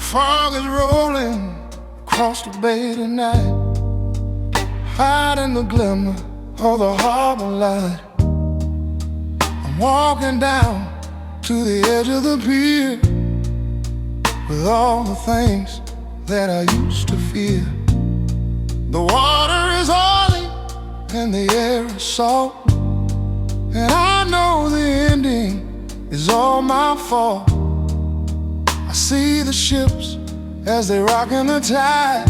Fog is rolling across the bay tonight, hiding the glimmer of the harbor light. I'm walking down to the edge of the pier with all the things that I used to fear. The water is oily and the air is salt, and I know the ending is all my fault. I see the ships as they rock in the tide,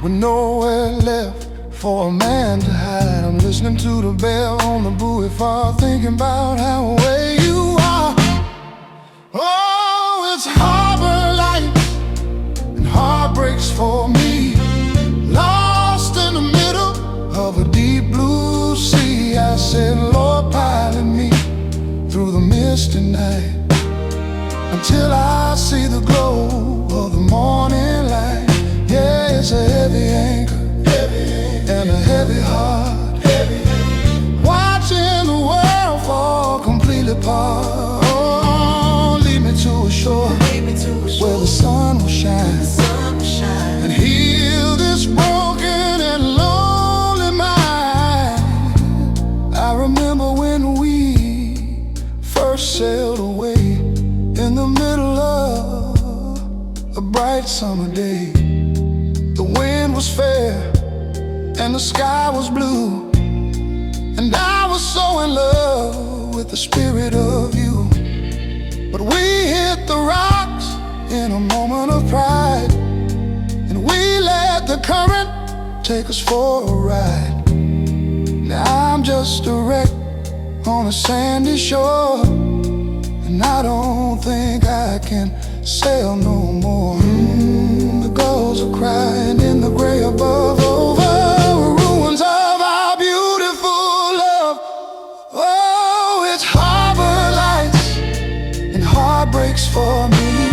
with nowhere left for a man to hide. I'm listening to the bell on the buoy far, thinking about how away you are. Oh, it's harbor light and heartbreaks for me, lost in the middle of a deep blue sea. I said, Lord, pilot me through the misty night, until I see the glow of the morning light. Yeah, it's a heavy anchor, and a heavy heart, watching the world fall completely apart. Oh, lead me to a shore where the sun will shine, and heal this broken and lonely mind. I remember when we first sailed away in the middle of a bright summer day. The wind was fair and the sky was blue, and I was so in love with the spirit of you. But we hit the rocks in a moment of pride, and we let the current take us for a ride. Now I'm just a wreck on a sandy shore, and I don't think I can sail no more. The gulls are crying in the gray above, over ruins of our beautiful love. Oh, it's harbor lights and heartbreaks for me,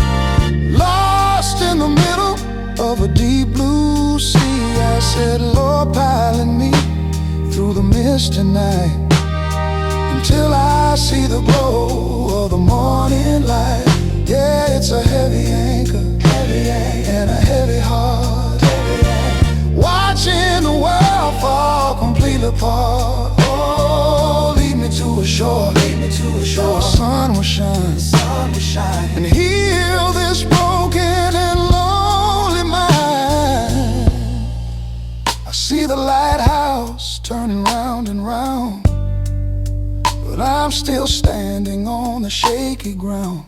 lost in the middle of a deep blue sea. I said, Lord, pilot me through the misty night, until I see the glow of the morning light. Yeah, it's a heavy anchor, and a heavy heart, watching the world fall completely apart. Oh, lead me to a shore where the sun will shine, and heal this broken and lonely mind. I see the lighthouse turning round and round, but I'm still standing on the shaky ground.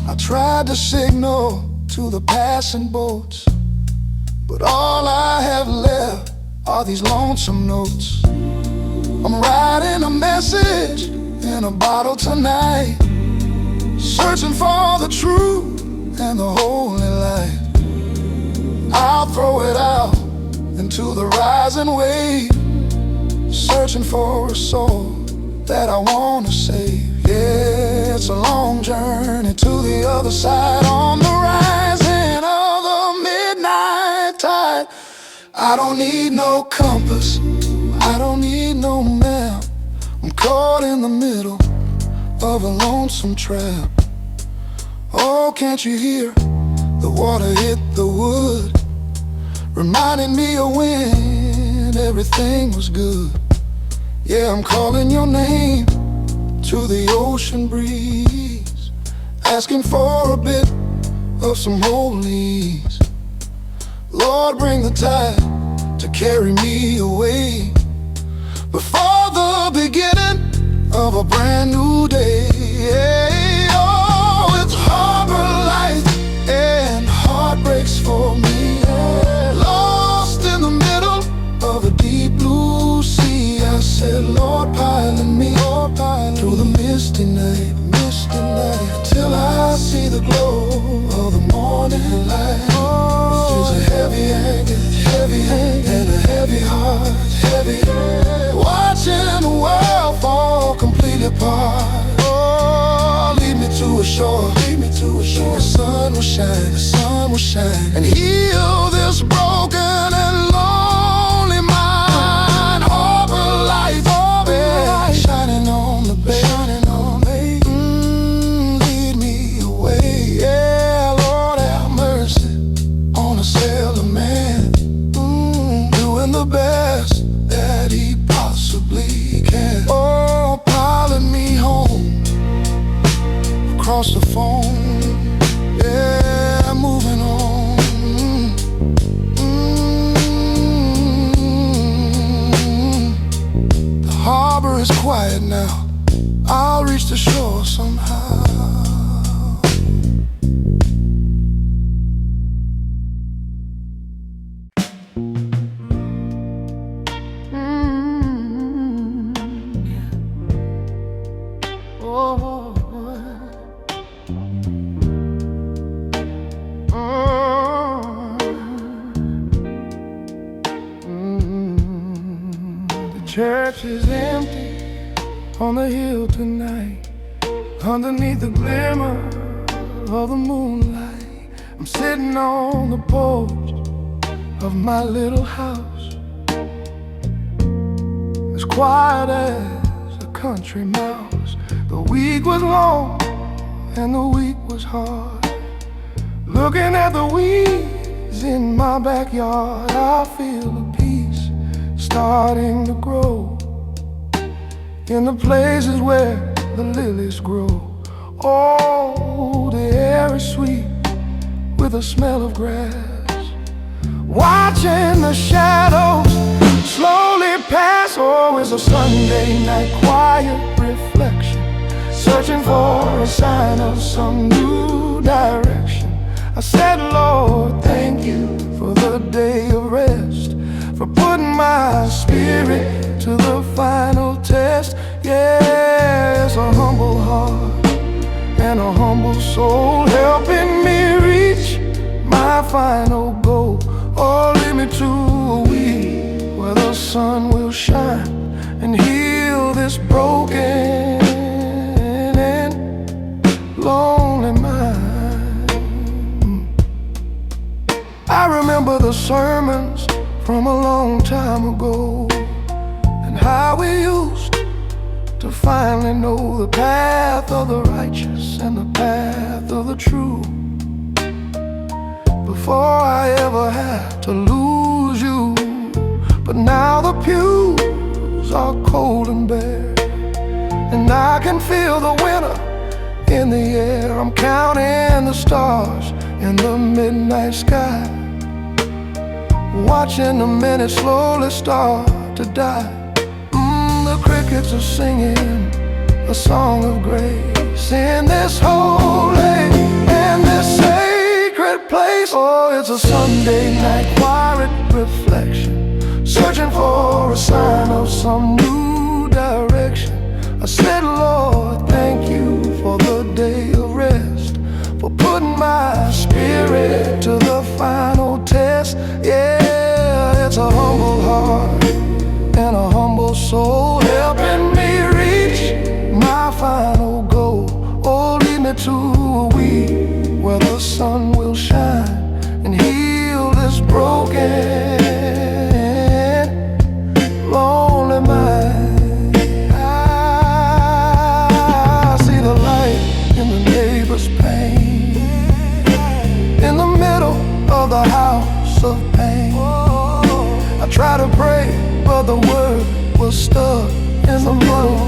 I tried to signal to the passing boats, but all I have left are these lonesome notes. I'm writing a message in a bottle tonight, searching for the truth and the holy light. I'll throw it out into the rising wave, searching for a soul that I wanna save. Yeah, it's a long journey to the other side, on the rising of the midnight tide. I don't need no compass, I don't need no map. I'm caught in the middle of a lonesome trap. Oh, can't you hear the water hit the wood, reminding me of when everything was good. Yeah, I'm calling your name to the ocean breeze, asking for a bit of some holy ease. Lord, bring the tide to carry me away, before the beginning of a brand new day. Oh, it's harbor light and heartbreaks for me, lost in the middle of a deep blue sea. I said, Lord, pilot me through the misty night, till I see the glow of the morning light. There's a heavy anchor, and a heavy heart, watching the world fall completely apart. Oh, lead me to a shore where the sun will shine, and heal this broken and lonely mind. Harbor light, shining on the bay, lead me away. Yeah, harbor is quiet now. I'll reach the shore somehow. Church is empty on the hill tonight. Underneath the glimmer of the moonlight, I'm sitting on the porch of my little house, as quiet as a country mouse. The week was long and the week was hard. Looking at the weeds in my backyard, I feel a peace starting to grow in the places where the lilies grow. Oh, the air is sweet with the smell of grass. Watching the shadows slowly pass. Oh, it's a Sunday night quiet reflection, searching for a sign of some new direction. I said, Lord, thank you for the day of rest, for putting my spirit to the final test. Yeah, it's a humble heart and a humble soul helping me reach my final goal. Oh, lead me to a week where the sun will shine and heal this broken and lonely mind. I remember the sermons from a long time ago, and how we used to finally know the path of the righteous and the path of the true, before I ever had to lose you. But now the pews are cold and bare, and I can feel the winter in the air. I'm counting the stars in the midnight sky, watching the minutes slowly start to die. The crickets are singing a song of grace in this holy and this sacred place. Oh, it's a Sunday night quiet reflection, searching for a sign of some new direction. I said, Lord, thank you for the day of rest, for putting my spirit to the final test. Yeah, it's a humble heart and a humble soul helping me reach my final goal. Oh, lead me to a week where the sun will shine and heal this broken, lonely mind. I see the light in the neighbor's pain, in the middle of the house of pain. I try to pray, but the word was stuck in the middle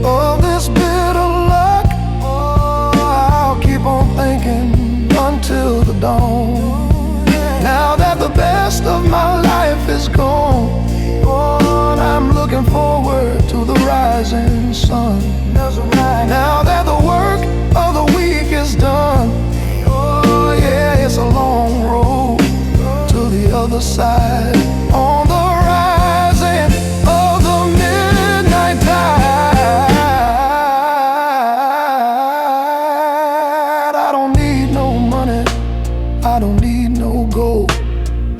of this bitter luck. Oh, I'll keep on thinking until the dawn. Now that the best of my life is gone, oh, I'm looking forward to the rising sun. Now that the work of the week is done, oh yeah, it's a long road to the other side. On the rising of the midnight tide, I don't need no money, I don't need no gold,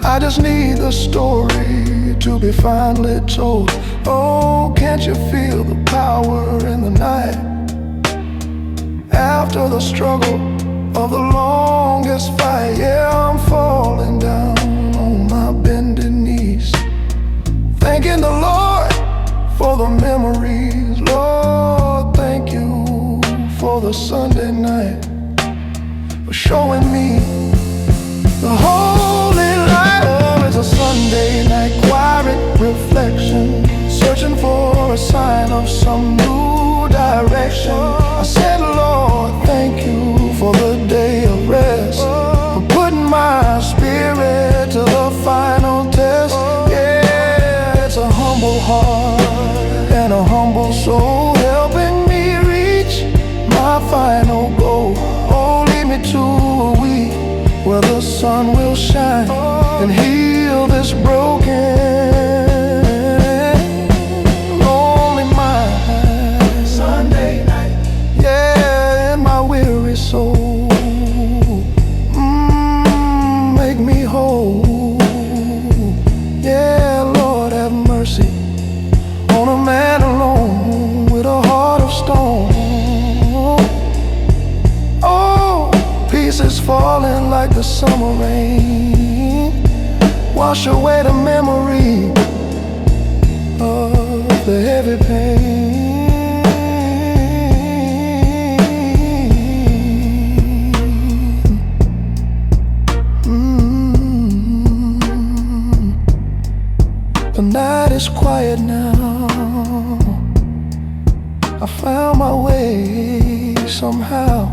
I just need the story to be finally told. Oh, can't you feel the power in the night? After the struggle of the longest fight, yeah, I'm falling down on my bended knees, thanking the Lord for the memories. Lord, thank you for the Sunday night, for showing me the holy light. Oh, it's a Sunday night quiet reflection, searching for a sign of some new direction. I said, Lord, thank you for the day of rest, for putting my spirit to the final test. Yeah, it's a humble heart and humble soul, helping me reach my final goal. Oh, lead me to a week where the sun will shine and heal this broken, lonely mind. Sunday night, yeah, in my weary soul, make me whole. Yeah, Lord, have mercy on a man alone with a heart of stone. Oh, pieces falling like the summer rain, wash away the memory of the heavy pain. The night is quiet now, I found my way somehow.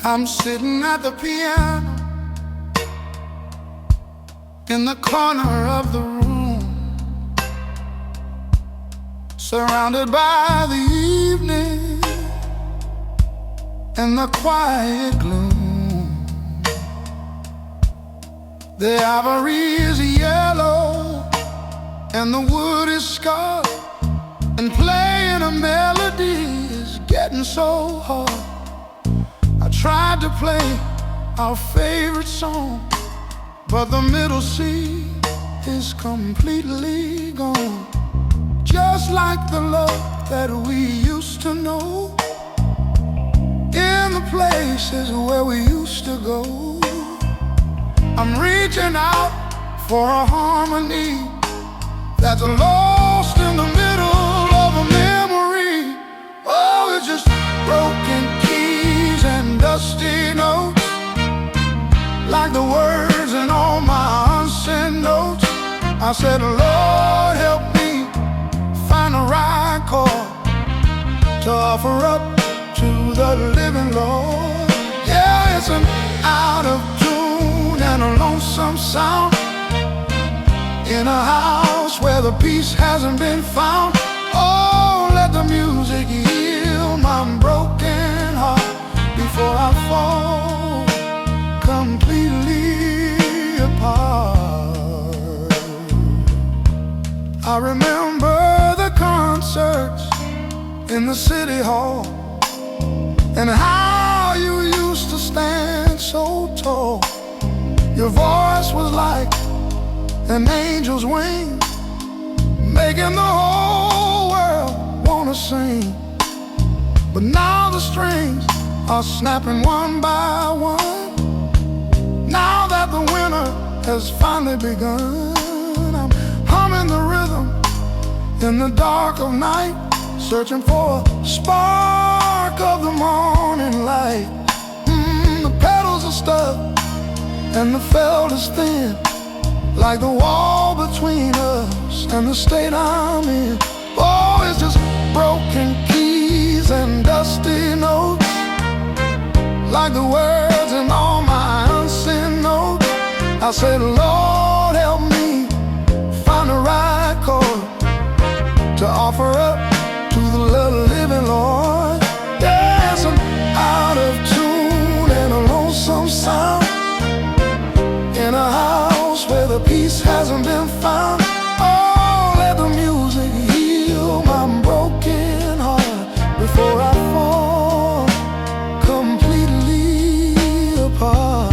I'm sitting at the piano in the corner of the room, surrounded by the evening and the quiet gloom. The ivory is yellow and the wood is scarred, and playing a melody is getting so hard. I tried to play our favorite song, but the middle C is completely gone. Just like the love that we used to know, in the places where we used to go. I'm reaching out for a harmony that's lost in the middle of a memory. Oh, it's just broken keys and dusty notes, like the words in all my unsent notes. I said, Lord, help me find the right chord to offer up to the living Lord. Yeah, it's an out of tune and a lonesome sound in a house where the peace hasn't been found. Oh, let the music heal my broken heart before I fall completely apart. I remember the concerts in the city hall, and how you used to stand so tall. Your voice was like an angel's wing, making the whole world wanna sing. But now the strings are snapping one by one. Now that the winter has finally begun, I'm humming the rhythm in the dark of night, searching for a spark of the morning light. The petals are stuck and the felt is thin, like the wall between us and the state I'm in. Oh, it's just broken keys and dusty notes, like the words in all my unsent notes. I said, Lord, help me find the right chord to offer up to the living Lord. There's an out of tune and a lonesome sound in a house where the peace hasn't been found. Oh, let the music heal my broken heart before I fall completely apart.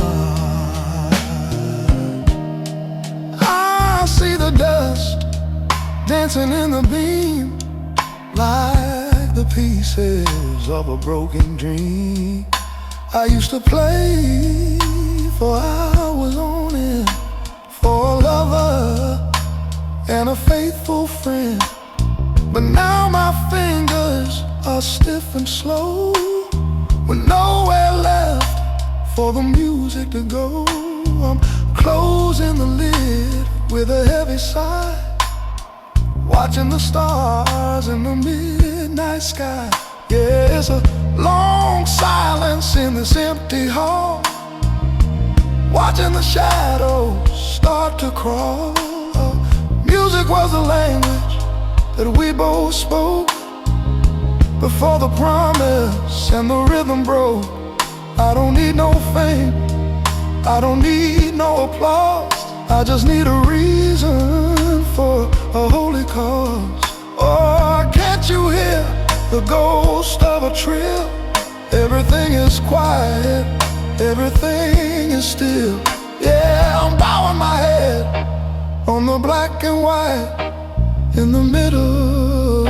I see the dust dancing in the beam, like the pieces of a broken dream. I used to play for hours on end, for a lover and a faithful friend. But now my fingers are stiff and slow, with nowhere left for the music to go. I'm closing the lid with a heavy sigh, watching the stars in the midnight sky. Yeah, it's a long silence in this empty hall, watching the shadows start to crawl. Music was the language that we both spoke before the promise and the rhythm broke. I don't need no fame, I don't need no applause, I just need a reason for a holy cause. Oh, can't you hear the ghost of a trill? Everything is quiet, everything is still. Yeah, I'm bowing my head on the black and white in the middle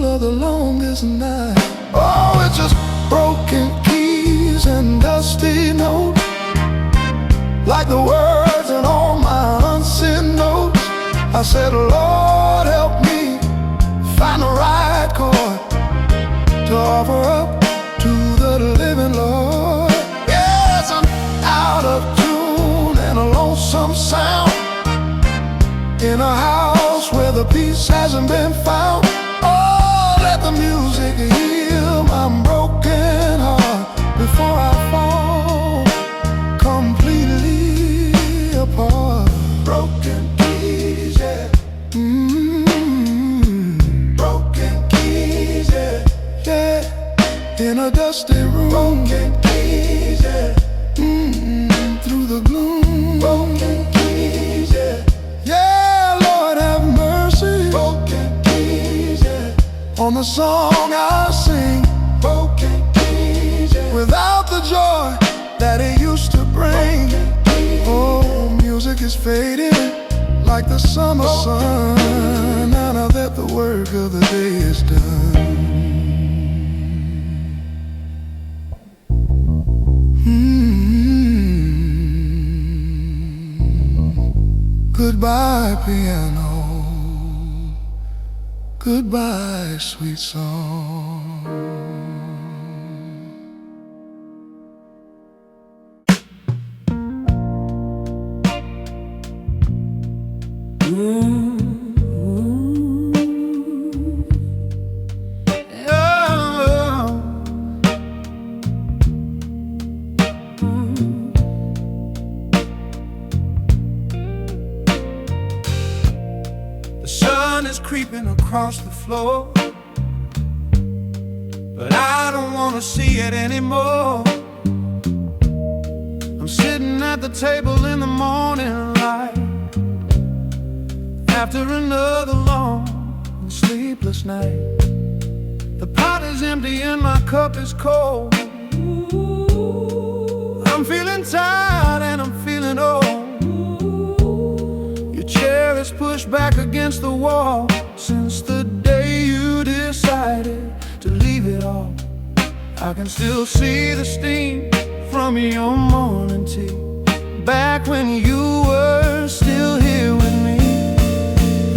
of the longest night. Oh, it's just broken keys and dusty notes, like the words in all my unseen notes. I said, Lord, help me find the right chord to offer up to the living Lord. Yes, I'm out of tune and a lonesome sound in a house where the peace hasn't been found. Oh, let the music heal my broken heart before I fall completely apart. Broken keys, yeah. Broken keys, yeah. Yeah, in a dusty room. Broken keys, yeah. Through the gloom. Broken keys, yeah. Yeah, Lord have mercy. Broken keys, yeah. On the song I sing. Broken keys, yeah. Without the joy that it used to bring. Oh, music is fading like the summer sun, now that the work of the day is done. Goodbye, piano. Goodbye, sweet song. Creeping across the floor, but I don't wanna see it anymore. I'm sitting at the table in the morning light after another long and sleepless night. The pot is empty and my cup is cold. I'm feeling tired and I'm feeling old. Chair is pushed back against the wall since the day you decided to leave it all. I can still see the steam from your morning tea, back when you were still here with me.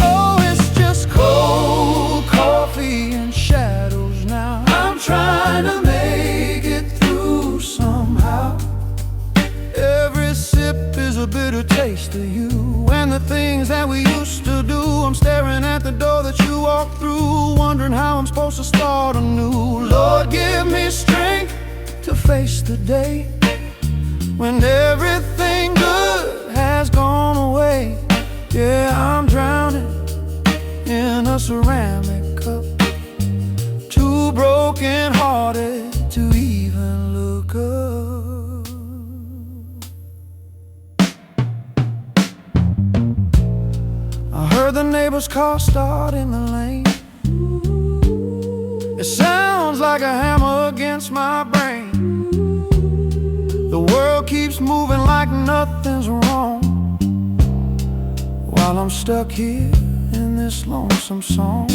Oh, it's just cold coffee and shadows now. I'm trying to make it through somehow. Every sip is a bitter taste of you and the things that we used to do. I'm staring at the door that you walked through, wondering how I'm supposed to start anew. Lord, give me strength to face the day when everything good has gone away. Yeah, I'm drowning in a ceramic cup, too broken-hearted to even look up. I heard the neighbor's car start in the lane. It sounds like a hammer against my brain. The world keeps moving like nothing's wrong, while I'm stuck here in this lonesome song.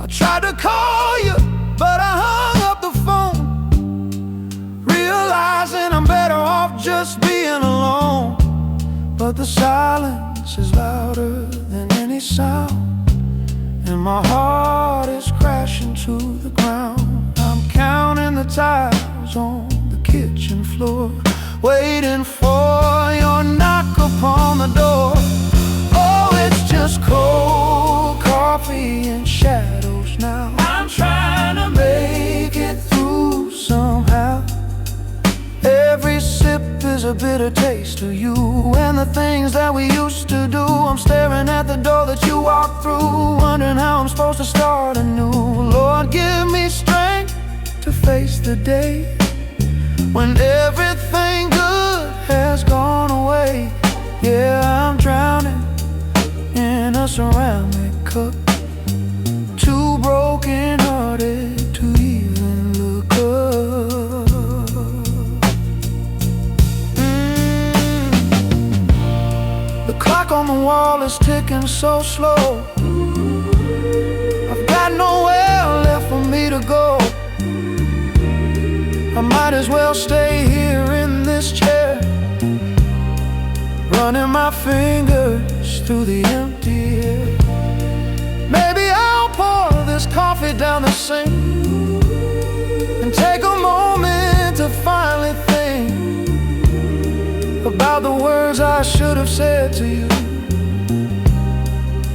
I tried to call you, but I hung up the phone, realizing I'm better off just being alone. But the silence is louder than any sound, and my heart is crashing to the ground. I'm counting the tiles on the kitchen floor, waiting for your knock upon the door. Oh, it's just cold coffee and shadows now. I'm trying to make it through somehow. Every sip is a bitter taste of you and the things that we used to do. I'm staring at the door that you walked through, wondering how I'm supposed to start anew. Lord, give me strength to face the day when everything good has gone away. Yeah, I'm drowning in a ceramic cup, too broken-hearted to even look up. The clock on the wall is ticking so slow. I've got nowhere left for me to go. I might as well stay here in this chair, running my fingers through the empty air. Maybe I'll pour this coffee down the sink and take a moment to finally think about the words I should have said to you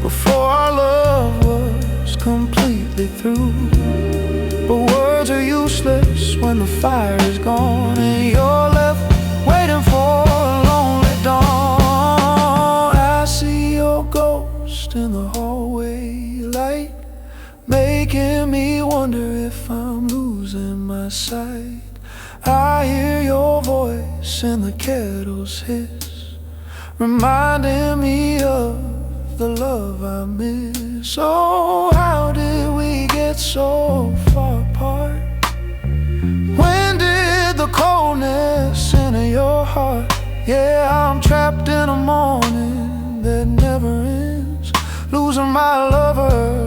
before our love was completely through. But words are useless when the fire is gone and you're left waiting for a lonely dawn. I see your ghost in the hallway light, making me wonder if I'm losing my sight. I hear your voice in the kettle's hiss, reminding me of the love I miss. So how did we get so far apart? When did the coldness enter your heart? Yeah, I'm trapped in a morning that never ends, losing my lover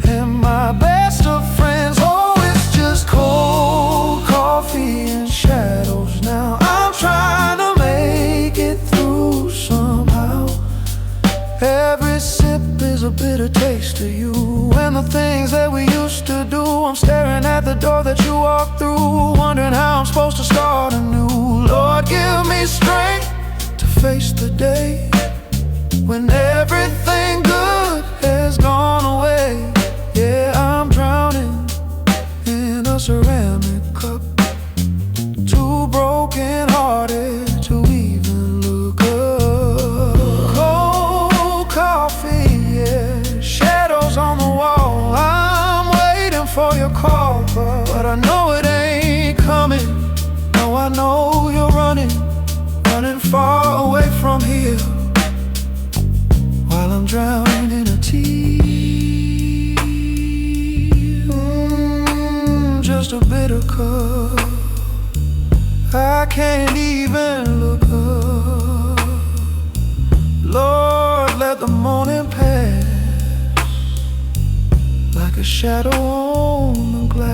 and my best of friends. Oh, it's just cold coffee and shadows now. I'm trying to make it through somehow. Every sip is a bitter taste to you and the things that we used to do. I'm staring at the door that you walked through, wondering how I'm supposed to start anew. Lord, give me strength to face the day when everything good has gone away. Yeah, I'm drowning in a ceramic cup, too broken-hearted to even look up. Cold coffee, yeah, shadows on the wall. I'm waiting for your call, but I know it ain't coming. No, I know you're running far away from here, while I'm drowning in a tea. Just a bitter cup. I can't even look up. Lord, let the morning pass like a shadow on the glass.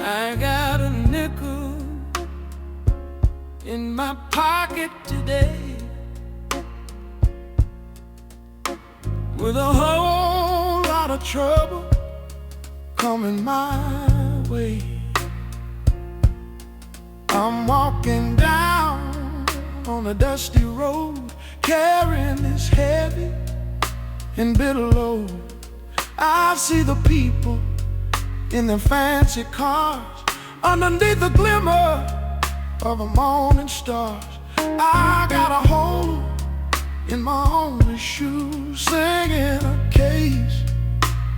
I got a nickel in my pocket today, with a whole lot of trouble coming my way. I'm walking down on a dusty road, carrying this heavy and bitter load. I see the people in their fancy cars, underneath the glimmer of the morning stars. I got a hole in my only shoe, singing a case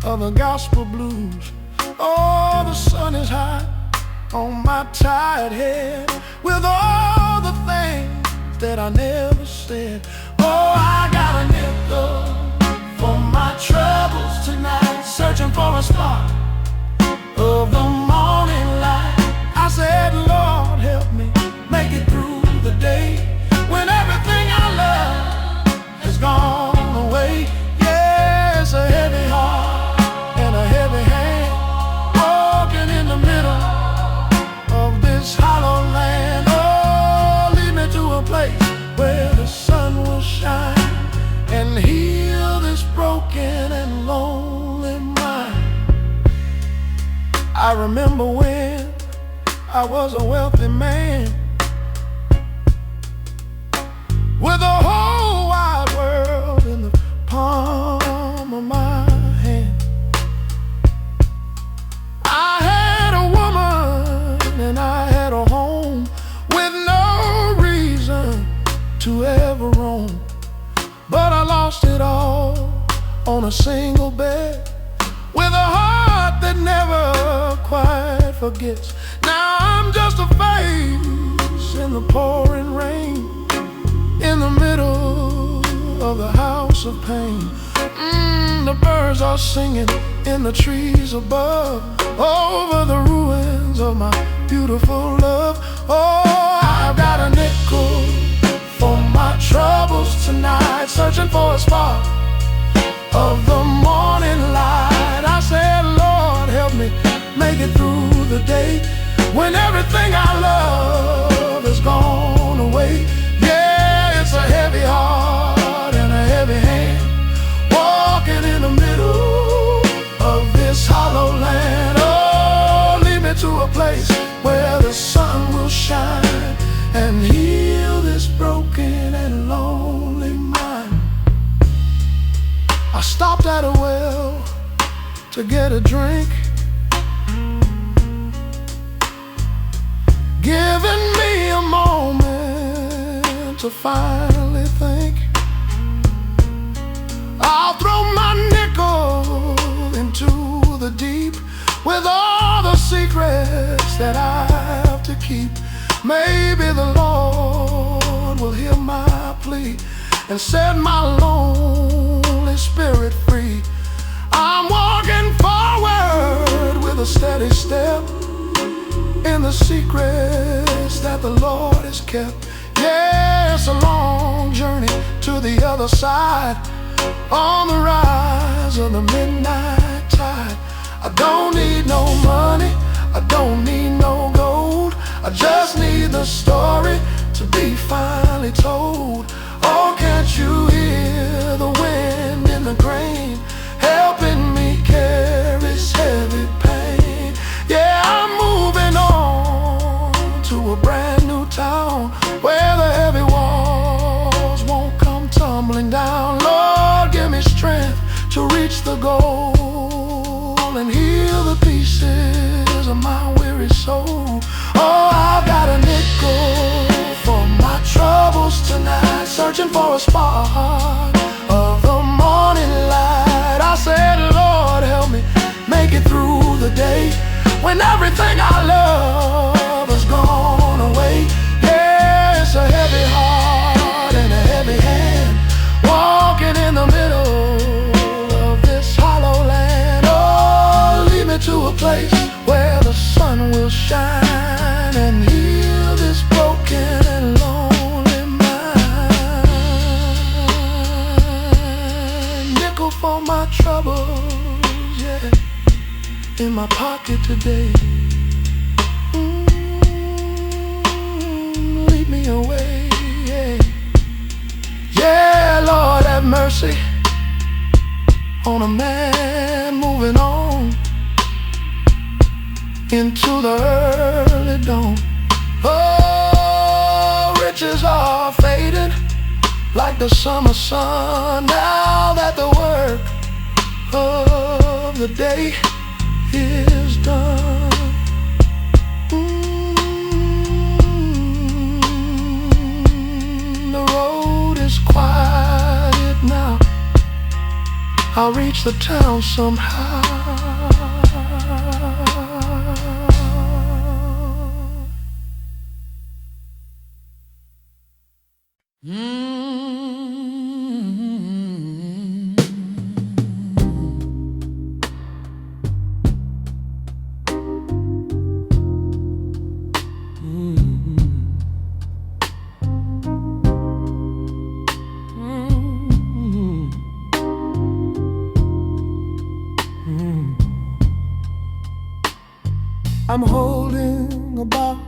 of the gospel blues. Oh, the sun is hot on my tired head, with all the things that I never said. Oh, I got a nickel for my troubles tonight, searching for a spot of the morning light. I said, Lord, help me make it through the day when everything I love has gone away. I remember when I was a wealthy man, with the whole wide world in the palm of my hand. I had a woman and I had a home, with no reason to ever roam. But I lost it all on a single bed, with a heart that never quite forgets. Now I'm just a face in the pouring rain, in the middle of the house of pain. The birds are singing in the trees above, over the ruins of my beautiful love. Oh, I've got a nickel for my troubles tonight, searching for a spark of the morning light. I said, Lord, help me make it through the day, when everything I love is gone away. Yeah, it's a heavy heart and a heavy hand, walking in the middle of this hollow land. Oh, lead me to a place where the sun will shine and heal this broken and lonely mind. I stopped at a well to get a drink, giving me a moment to finally think. I'll throw my nickel into the deep, with all the secrets that I have to keep. Maybe the Lord will hear my plea and set my lonely spirit free. I'm walking forward with a steady step, in the secrets that the Lord has kept. Yeah, it's a long journey to the other side, on the rise of the midnight tide. I don't need no money, I don't need no gold, I just need the story to be finally told. Oh, can't you hear the wind in the grain, helping me carry this heavy pain? Yeah, I'm moving on to a brand new town, where the heavy walls won't come tumbling down. Lord, give me strength to reach the goal and heal the pieces of my weary soul. Oh, I've got a nickel for my troubles tonight, searching for a spark of the morning light. I said, Lord, help me make it through the day, when everything I love has gone away. Yeah, it's a heavy heart and a heavy hand, walking in the middle of this hollow land. Oh, lead me to a place where the sun will shine and heal this broken and lonely mind. Nickel for my troubles, yeah, in my pocket today. Lead me away, yeah. Yeah, Lord, have mercy on a man moving on into the early dawn. Oh, riches are fading like the summer sun, now that the work of the day is done. The road is quiet now, I'll reach the town somehow. I'm holding a box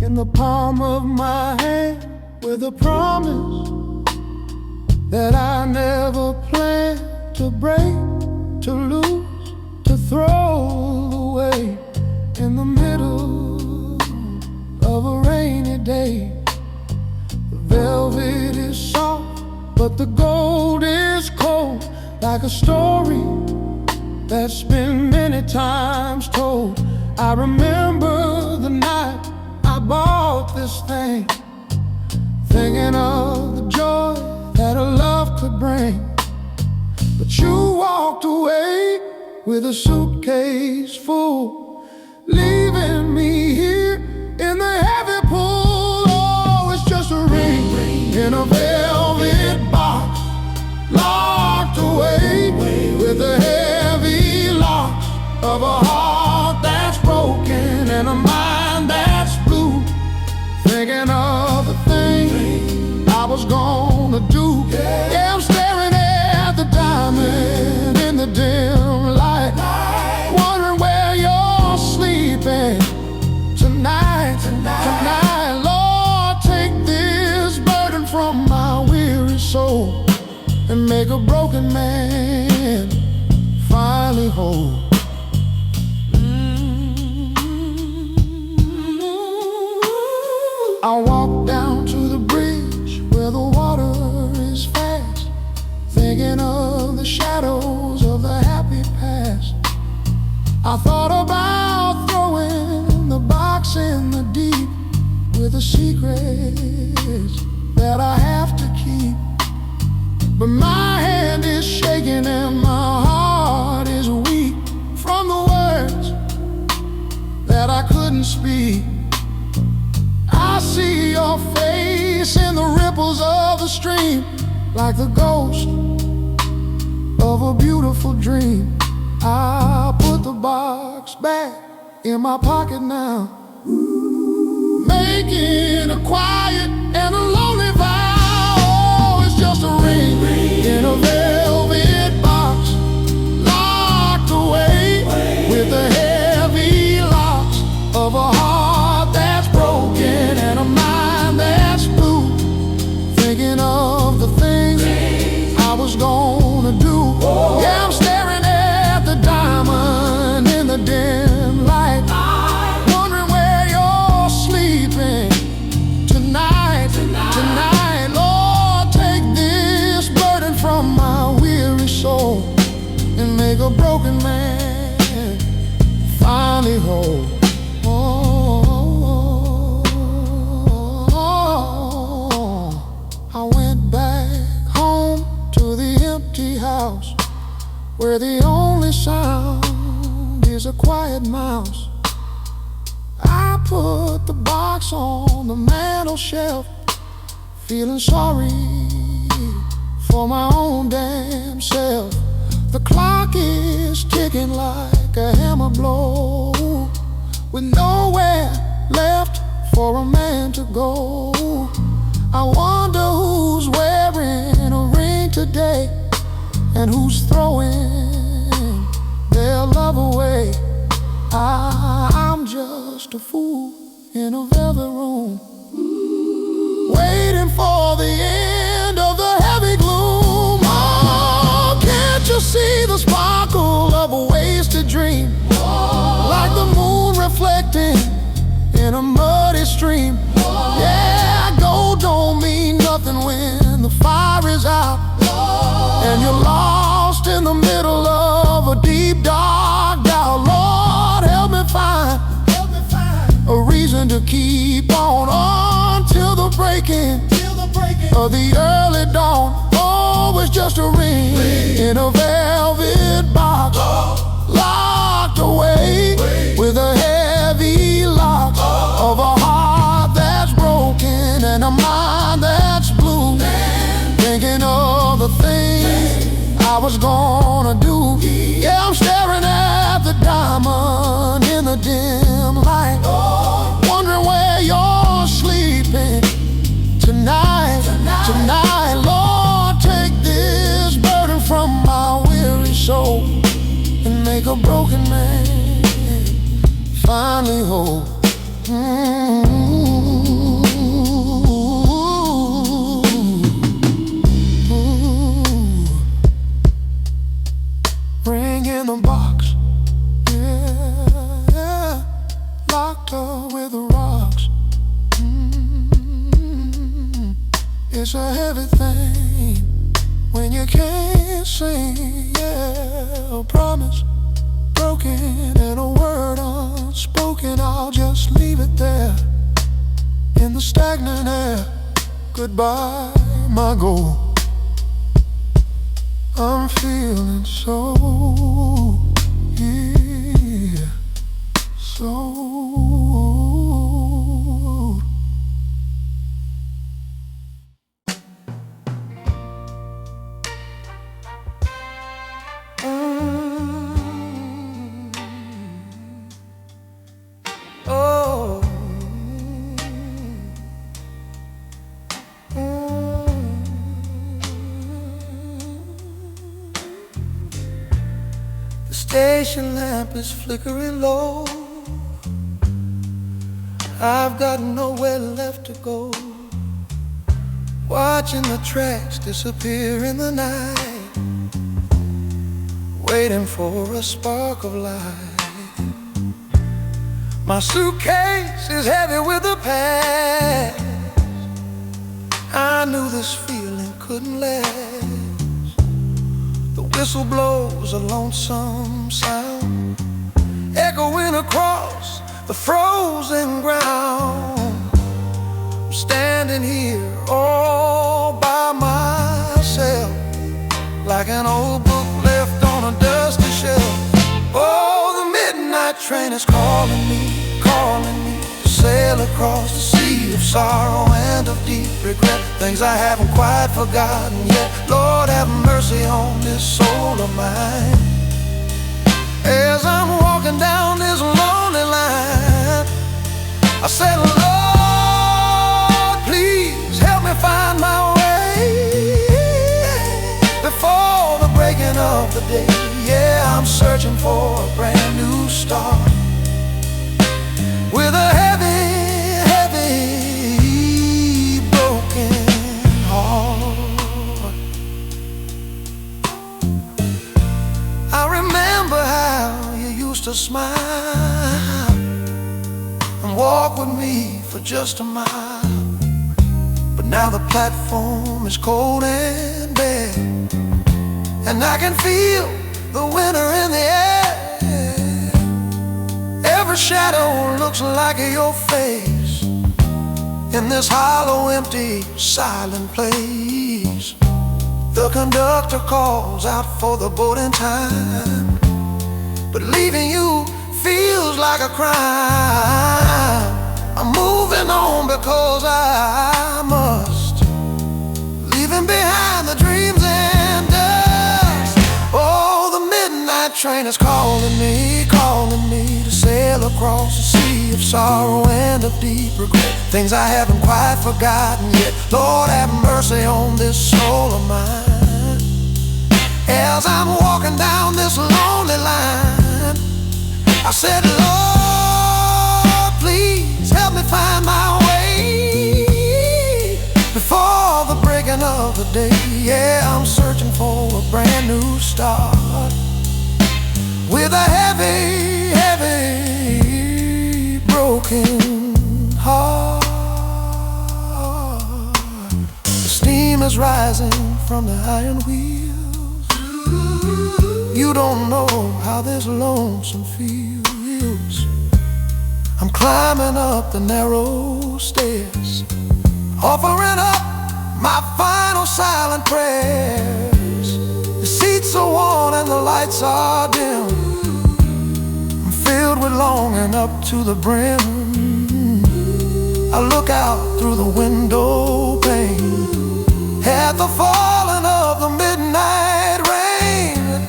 in the palm of my hand, with a promise that I never planned to break, to lose, to throw away. but the gold is cold, like a story that's been many times told. I remember the night I bought this thing, thinking of the joy that a love could bring. But you walked away with a suitcase full, leaving me here in the heavy pool. Oh, it's just a ring in a velvet box, locked away with the heavy locks of a heart that's broken and a mind that's blue, thinking of the thing I was gonna do. Yeah, I'm staring at the diamond in the dim light, wondering where you're sleeping tonight. Lord, take this burden from my weary soul and make a broken man finally whole. I walk down to the bridge where the water is fast, thinking of the shadows of the happy past. I thought about throwing the box in the deep with the secrets that I have to keep, but my hand is shaking and my heart is weak from the words that I couldn't speak. I see your face in the ripples of the stream, like the ghost of a beautiful dream. I put the box back in my pocket now, making a quiet and a lonely vow. Oh, it's just a ring in a velvet box, locked away with the heavy locks of a heart that's broken and a mind that's blue, thinking of the things I was gonna do. Yeah, I'm staring at the diamond in the dim light, wondering where you're sleeping tonight. Lord, take this burden from my weary soul and make a broken man finally whole. I went back home to the empty house where the only sound is a quiet mouse. I put the box on the mantel shelf, feeling sorry for my own damn self. The clock is ticking like a hammer blow, with nowhere left for a man to go. I wonder who's wearing a ring today and who's throwing their love away. I'm just a fool in a velvet room, waiting for the end of the heavy gloom. Oh, can't you see the sparkle of a wasted dream, like the moon reflecting in a muddy stream? Yeah, gold don't mean nothing when the fire is out and you're lost in the middle of a deep dark doubt. Lord, help me find a reason to keep on till the breaking of the early dawn. Oh, it's just a ring in a velvet box, locked away with a heavy lock of a heart that's broken and a mind that's blue, thinking of the things I was gonna do. Yeah, I'm staring at the diamond in the dim light, wondering where you're sleeping tonight. Lord, take this burden from my weary soul and make a broken man finally whole. Ring in the box, yeah, locked up with the rocks. It's a heavy thing. you can't sing, yeah. A promise broken and a word unspoken. I'll just leave it there in the stagnant air. Goodbye, my goal. I'm feeling so, yeah, so. Oh. The station lamp is flickering low. I've got nowhere left to go, watching the tracks disappear in the night, waiting for a spark of light. My suitcase is heavy with the past. I knew this feeling couldn't last. The whistle blows a lonesome sound, echoing across the frozen ground. I'm standing here all by myself, like an old book left on a dusty shelf. Oh, the midnight train is calling me to sail across the sea of sorrow and of deep regret. Things I haven't quite forgotten yet. Lord, have mercy on this soul of mine. As I'm walking down this lonely line, I said, Lord, please help me find my way before the breaking of the day. Yeah, I'm searching for a brand new start, with a heavy, heavy, broken heart. I remember how you used to smile and walk with me for just a mile. But now the platform is cold and bare, and I can feel the winter in the air. Every shadow looks like your face in this hollow, empty, silent place. The conductor calls out for the boarding time, but leaving you feels like a crime. I'm moving on because I must, leaving behind the dreams and dust. Oh, the midnight train is calling me to sail across the sea of sorrow and of deep regret. Things I haven't quite forgotten yet. Lord, have mercy on this soul of mine. As I'm walking down this lonely line, I said, Lord, please help me find my way before the breaking of the day. Yeah, I'm searching for a brand new start, with a heavy, heavy, broken heart. The steam is rising from the iron wheels. You don't know how this lonesome feels. I'm climbing up the narrow stairs, offering up my final silent prayers. The seats are worn and the lights are dim. I'm filled with longing up to the brim. I look out through the window pane at the falling of the midnight rain.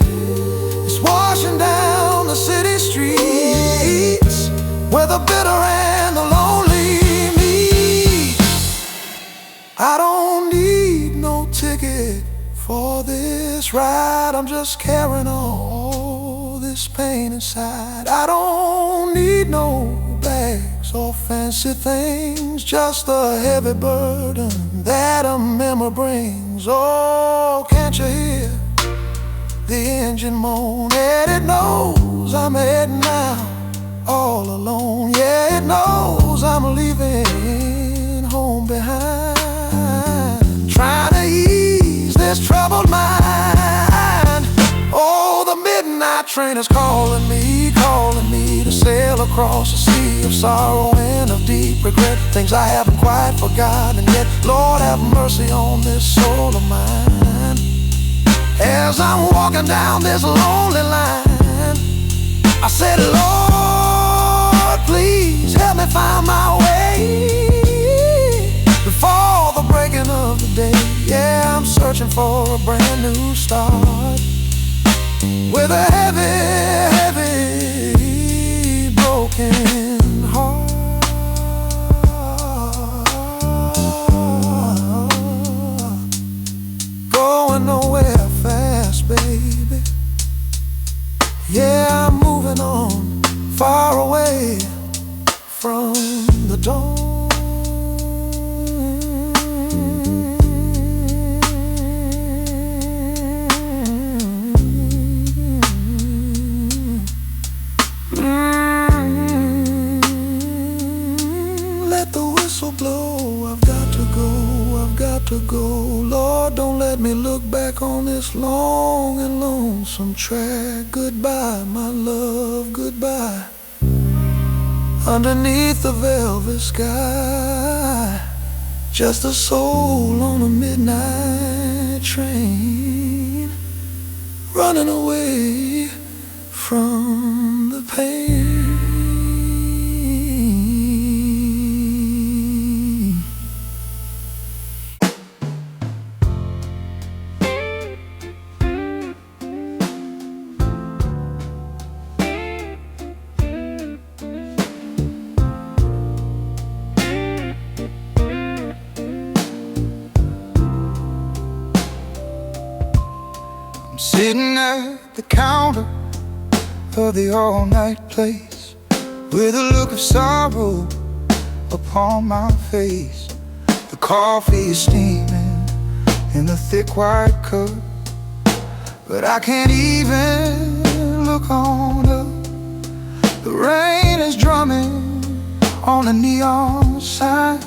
It's washing down the city streets, where the bitter and the lonely meet. I don't need no ticket for this ride. I'm just carrying all this pain inside. I don't need no bags or fancy things, just a heavy burden that a memory brings. Oh, can't you hear the engine moan? And it knows I'm heading out all alone. Yeah, it knows I'm leaving home behind, trying to ease this this troubled mind. Oh, the midnight train is calling me to sail across a sea of sorrow and of deep regret. Things I haven't quite forgotten yet. Lord, have mercy on this soul of mine. As I'm walking down this lonely line, I said, Lord, please help me find my way before the breaking of the day. Yeah, I'm searching for a brand new start with a heavy, broken heart. Going nowhere fast, baby. Yeah, I'm moving on, far away from the dawn. Let the whistle blow, I've got to go. Lord, don't let me look back on this long and lonesome track. Goodbye, my love, goodbye. Underneath the velvet sky, just a soul on a midnight train, running away from the pain. I'm sitting at the counter of the all-night place with a look of sorrow upon my face. The coffee is steaming in the thick white cup, but I can't even look on up. The rain is drumming on the neon sign,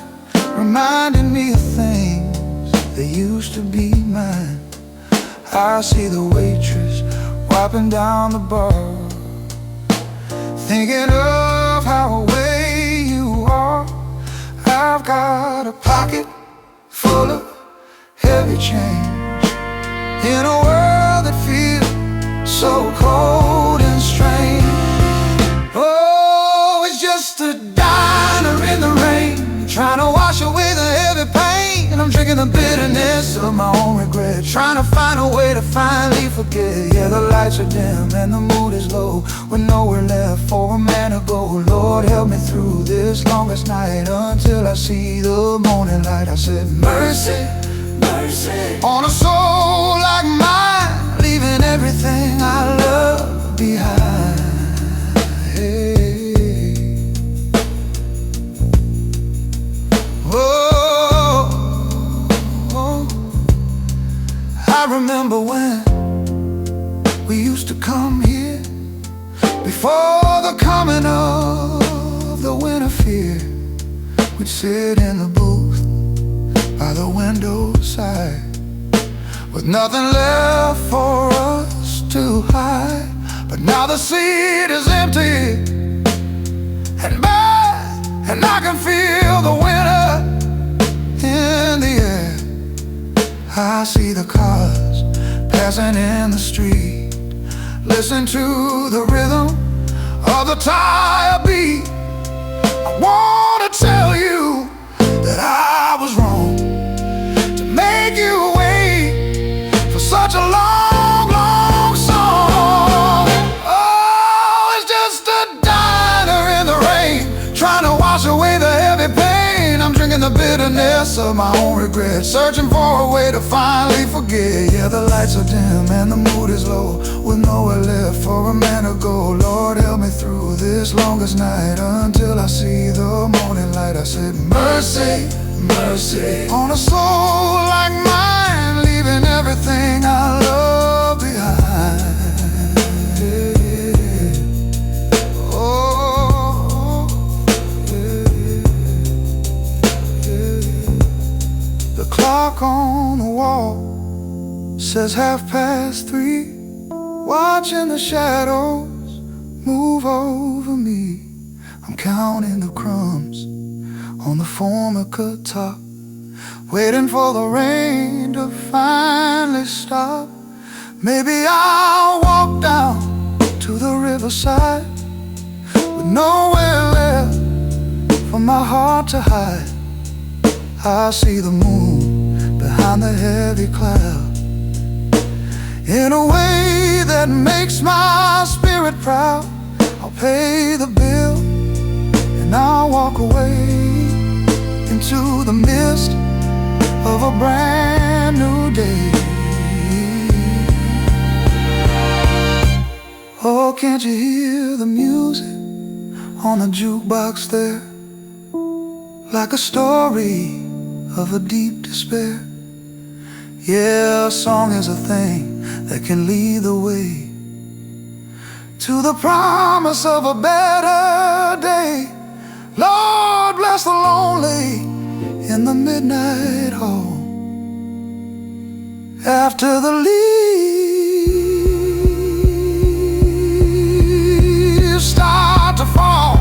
reminding me of things that used to be mine. I see the waitress wiping down the bar, thinking of how away you are. I've got a pocket full of heavy change in a world that feels so cold and strange. Oh, it's just a diner in the rain, trying to wash away the heavy pain. And I'm drinking the bitterness of my own regret, trying to find a way to finally forget. Yeah, the lights are dim and the mood is low, with nowhere left for a man to go. Lord, help me through this longest night until I see the morning light. I said, mercy, mercy on a soul like mine, leaving everything I love behind. Hey. I remember when we used to come here before the coming of the winter fear. We'd sit in the booth by the window side, with nothing left for us to hide. But now the seat is empty and bad, and I can feel the winter in the air. I see the cars passing in the street, listen to the rhythm of the tire beat. I wanna tell you that I was wrong to make you wait for such a long, long song. Oh, it's just a diner in the rain, trying to wash away the heavy pain. I'm drinking the bitterness of my own regret, searching for a way to finally forget. Yeah, the lights are dim and the mood is low, with nowhere left for a man to go. Lord, help me through this longest night until I see the morning light. I said, mercy, mercy on a soul like mine, leaving everything I love behind. Yeah. Oh, yeah. The clock on the wall says 3:30, watching the shadows move over me. I'm counting the crumbs on the formica top, waiting for the rain to finally stop. Maybe I'll walk down to the riverside with nowhere left for my heart to hide. I see the moon behind the heavy cloud, in a way that makes my spirit proud. I'll pay the bill and I'll walk away into the mist of a brand new day. Oh, can't you hear the music on the jukebox there? Like a story of a deep despair. Yeah, a song is a thing that can lead the way to the promise of a better day. Lord bless the lonely in the midnight hall. After the leaves start to fall,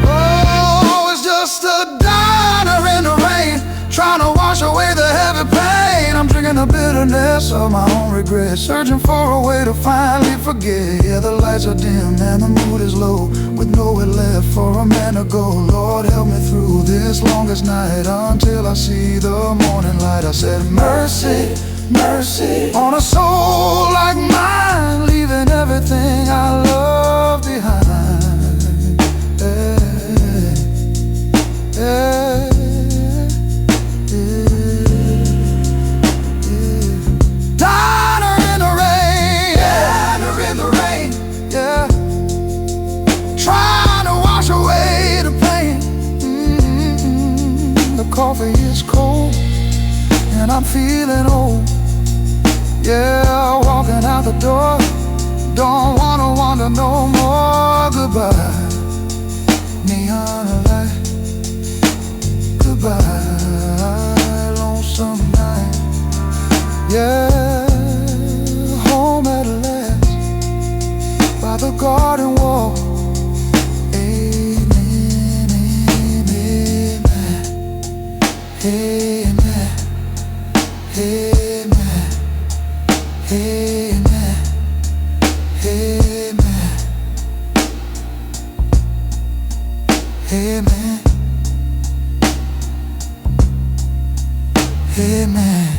oh, it's just a diner in the rain, trying to wash away the heavy pain. I'm drinking the bitterness of my own regret, searching for a way to finally forget. Yeah, the lights are dim and the mood is low, with nowhere left for a man to go. Lord, help me through this longest night until I see the morning light. I said, mercy, mercy on a soul like mine, leaving everything I love behind. Hey, hey. Coffee is cold and I'm feeling old. Yeah, walking out the door, don't wanna wander no more. Goodbye, neon light. Goodbye, lonesome night. Yeah, home at last by the garden wall. Amen, amen, amen, amen, amen, amen.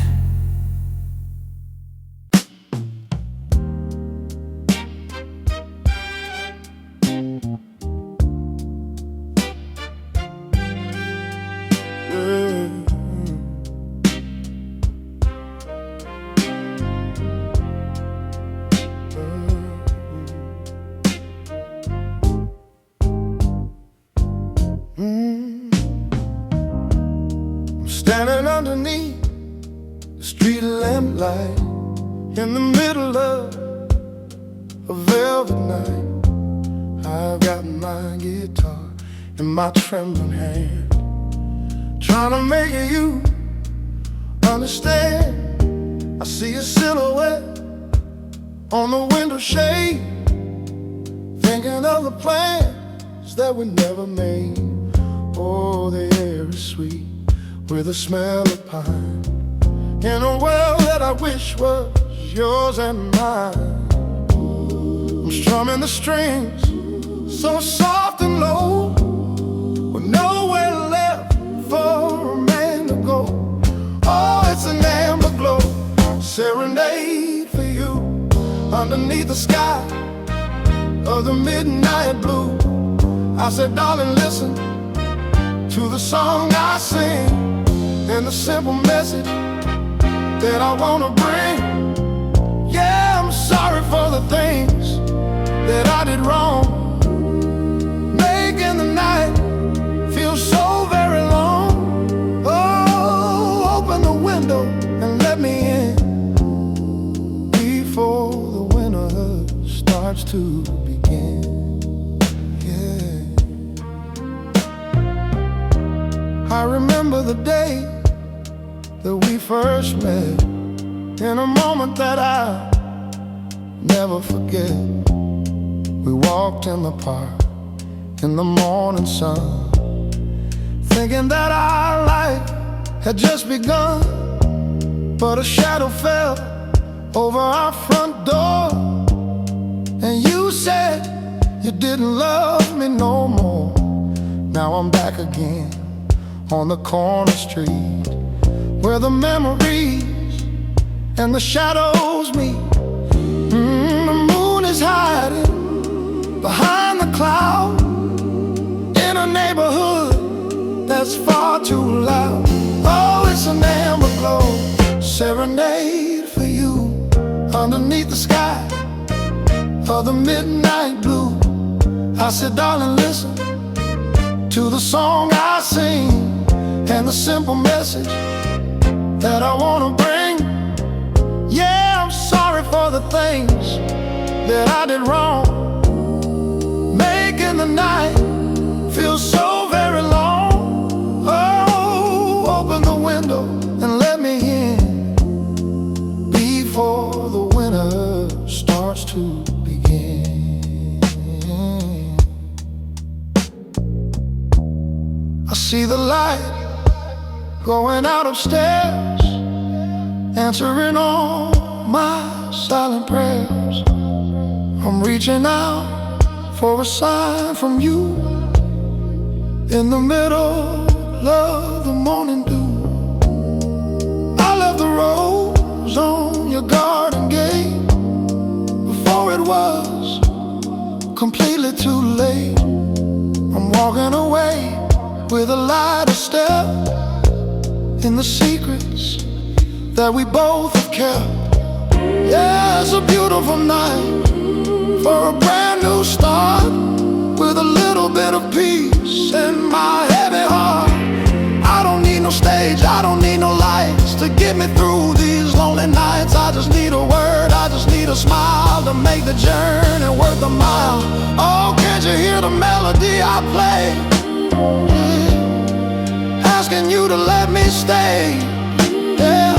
Standing underneath the street lamplight in the middle of a velvet night. I've got my guitar in my trembling hand, trying to make you understand. I see a silhouette on the window shade, thinking of the plans that we never made. Oh, the air is sweet with the smell of pine, in a world that I wish was yours and mine. I'm strumming the strings so soft and low, with nowhere left for a man to go. Oh, it's an amber glow, serenade for you underneath the sky of the midnight blue. I said, darling, listen to the song I sing, and the simple message that I wanna bring. Yeah, I'm sorry for the things that I did wrong, making the night feel so very long. Oh, open the window and let me in before the winter starts to begin. Yeah, I remember the day that we first met, in a moment that I'll never forget. We walked in the park in the morning sun, thinking that our life had just begun. But a shadow fell over our front door, and you said you didn't love me no more. Now I'm back again on the corner street, where the memories and the shadows meet. The moon is hiding behind the cloud, in a neighborhood that's far too loud. Oh, it's an amber glow serenade for you, underneath the sky of the midnight blue. I said, darling, listen to the song I sing, and the simple message that I wanna bring. Yeah, I'm sorry for the things that I did wrong, making the night feel so very long. Oh, open the window and let me in before the winter starts to begin. I see the light going out upstairs, answering all my silent prayers. I'm reaching out for a sign from you in the middle of the morning dew. I left the rose on your garden gate before it was completely too late. I'm walking away with a lighter step, in the secrets that we both have kept. Yeah, it's a beautiful night for a brand new start, with a little bit of peace in my heavy heart. I don't need no stage, I don't need no lights to get me through these lonely nights. I just need a word, I just need a smile to make the journey worth a mile. Oh, can't you hear the melody I play? Asking you to let me stay. Yeah,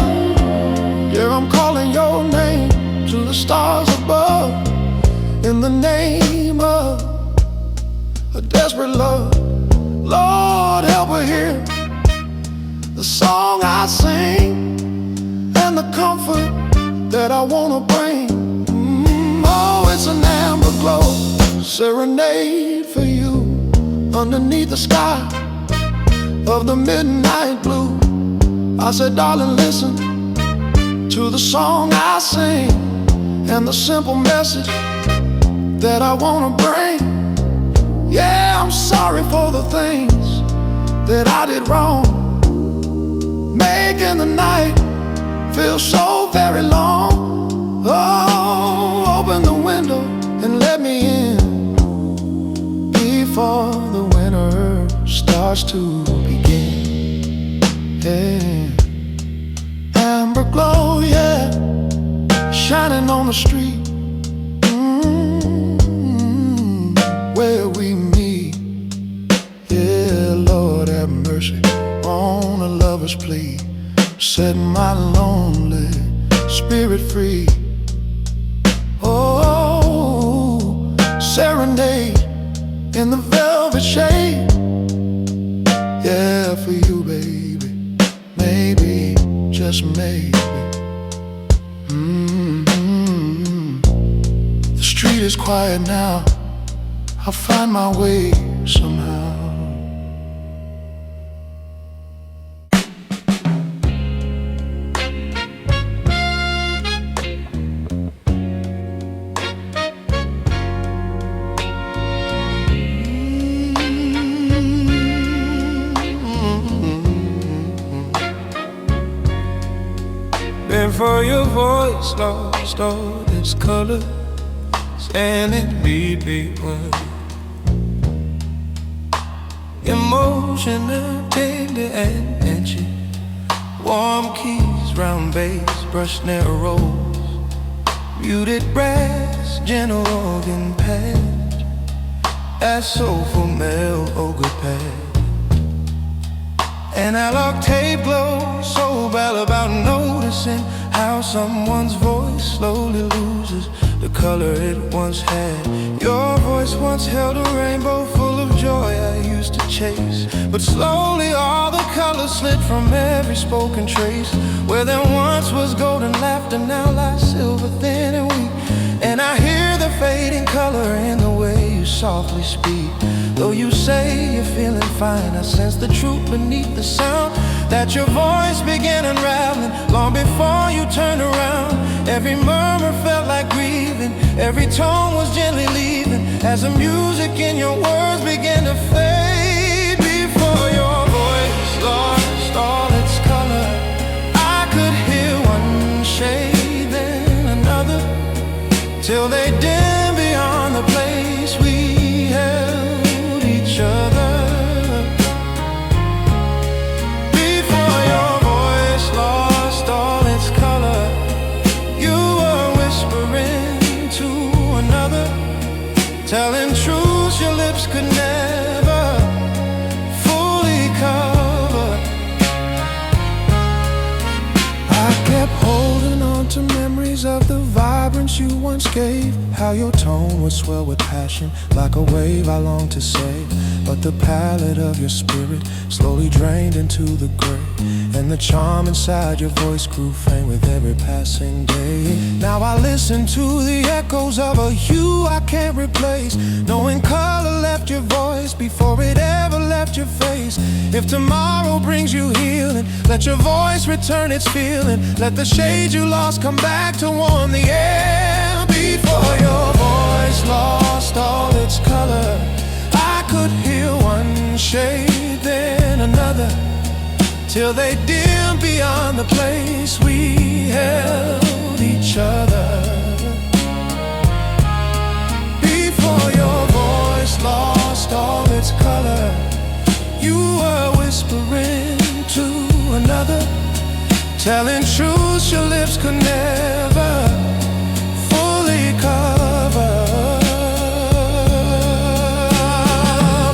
yeah, I'm calling your name to the stars above, in the name of a desperate love. Lord, help her hear the song I sing, and the comfort that I wanna bring. Oh, it's an amber glow serenade for you, underneath the sky of the midnight blue. I said, darling, listen to the song I sing, and the simple message that I wanna bring. Yeah, I'm sorry for the things that I did wrong, making the night feel so very long. Oh, open the window and let me in before the winter starts to begin. Yeah, amber glow, yeah, shining on the street, where we meet. Yeah, Lord have mercy on a lover's plea, set my lonely spirit free. Oh, serenade in the velvet shade. Yeah, for you, baby, maybe, just maybe. The street is quiet now, I'll find my way somehow. Been for your voice, lost all its color, standing between emotional, tender and edgy, warm keys, round bass, brush narrow rolls, muted brass, gentle organ patch, that soulful male ogre pad. An analog tape glows so bad about noticing how someone's voice slowly loses the color it once had. Your voice once held a rainbow full of joy I used to chase, but slowly all the colors slid from every spoken trace. Where there once was golden laughter now lies silver thin and weak, and I hear the fading color in the way you softly speak. Though you say you're feeling fine, I sense the truth beneath the sound, that your voice began unraveling long before you turned around. Every murmur felt like grieving, every tone was gently leaving, as the music in your words began to fade. Before your voice lost all its color, I could hear one shade, then another, till they dim beyond the place we held each other. Before your voice lost all its color, you were whispering to another, telling truths your lips could never fully cover. I kept holding on to memories of the vibrance you once gave, how your tone would swell with passion like a wave I longed to save. But the palette of your spirit slowly drained into the gray, and the charm inside your voice grew faint with every passing day. Now I listen to the echoes of a you I can't replace, knowing color left your voice before it ever left your face. If tomorrow brings you healing, let your voice return its feeling. Let the shade you lost come back to warm the air. Before your voice lost all its color, I could hear one shade, then another, till they dim beyond the place we held each other. Before your voice lost all its color, you were whispering to another, telling truths your lips could never fully cover.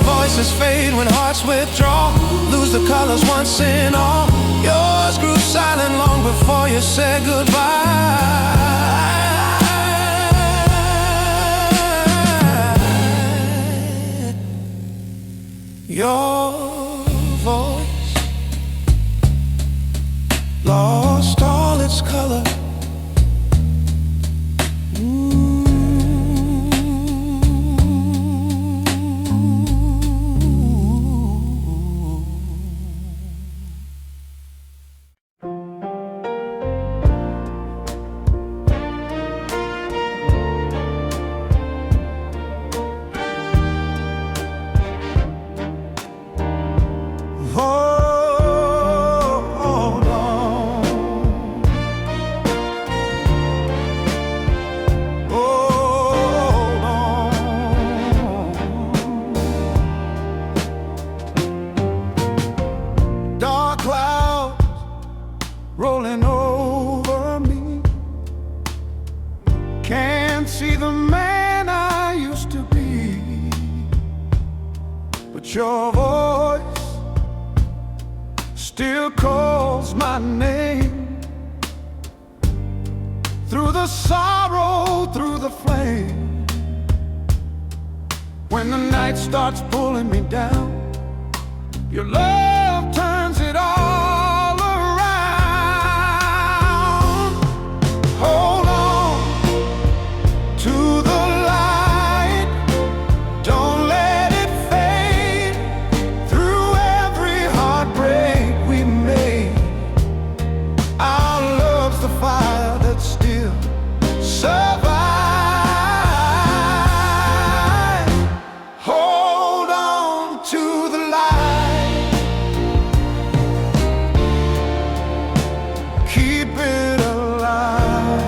Voices fade when hearts withdraw, lose the colors once in all. Yours grew silent long before you said goodbye. Your voice lost all its color. Rolling over me, can't see the man I used to be, but your voice still calls my name. Through the sorrow, through the flame, when the night starts pulling me down, your love turns it all. Hold on to the light, don't let it fade. Through every heartbreak we made, our love's the fire that still survives. Hold on to the light, keep it alive.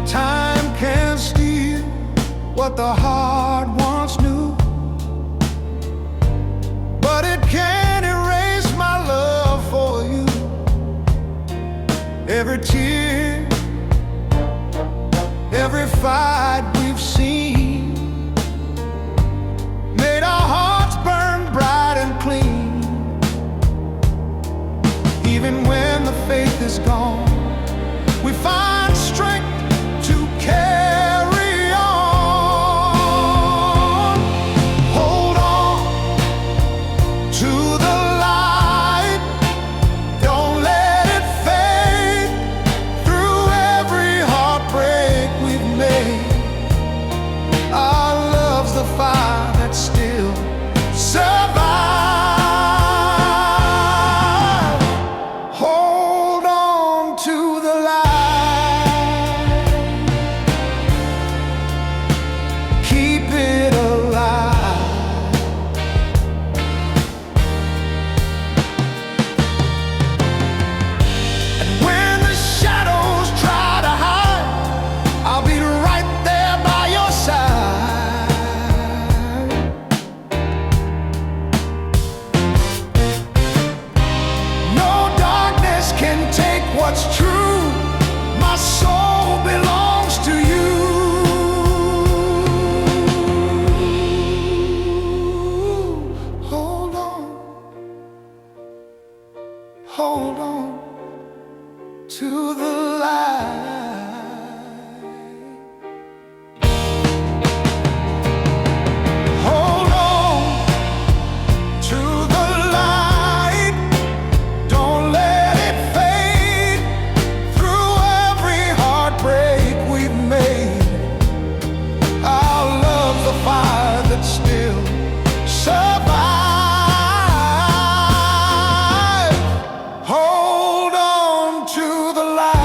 Time can steal what the heart once knew, but it can't erase my love for you. Every tear, every fight we've seen, strength is gone, we find strength to carry on. Hold on to the light, don't let it fade. Through every heartbreak we've made, our love's the fire that still survives. Hold on to the light, keep it alive. And when the shadows try to hide, I'll be right there by your side. No darkness can take what's true. My soul belongs to you. Hold on to the light. Hold on to the light, don't let it fade. Through every heartbreak we've made, our love's the fire that still survives. Hold on to the light,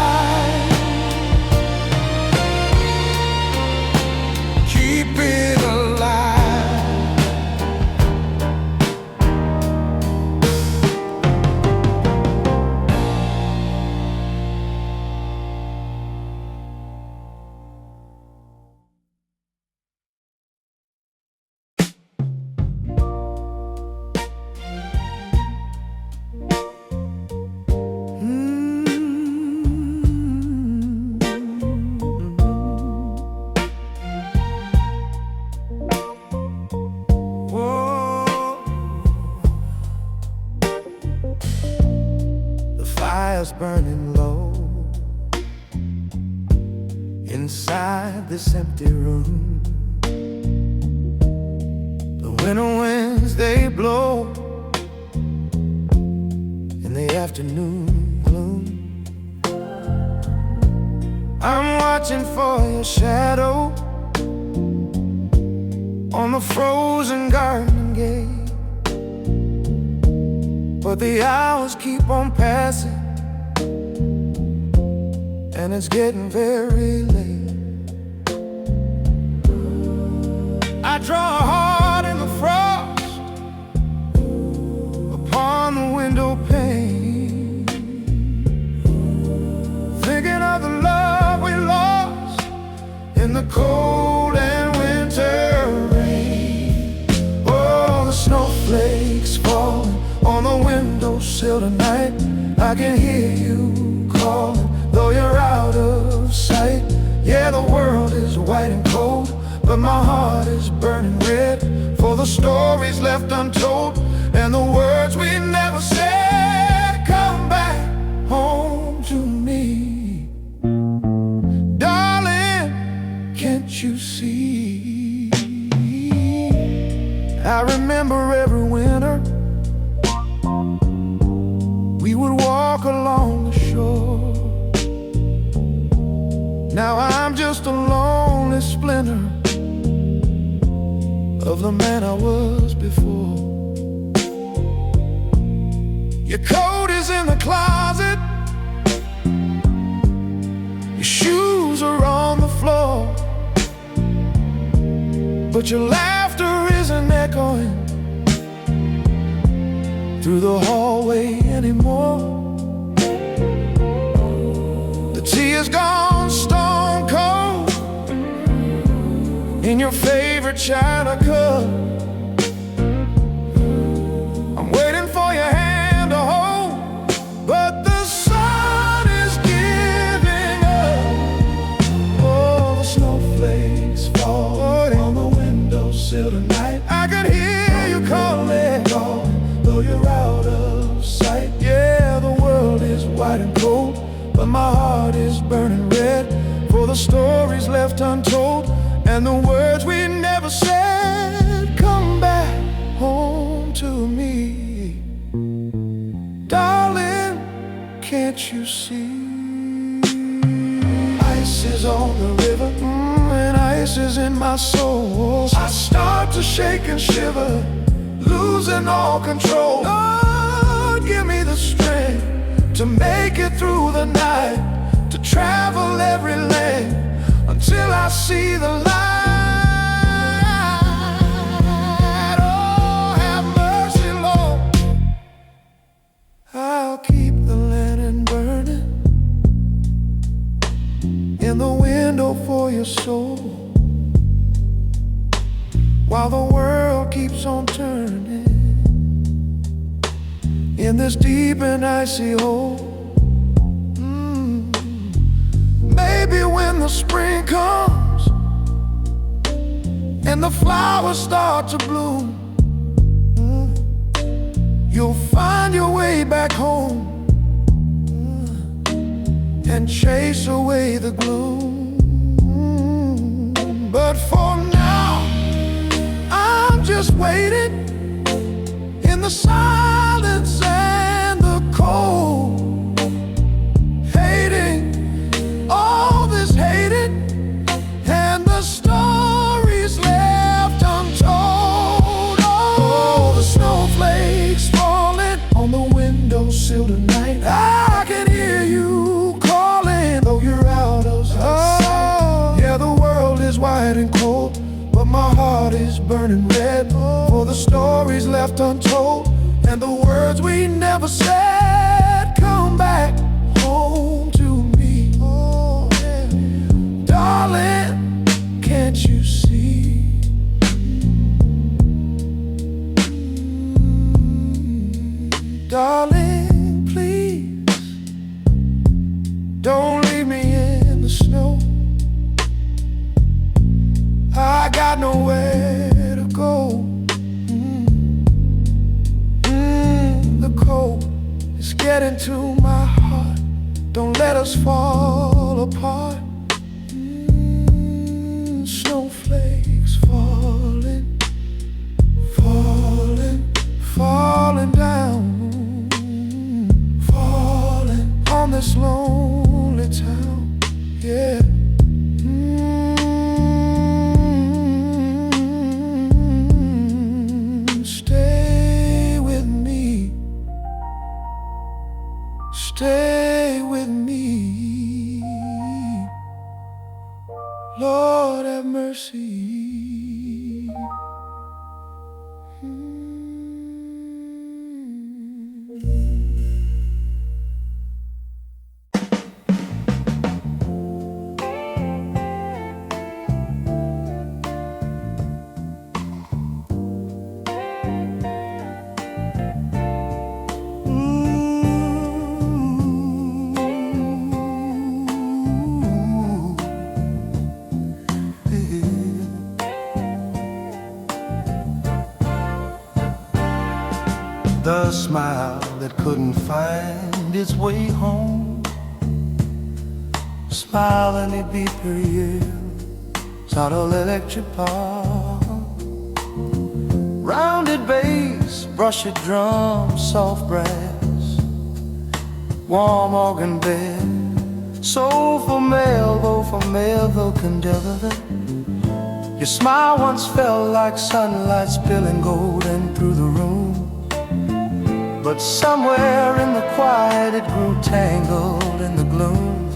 keep it alive. The fire's burning low inside this empty room. The winter winds, they blow in the afternoon gloom. I'm watching for your shadow on the frozen garden gate. But the hours keep on passing, and it's getting very late. I draw a heart in the frost upon the window pane, thinking of the love we lost in the cold and winter rain. Oh, the snowflakes falling on the windowsill tonight. I can hear you calling, though you're out of sight. Yeah, the world is white and cold, but my heart is burning red for the stories left untold and the words we never said. Come back home to me, darling, can't you see? I remember every winter we would walk along the shore. Now I'm just a lonely splinter of the man I was before. Your coat is in the closet, your shoes are on the floor, but your laughter isn't echoing through the hallway anymore. The tea is gone stone cold in your favorite china cup. I'm waiting for your hand to hold, but the sun is giving up. Oh, the snowflakes fall on the windowsill tonight. I could hear you calling, though you're out of sight. Yeah, the world is white and cold, but my heart is burning red for the stories left untold and the words we never said. Come back home to me, darling, can't you see? Ice is on the river, and ice is in my soul. I start to shake and shiver, losing all control. Lord, give me the strength to make it through the night, to travel every lane until I see the light. Oh, have mercy, Lord. I'll keep the lantern burning in the window for your soul, while the world keeps on turning in this deep and icy hole. Maybe when the spring comes and the flowers start to bloom, you'll find your way back home and chase away the gloom. But for now, I'm just waiting in the silence and the cold, hating all this hating and the stories left untold. Oh, the snowflakes falling on the windowsill tonight. I can hear you calling, though you're out of sight. Yeah, the world is white and cold, but my heart is burning red for the stories left untold and the words we never said. Come back home to me, oh, yeah. Darling, can't you see? Darling, please don't leave me in the snow. I got nowhere to go. The cold is getting to my heart. Don't let us fall apart. Snowflakes falling, falling, falling down, falling on this lonely town. Yeah. Stay with me, stay with me, Lord have mercy. The smile that couldn't find its way home, smiling it beat per year, subtle electric pop, rounded bass, brushed drum, soft brass, warm organ bed, soulful Melville from Melville, Kentucky. Your smile once felt like sunlight spilling golden through the room, but somewhere in the quiet it grew tangled in the gloom.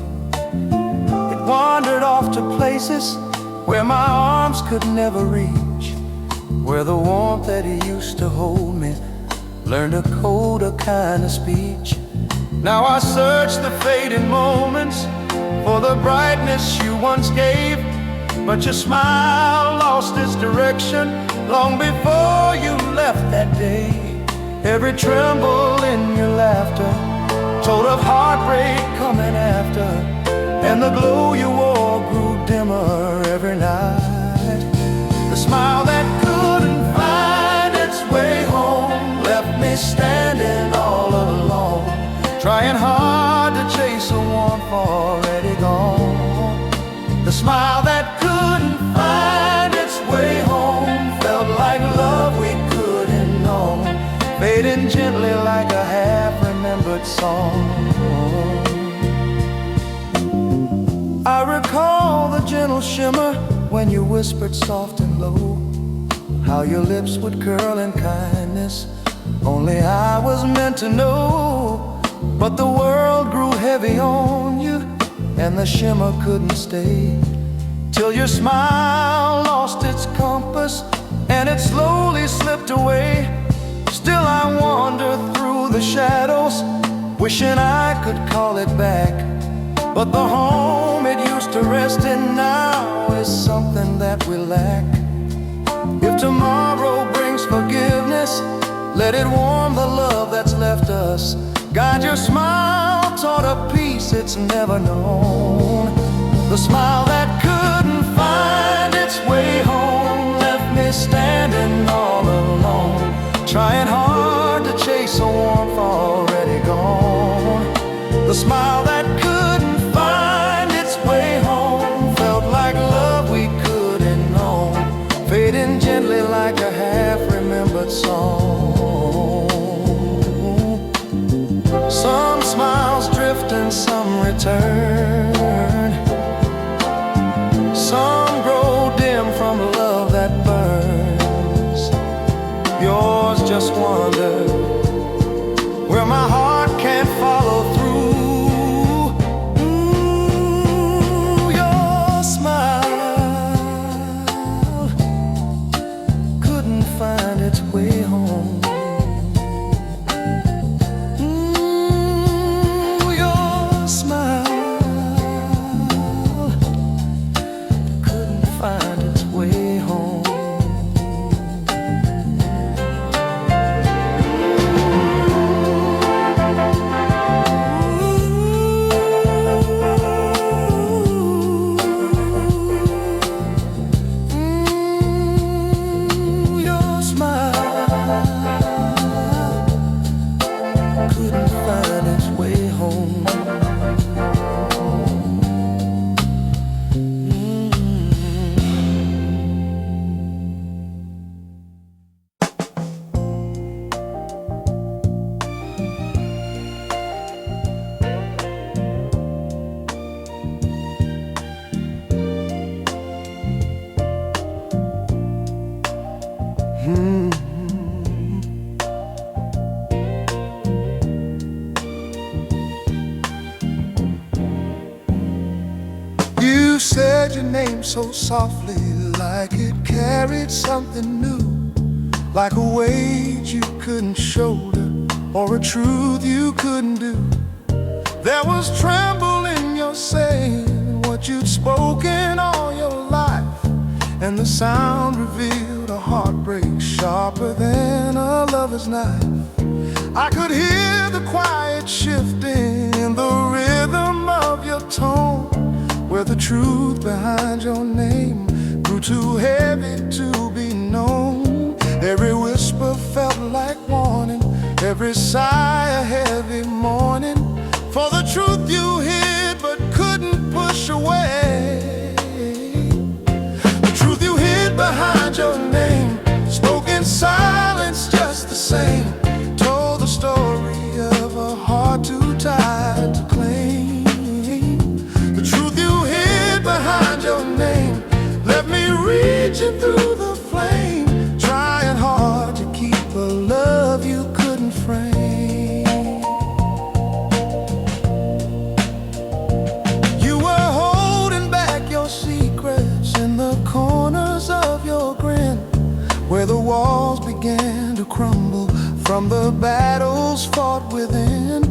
It wandered off to places where my arms could never reach, where the warmth that he used to hold me learned a colder kind of speech. Now I search the fading moments for the brightness you once gave, but your smile lost its direction long before you left that day. Every tremble in your laughter told of heartbreak coming after, and the glow you wore grew dimmer every night. The smile that couldn't find its way home left me standing all alone, trying hard to chase a warm warmth already gone. The smile that couldn't find its way home felt like love we couldn't know, fading gently like a half-remembered song. I recall the gentle shimmer when you whispered soft and low, how your lips would curl in kindness, only I was meant to know. But the world grew heavy on you, and the shimmer couldn't stay, till your smile lost its compass, and it slowly slipped away. Still I wander through the shadows, wishing I could call it back, but the home it used to rest in now is something that we lack. If tomorrow brings forgiveness, let it warm the love that's left us. Guide your smile toward a peace it's never known. The smile that couldn't find its way home left me standing all alone, trying hard to chase a warmth already gone. The smile that couldn't find its way home felt like love we couldn't know, fading gently like a half-remembered song. Some smiles drift and some return, some grow dim from love that burns. Yours just wander where my heart can't follow through. Your smile couldn't find its way home. Your smile couldn't find its way home. You said your name so softly, like it carried something new, like a weight you couldn't shoulder, or a truth you couldn't do. There was tremble in your saying what you'd spoken all your life, and the sound revealed a heartbreak sharper than a lover's knife. I could hear the quiet shifting in the rhythm of your tone, where the truth behind your name grew too heavy to be known. Every whisper felt like warning, every sigh a heavy mourning, for the truth you hid but couldn't push away. The truth you hid behind your name spoke in silence just the same, told the story of a heart too tired to claim. The truth you hid behind your name left me reaching through the flame, trying hard to keep a love you couldn't frame. You were holding back your secrets in the corners of your grin, where the walls began to crumble from the battles fought within.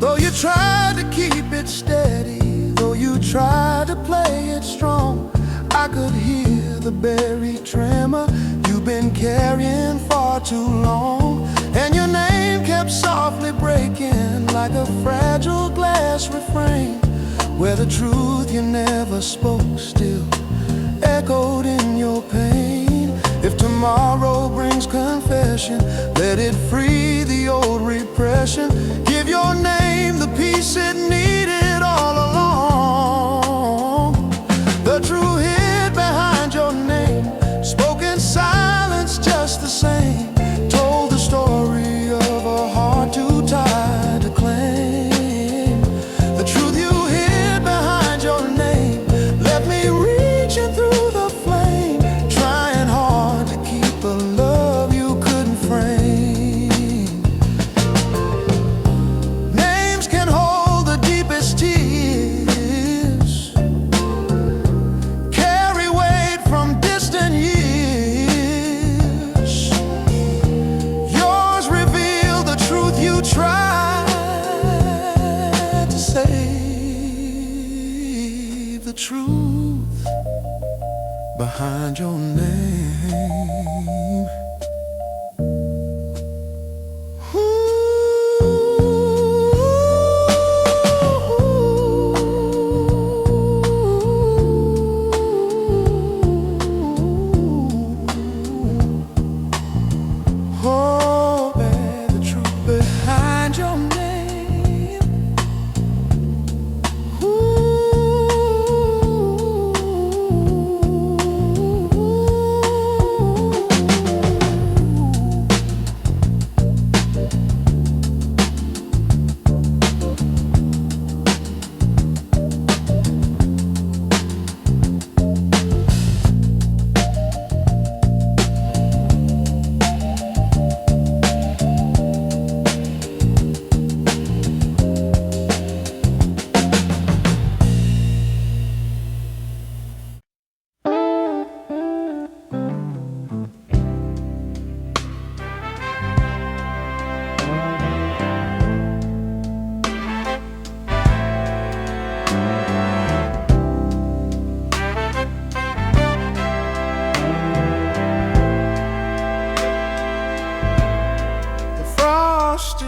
Though you tried to keep it steady, though you tried to play it strong, I could hear the buried tremor you've been carrying far too long. And your name kept softly breaking like a fragile glass refrain, where the truth you never spoke still echoed in your pain. If tomorrow brings confession, let it free the old repression. Give your name the peace it needed all along. save the truth behind your name. Oh, bear the truth behind your name.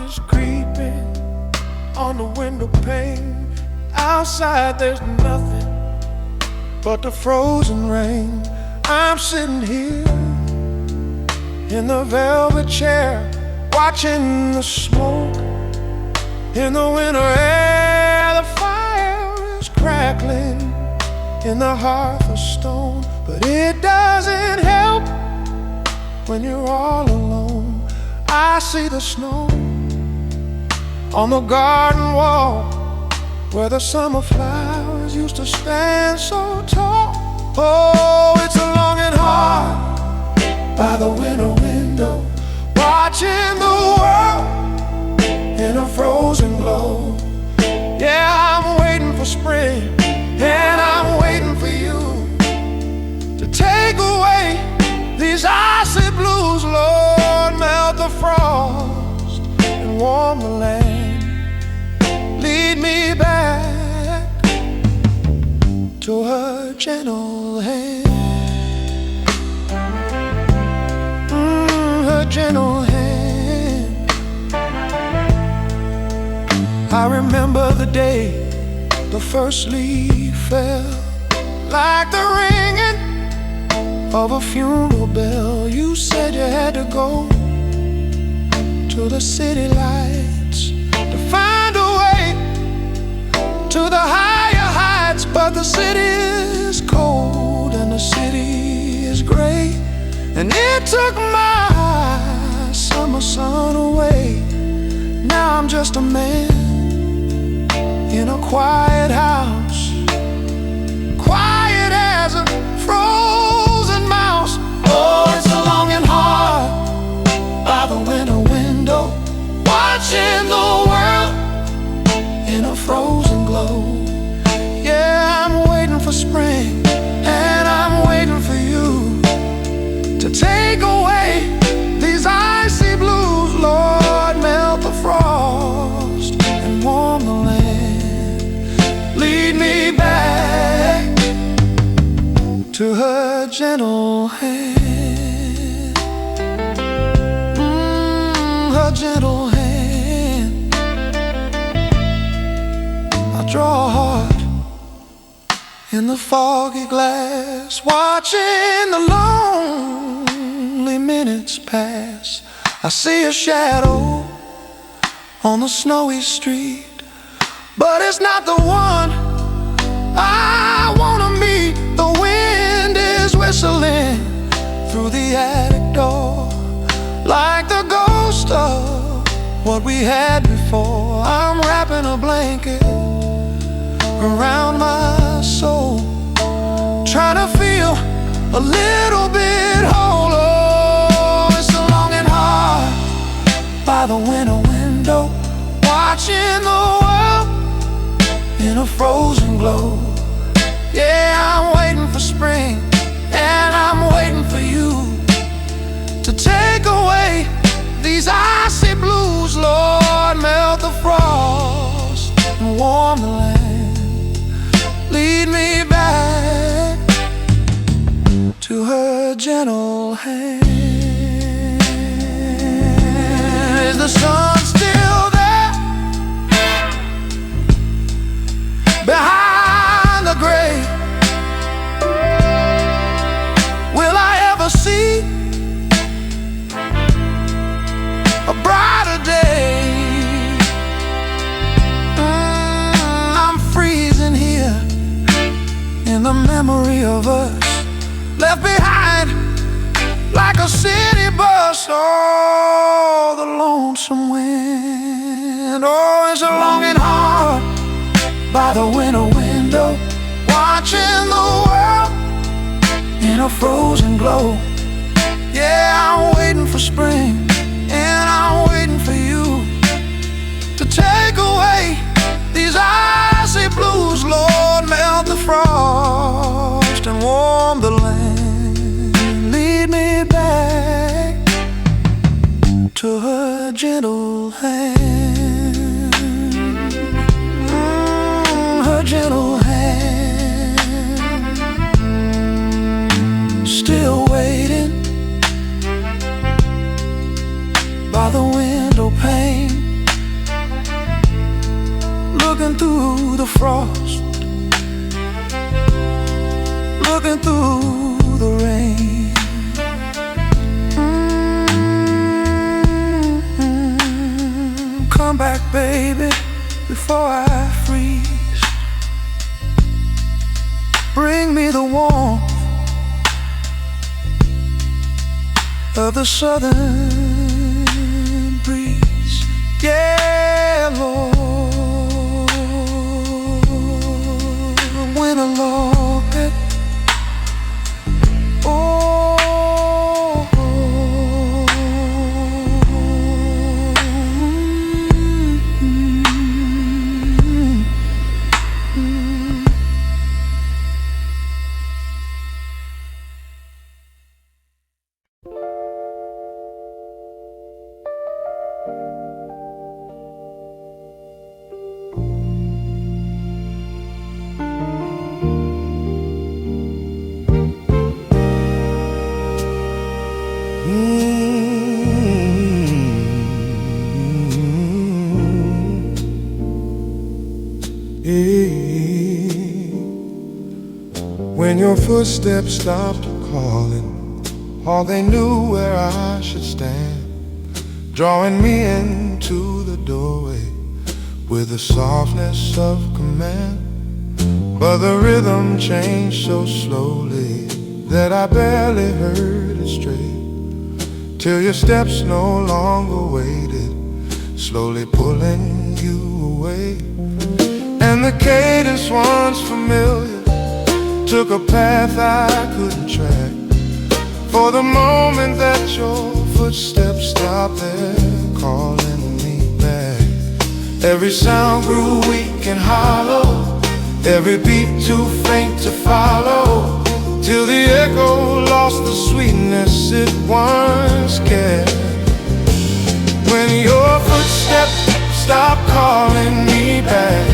Is creeping on the window pane. Outside there's nothing but the frozen rain. I'm sitting here in the velvet chair, watching the smoke in the winter air. The fire is crackling in the hearth of stone, but it doesn't help when you're all alone. I see the snow on the garden wall where the summer flowers used to stand so tall. Oh, it's a longing heart by the winter window, watching the world in a frozen glow. Yeah, I'm waiting for spring, and I'm waiting for you to take away these icy blues. Lord, melt the frost and warm the land. Lead me back to her gentle hand. Her gentle hand. I remember the day the first leaf fell, like the ringing of a funeral bell. You said you had to go to the city lights to find a way to the higher heights, but the city is cold and the city is gray, and it took my summer sun away. Now I'm just a man in a quiet house, quiet as a frozen mouse. Oh, it's a longing heart by the winter window, watching the world in a frozen glow. Yeah, I'm waiting for spring, and I'm waiting for you to take away these icy blues. Lord, melt the frost and warm the land. Lead me back to her gentle hand. Her gentle hand. I draw a heart in the foggy glass, watching the lonely minutes pass. I see a shadow on the snowy street, but it's not the one I wanna meet. The wind is whistling through the attic door, like the ghost of what we had before. I'm wrapping a blanket around my soul, trying to feel a little bit whole. Oh, it's a longing heart by the winter window, watching the world in a frozen glow. Yeah, I'm waiting for spring, and I'm waiting for you to take away these icy blues. Lord, melt the frost and warm gentle hand. Is the sun still there behind the gray? Will I ever see a brighter day? I'm freezing here in the memory of us, left behind like a city bus. Oh, the lonesome wind. Oh, it's a longing heart by the winter window, watching the world in a frozen glow. Yeah, I'm waiting for spring, and I'm waiting for you to take away these icy blues. Lord, melt the frost and warm the land. Lead me back to her gentle hand. Her gentle hand. Still waiting by the window pane, looking through the frost, looking through the rain. Come back, baby, before I freeze. Bring me the warmth of the southern breeze. Yeah, Lord, winter locket. When your footsteps stopped calling, all they knew where I should stand, drawing me into the doorway with the softness of command. But the rhythm changed so slowly that I barely heard it straight, till your steps no longer waited, slowly pulling you away. And the cadence, once familiar, took a path I couldn't track. For the moment that your footsteps stopped there, calling me back, every sound grew weak and hollow, every beat too faint to follow, till the echo lost the sweetness it once carried. When your footsteps stopped calling me back,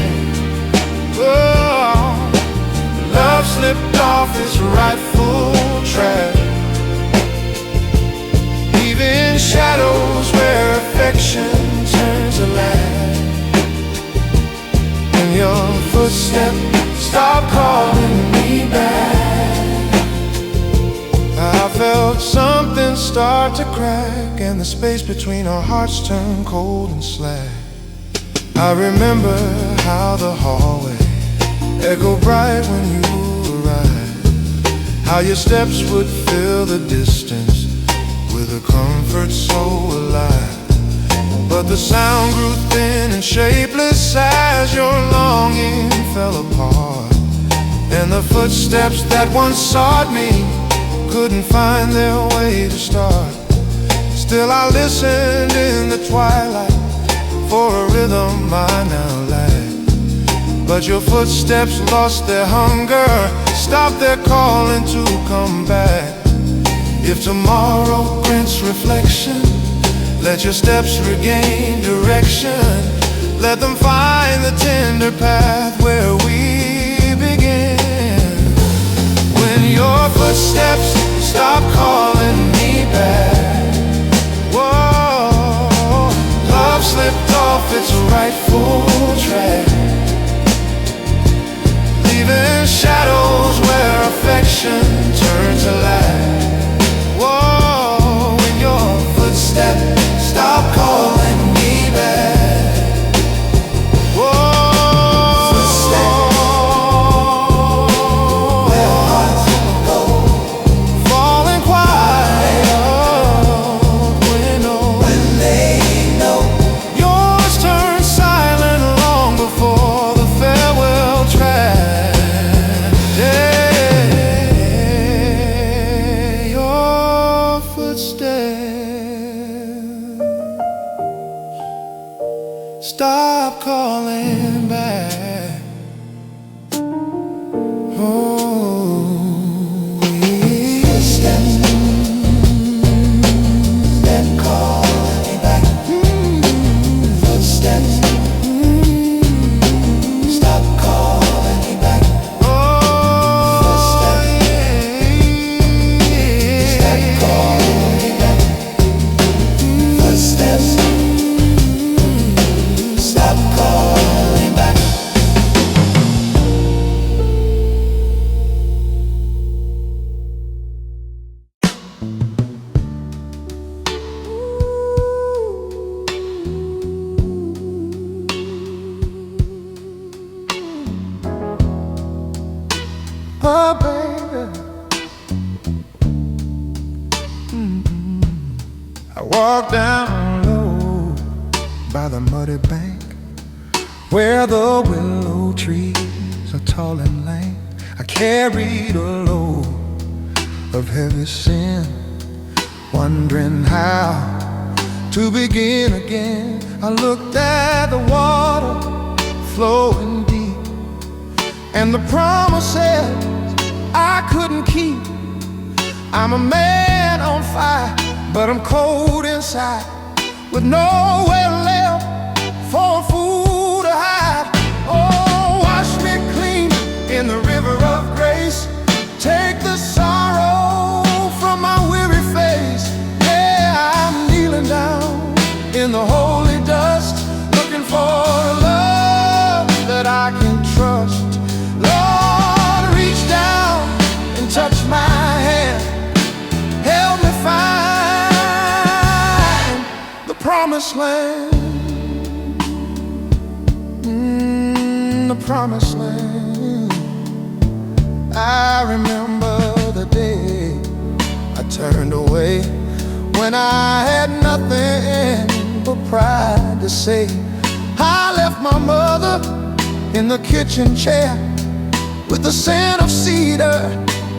oh, love slipped off its rightful track, leaving shadows where affection turns to light. And your footsteps stopped calling me back, I felt something start to crack, and the space between our hearts turned cold and slack. I remember how the hallway echoed bright when you arrived, how your steps would fill the distance with a comfort so alive. But the sound grew thin and shapeless as your longing fell apart, and the footsteps that once sought me couldn't find their way to start. Still I listened in the twilight for a rhythm I now lack. But your footsteps lost their hunger, stopped their calling to come back. If tomorrow grants reflection, let your steps regain direction. Let them find the tender path where we began. When your footsteps stop calling Oh, baby. I walk down low by the muddy bank where the willow trees are tall and lank. I carried a load of heavy sin, wondering how to begin again. I looked at the water flowing deep, and the promises I couldn't keep. I'm a man on fire, but I'm cold inside, with nowhere left for a fool to hide. Oh, wash me clean in the river of grace. Take the sorrow from my weary face. Yeah, I'm kneeling down in the holy dust, looking for a love that I can trust. Lord, reach down and touch my hand. Help me find the promised land. The promised land. I remember the day I turned away, when I had nothing but pride to say. I left my mother in the kitchen chair with the scent of cedar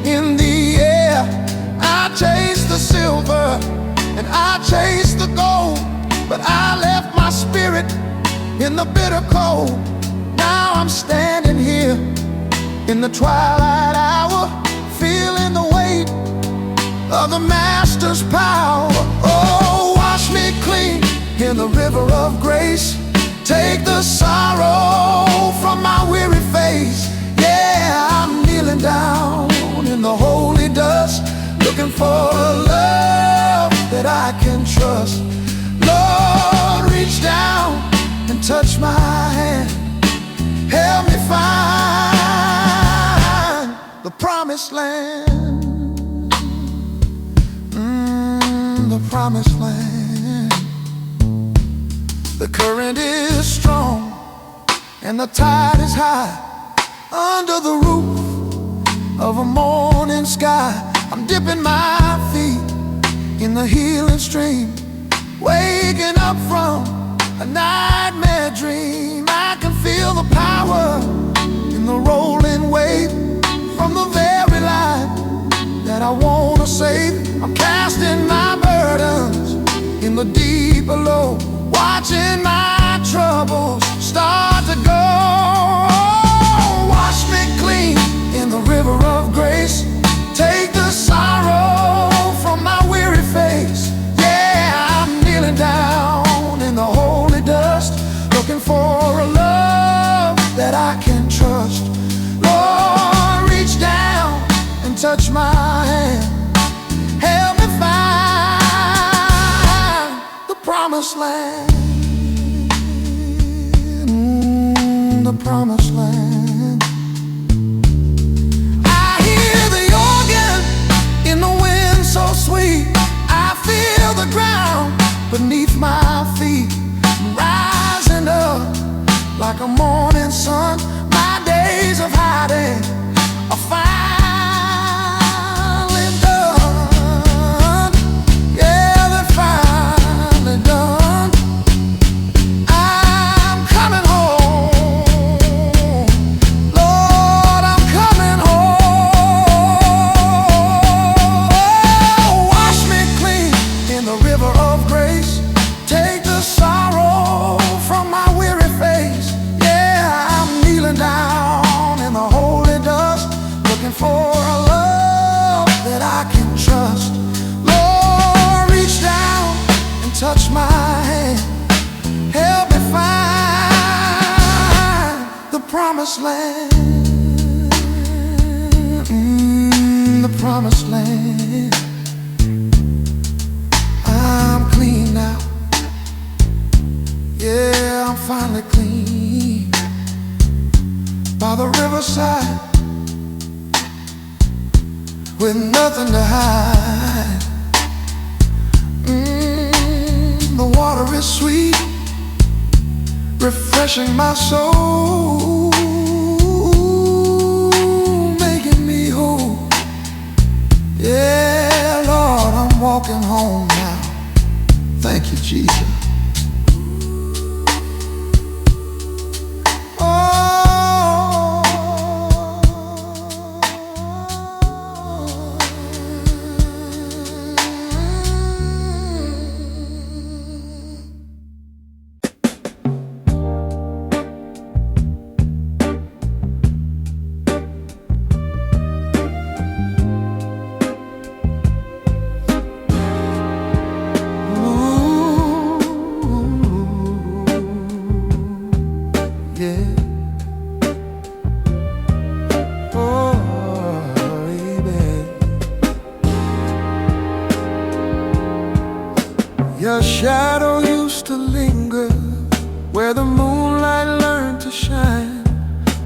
in the air. I chased the silver and I chased the gold, but I left my spirit in the bitter cold. Now I'm standing here in the twilight hour, feeling the weight of the Master's power. Oh, wash me clean in the river of grace. Take the sorrow from my weary face. Yeah, I'm kneeling down in the holy dust, looking for a love that I can trust. Lord, reach down and touch my hand. Help me find the promised land. The promised land. The current is strong and the tide is high. Under the roof of a morning sky, I'm dipping my feet in the healing stream, waking up from a nightmare dream. I can feel the power in the rolling wave from the very life that I wanna save. I'm casting my burdens in the deep below, watching my troubles start to go. Wash me clean in the river of grace. Take the sorrow from my weary face. Yeah, I'm kneeling down in the holy dust, looking for a love that I can trust. Lord, reach down and touch my hand. Help me find the promised land. The promised land. I hear the organ in the wind so sweet. I feel the ground beneath my feet, rising up like a morning sun. My days of hiding are finally done. Yeah, they're finally done. I'm coming home, Lord, I'm coming home. Wash me clean in the river of grace. Take the sorrow from my weary face. Yeah, I'm kneeling down in the holy dust, looking for a love that I can trust. Lord, reach down and touch my hand. Help me find the promised land. The promised land. I'm clean now. Yeah, I'm finally clean by the riverside, with nothing to hide. The water is sweet, refreshing my soul, making me Jesus. Your shadow used to linger where the moonlight learned to shine,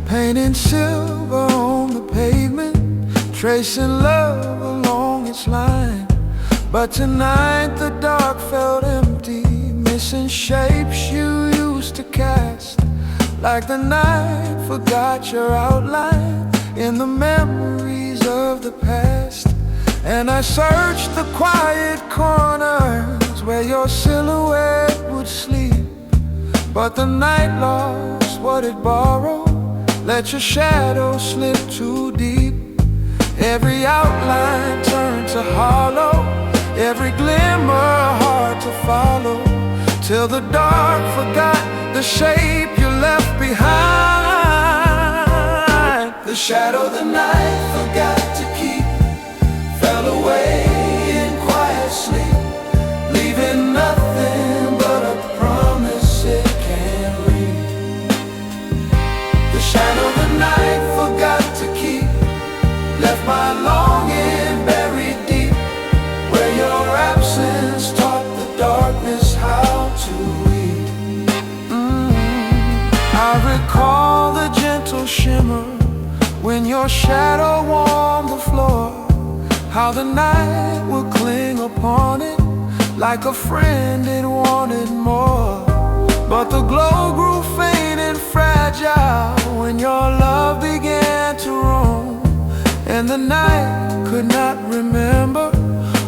painting silver on the pavement, tracing love along its line. But tonight the dark felt empty, missing shapes you used to cast, like the night forgot your outline in the memories of the past. And I searched the quiet corners where your silhouette would sleep, but the night lost what it borrowed, let your shadow slip too deep. Every outline turned to hollow, every glimmer hard to follow, till the dark forgot the shape you left behind. The shadow the night forgot to keep fell away in quiet sleep, leaving nothing but a promise it can't read. The shadow the night forgot to keep left my longing buried deep, where your absence taught the darkness how to read. I recall the gentle shimmer when your shadow warmed the floor, how the night would cling upon it like a friend it wanted more. But the glow grew faint and fragile when your love began to roam, and the night could not remember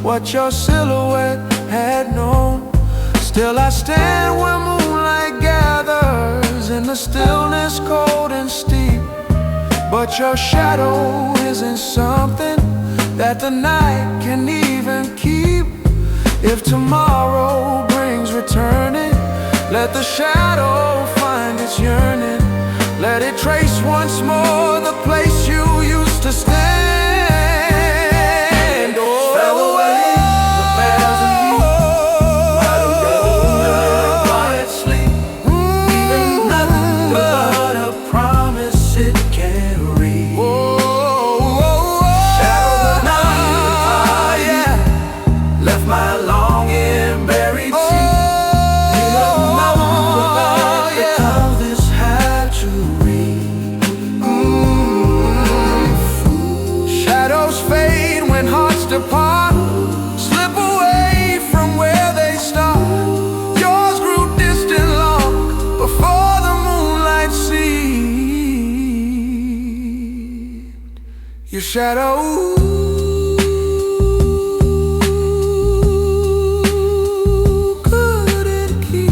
what your silhouette had known. Still I stand where moonlight gathers in the stillness cold and steep, but your shadow isn't something that the night can even keep. If tomorrow brings returning, let the shadow find its yearning, let it trace once more the place you used to stand. Oh, fell away the past of you, out of your quiet sleep, leaving nothing but a promise it can't read. Shadow the night, yeah, left my longing buried deep. Apart, slip away from where they start. Yours grew distant long before the moonlight seeped. Your shadow couldn't keep.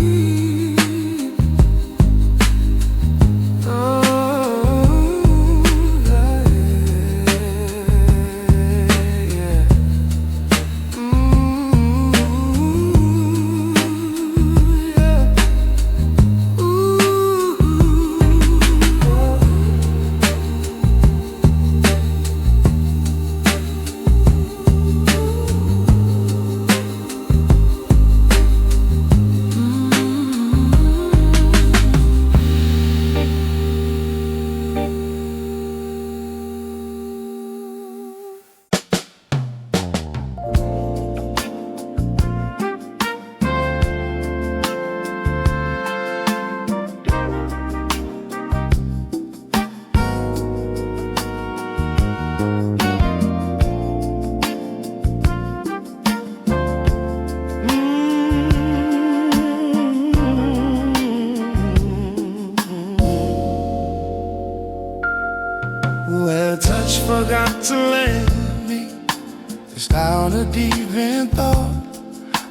Where touch forgot to land me, just out of deep in thought.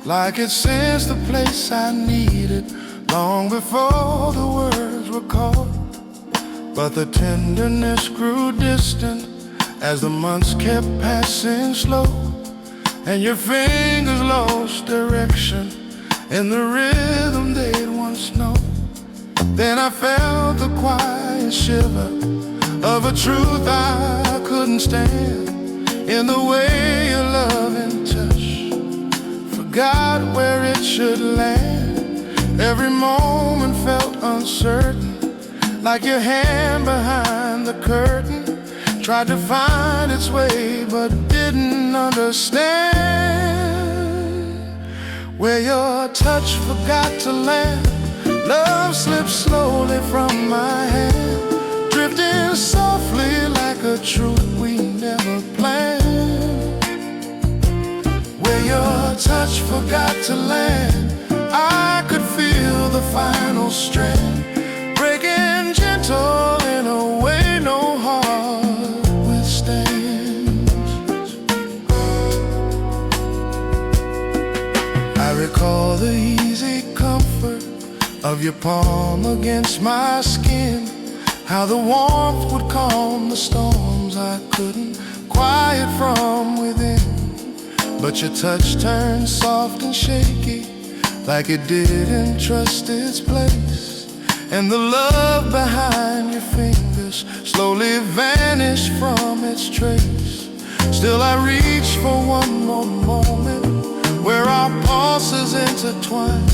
like it sensed the place I needed long before the words were caught. But the tenderness grew distant as the months kept passing slow, and your fingers lost direction in the rhythm they'd once known. Then I felt the quiet shiver of a truth I couldn't stand, in the way your loving touch forgot where it should land. Every moment felt uncertain, like your hand behind the curtain tried to find its way but didn't understand. Where your touch forgot to land, love slipped slowly from my hand, drifting softly like a truth we never planned. Where your touch forgot to land, I could feel the final strand, breaking gentle in a way no heart withstands. I recall the easy comfort of your palm against my skin, how the warmth would calm the storms I couldn't quiet from within. But your touch turned soft and shaky, like it didn't trust its place, and the love behind your fingers slowly vanished from its trace. Still I reach for one more moment where our pulses intertwine,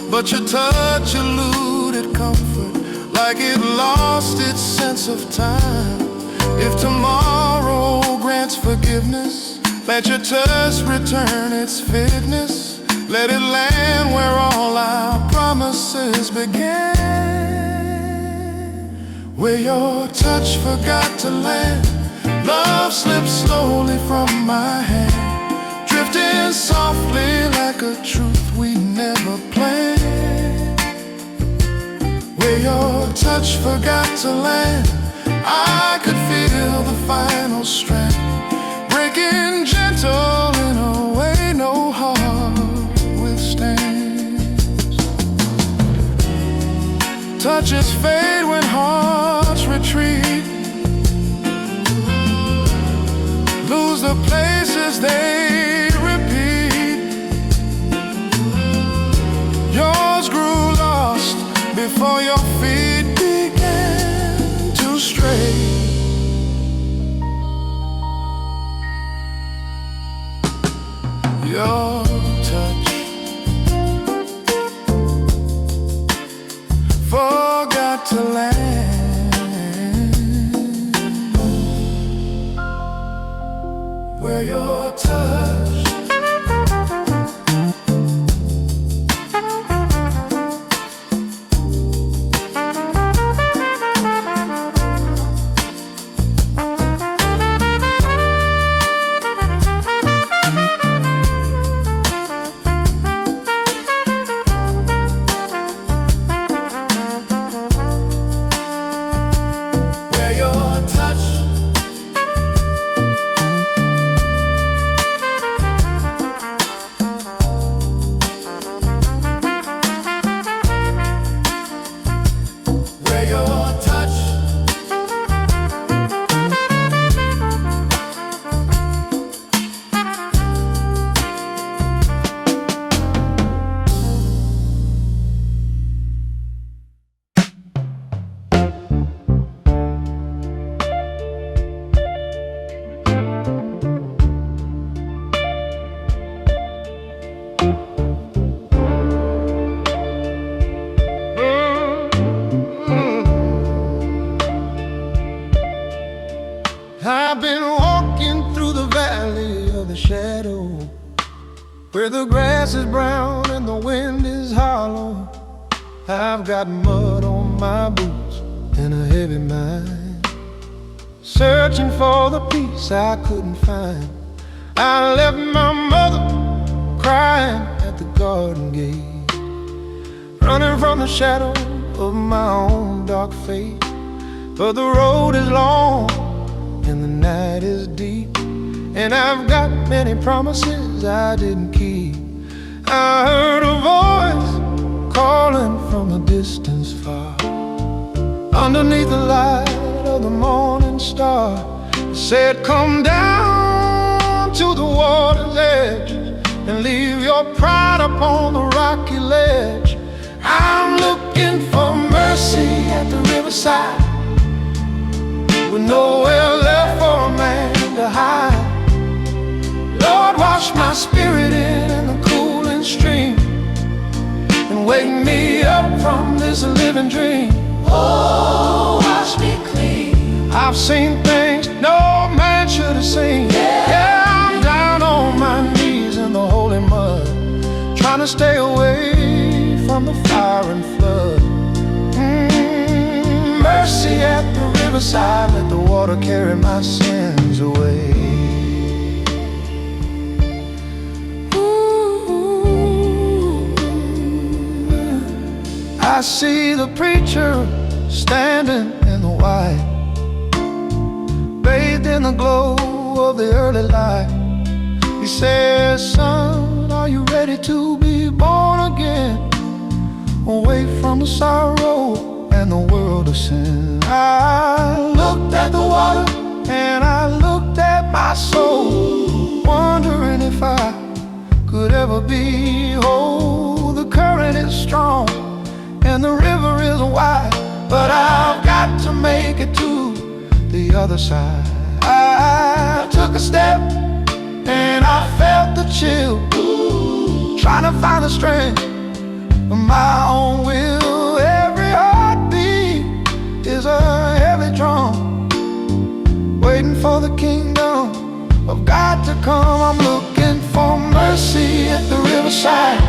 but your touch eluded comfort like it lost its sense of time. If tomorrow grants forgiveness, let your touch return its fitness. Let it land where all our promises began. Where your touch forgot to land, love slipped slowly from my hand, drifting softly like a truth we never planned. Where your touch forgot to land, I could feel the final strand, breaking gentle in a way no heart withstands. Touches fade when hearts retreat, lose the places they repeat. Yours grew lost before your feet began to stray. Your touch forgot to land. Where your touch I've been walking through the valley of the shadow, where the grass is brown and the wind is hollow. I've got mud on my boots and a heavy mind, searching for the peace I couldn't find. I left my mother crying at the garden gate, running from the shadow of my own dark fate. But the road is long and the night is deep, and I've got many promises I didn't keep. I heard a voice calling from a distance far, underneath the light of the morning star. It said, come down to the water's edge and leave your pride upon the rocky ledge. I'm looking for mercy at the riverside, with nowhere left for a man to hide. Lord, wash my spirit in the cooling stream and wake me up from this living dream. Oh, wash me clean. I've seen things no man should have seen. Yeah, I'm down on my knees in the holy mud, trying to stay away from the fire and flood. Mercy at the riverside, let the water carry my sins away. I see the preacher standing in the white, bathed in the glow of the early light. He says, son, are you ready to be born again, away from the sorrow and the world of sin? I looked at the water and I looked at my soul, wondering if I could ever be whole. The current is strong and the river is wide, but I've got to make it to the other side. I took a step and I felt the chill, trying to find the strength of my own will. Every heartbeat is a heavy drum, waiting for the kingdom of God to come. I'm looking for mercy at the riverside,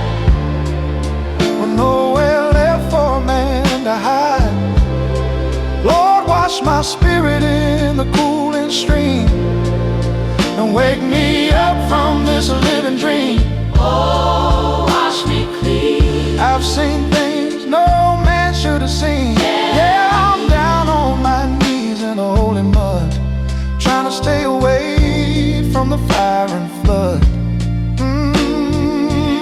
with nowhere left for a man to hide. Lord, wash my spirit in the cooling stream and wake me up from this living dream. Oh, wash me clean. I've seen things no man should have seen. Yeah, I'm down on my knees in the holy mud, trying to stay away from the fire and flood.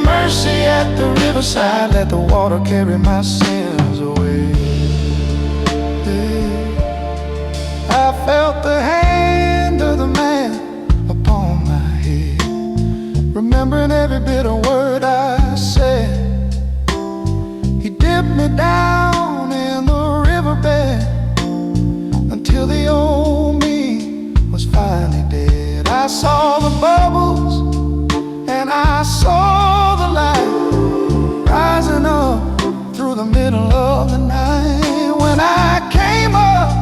Mercy at the riverside, let the water carry my sins away. I felt the hand of the man upon my head, remembering every bit of word I said. He dipped me down in the riverbed until the old me was finally dead. I saw the bubbles and I saw the light rising up through the middle of the night. When I came up,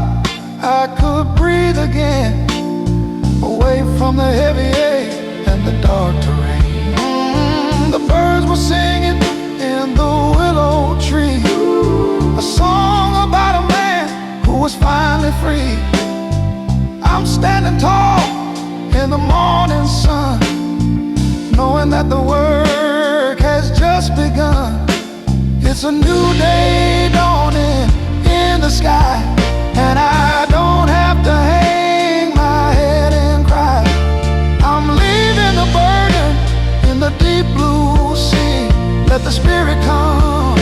I could breathe again, away from the heavy air and the dark terrain. The birds were singing in the willow tree, a song about a man who was finally free. I'm standing tall in the morning sun, knowing that the work has just begun. It's a new day dawning in the sky, and I don't have to hang my head and cry. I'm leaving the burden in the deep blue sea. Let the Spirit come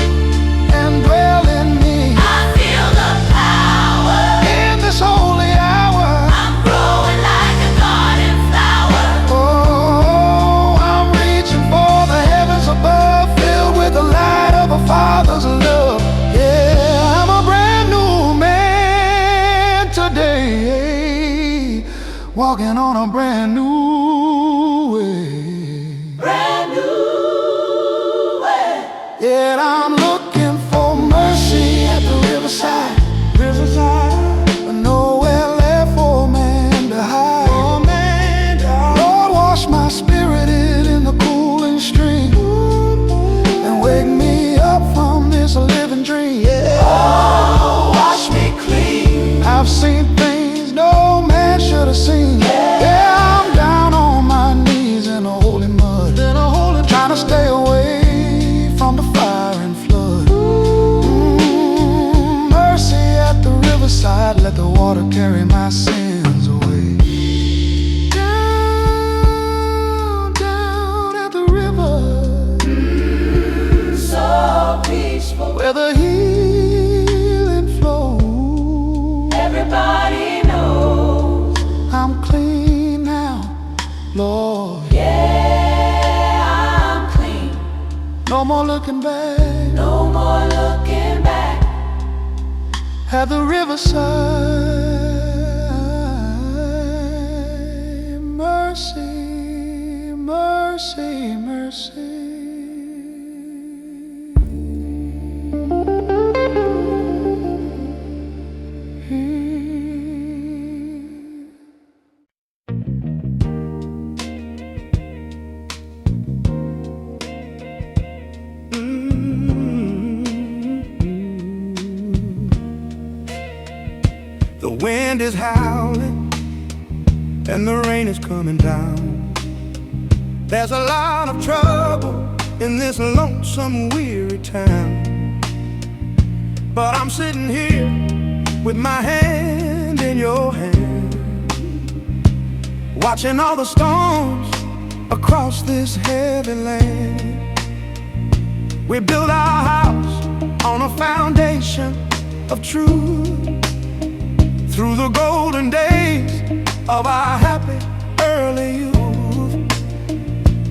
and dwell in me. I feel the power in this holy hour. I'm growing like a garden flower. Oh, I'm reaching for the heavens above, filled with the light of a Father's love. Yeah, I'm a brand new man today, walking on a brand new way. Brand new way. Yeah, I'm looking for mercy at the riverside, but nowhere left for a man to hide. Lord, wash my spirit in the cooling stream and wake me up from this living dream. Yeah. Oh, wash me clean. I've seen things no man should have seen. Yeah, I'm down on my knees in the holy mud, trying to stay away from the fire and flood. Mercy at the riverside, let the water carry my sins away. Down, down at the river, Lord. Yeah, I'm clean. No more looking back. No more looking back. At the riverside. Mercy, mercy, mercy. The wind is howling and the rain is coming down. There's a lot of trouble in this lonesome, weary town. But I'm sitting here with my hand in your hand, watching all the storms across this heavy land. We built our house on a foundation of truth. Through the golden days of our happy early youth,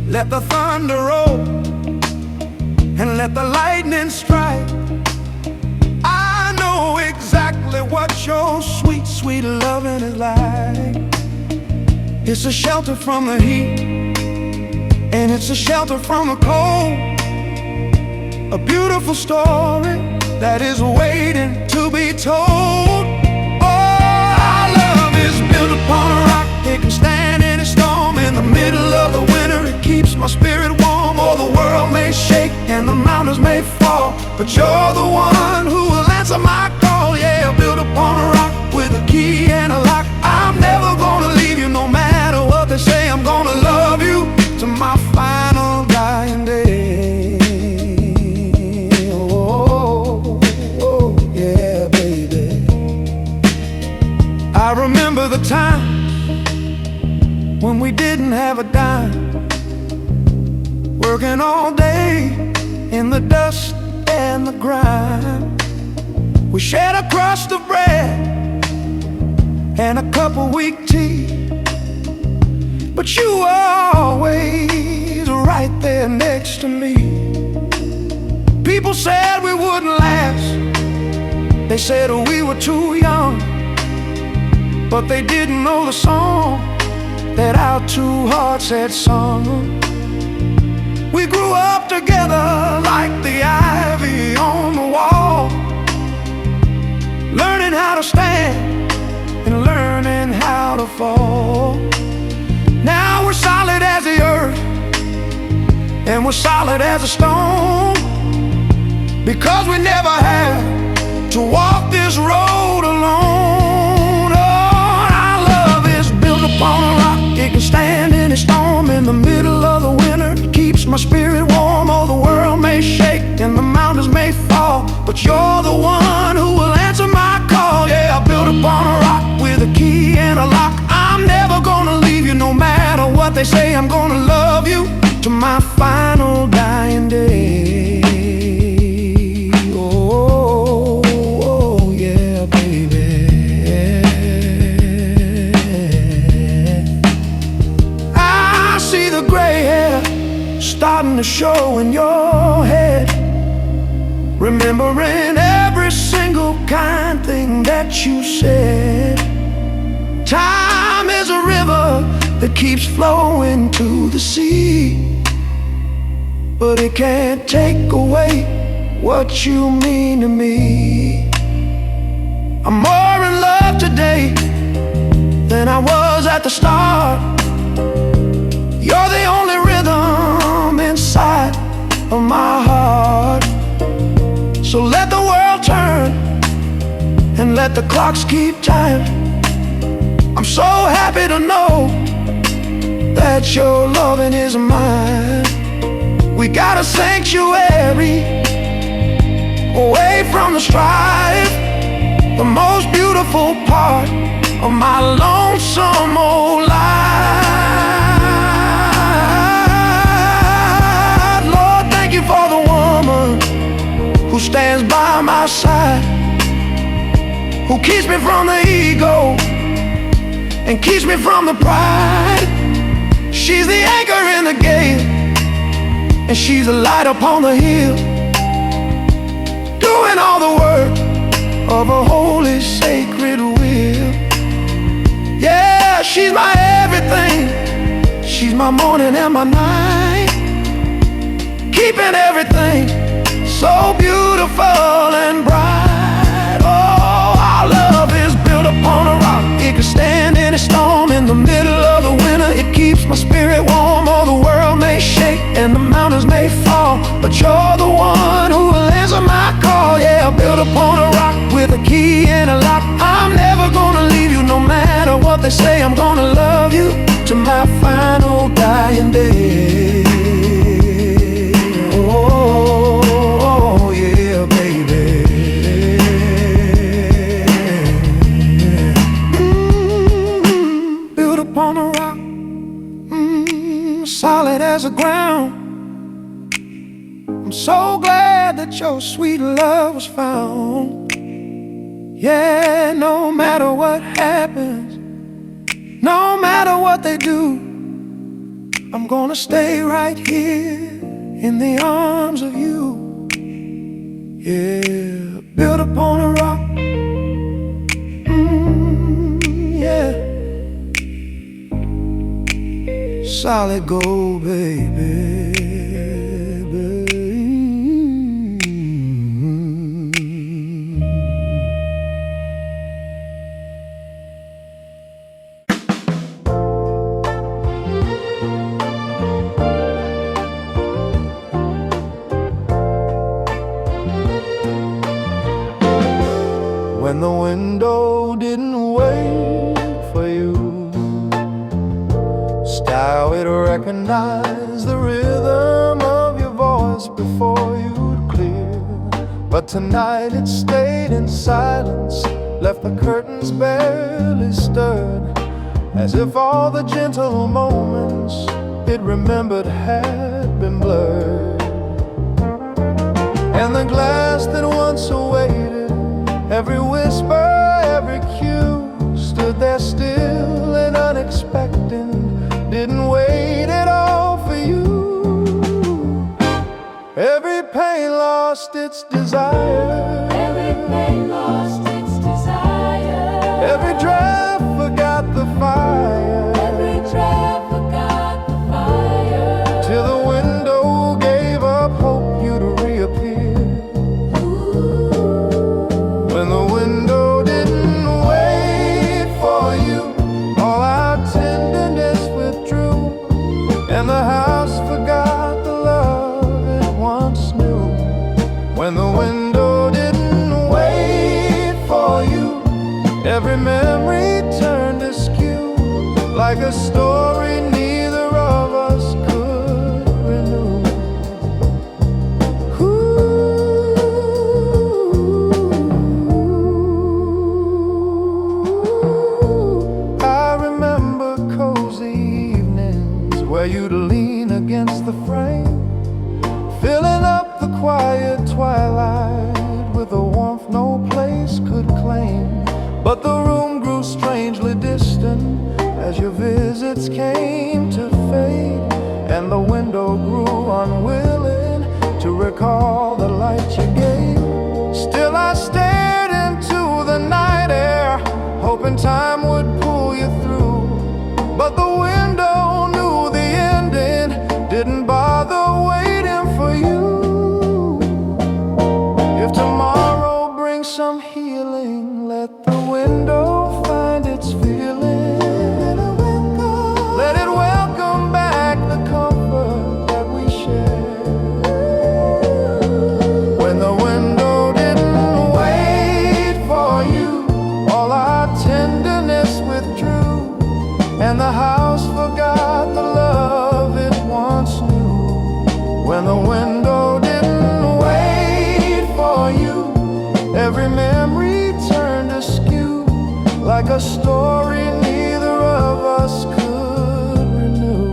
let the thunder roll and let the lightning strike. I know exactly what your sweet, sweet loving is like. It's a shelter from the heat, and it's a shelter from the cold. A beautiful story that is waiting to be told. Built upon a rock, it can stand any storm. In the middle of the winter, it keeps my spirit warm. Oh, the world may shake and the mountains may fall, but you're the one who will answer my call. Yeah, built upon a rock with a key and a lock. I'm never gonna leave you, no matter what they say. I'm gonna love you to my final dying day. Oh, oh, yeah, baby. I remember the time when we didn't have a dime, working all day in the dust and the grime. We shared a crust of bread and a cup of weak tea, but you were always right there next to me. People said we wouldn't last, they said we were too young, but they didn't know the song that our two hearts had sung. We grew up together like the ivy on the wall, learning how to stand and learning how to fall. Now we're solid as the earth and we're solid as a stone, because we never had to walk this road alone. Upon a rock, it can stand any storm. In the middle of the winter, it keeps my spirit warm. Oh, the world may shake and the mountains may fall, but you're the one who will answer my call. Yeah, I built upon a rock with a key and a lock. I'm never gonna leave you, no matter what they say. I'm gonna love you to my final dying day. Oh, oh, yeah, baby. Gray hair starting to show in your head, remembering every single kind thing that you said. Time is a river that keeps flowing to the sea, but it can't take away what you mean to me. I'm more in love today than I was at the start. You're the only rhythm inside of my heart. So let the world turn and let the clocks keep time. I'm so happy to know that your loving is mine. We got a sanctuary away from the strife, the most beautiful part of my lonesome old life. For the woman who stands by my side, who keeps me from the ego and keeps me from the pride. She's the anchor in the gale, and she's a light upon the hill, doing all the work of a holy, sacred will. Yeah, she's my everything. She's my morning and my night, keeping everything so beautiful and bright. Oh, our love is built upon a rock. It can stand any storm in the middle of the winter. It keeps my spirit warm. Oh, the world may shake and the mountains may fall, but you're the one who will answer my call. Yeah, built upon a rock with a key and a lock. I'm never gonna leave you, no matter what they say. I'm gonna love you to my final dying day. Oh, yeah, baby. Built upon a rock, solid as the ground. I'm so glad that your sweet love was found. Yeah, no matter what happens, no matter what they do, I'm gonna stay right here in the arms of you. Yeah, built upon a rock. Yeah, solid gold, baby. When the window didn't wait for you, style it recognized the rhythm of your voice before you'd clear. But tonight it stayed in silence, left the curtains barely stirred, as if all the gentle moments it remembered had been blurred. And the glass that once awaited every whisper, every cue, stood there still and unexpected, didn't wait at all for you. Every pain lost its desire, every pain lost its desire, every draft forgot the fire, every draft forgot the fire, till the window gave up hope you'd reappear. When the window didn't wait for you, all our tenderness withdrew, and the house forgot the love it once knew. When the window didn't wait for you, every memory turned askew, like a story neither of us could renew. I remember cozy evenings where you'd lean against the frame, filling up the quiet twilight with a warmth no place could claim. But the room grew strangely distant as your visits came to fade, and the window grew unwilling to recall the light you gave. Still I stared into the night air, hoping time would pull you through, but the window knew the ending, didn't bother waiting for you. If tomorrow brings some healing, let the window find its feeling. Let it welcome back the comfort that we share. When the window didn't wait for you, all our tenderness withdrew, and the house forgot the love it once knew. When the window didn't wait for you, every memory turned askew, like a story neither of us could renew.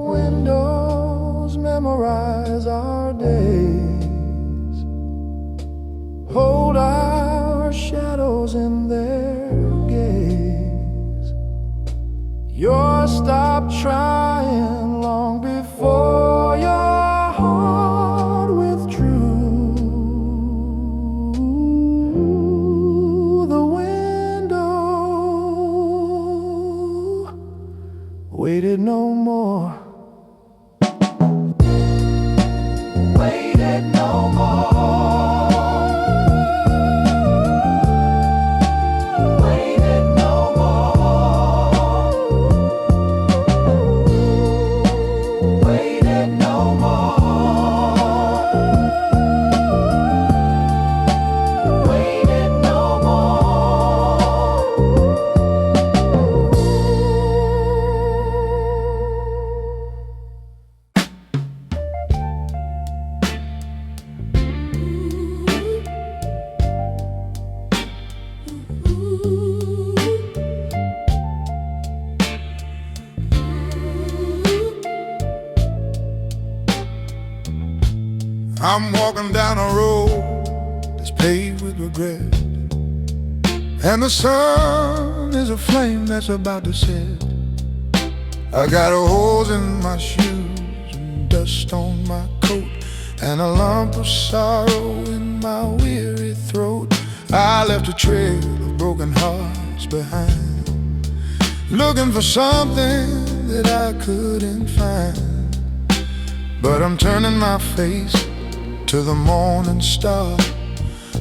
Windows memorize our days. hold our shadows in their gaze. Yours stopped trying long before your heart withdrew. The window waited no more. Waited no more. Waited no more. Waited no more. Waited no more. I'm walking down a road that's paved with regret, and the sun is a flame that's about to set. I got holes in my shoes and dust on my coat, and a lump of sorrow in my weary throat. I left a trail of broken hearts behind, looking for something that I couldn't find. But I'm turning my face to the morning star,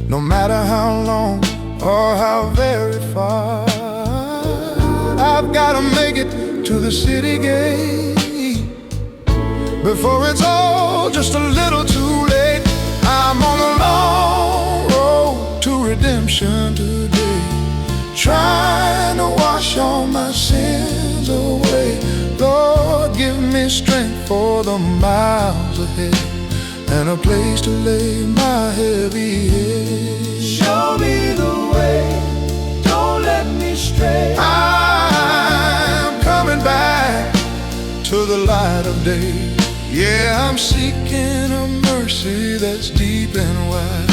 no matter how long or how very far. I've gotta make it to the city gate before it's all just a little too late. I'm on a long road to redemption today, trying to wash all my sins away. Lord, give me strength for the miles ahead, and a place to lay my heavy head. Show me the way, don't let me stray. I'm coming back to the light of day. Yeah, I'm seeking a mercy that's deep and wide,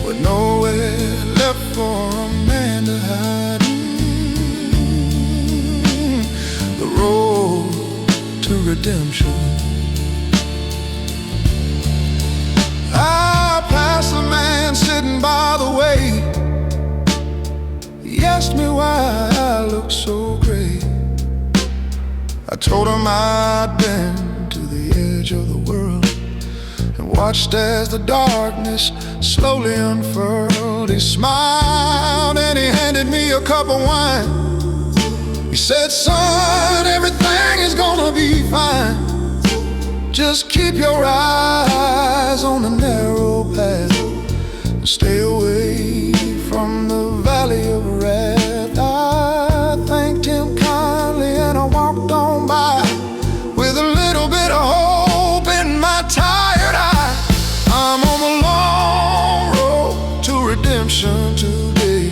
with nowhere left for a man to hide. The road to redemption. I passed a man sitting by the way. He asked me why I looked so gray. I told him I'd been to the edge of the world and watched as the darkness slowly unfurled. He smiled and he handed me a cup of wine. He said, son, everything is gonna be fine. Just keep your eyes on the narrow path and stay away from the valley of wrath. I thanked him kindly and I walked on by with a little bit of hope in my tired eye. I'm on the long road to redemption today,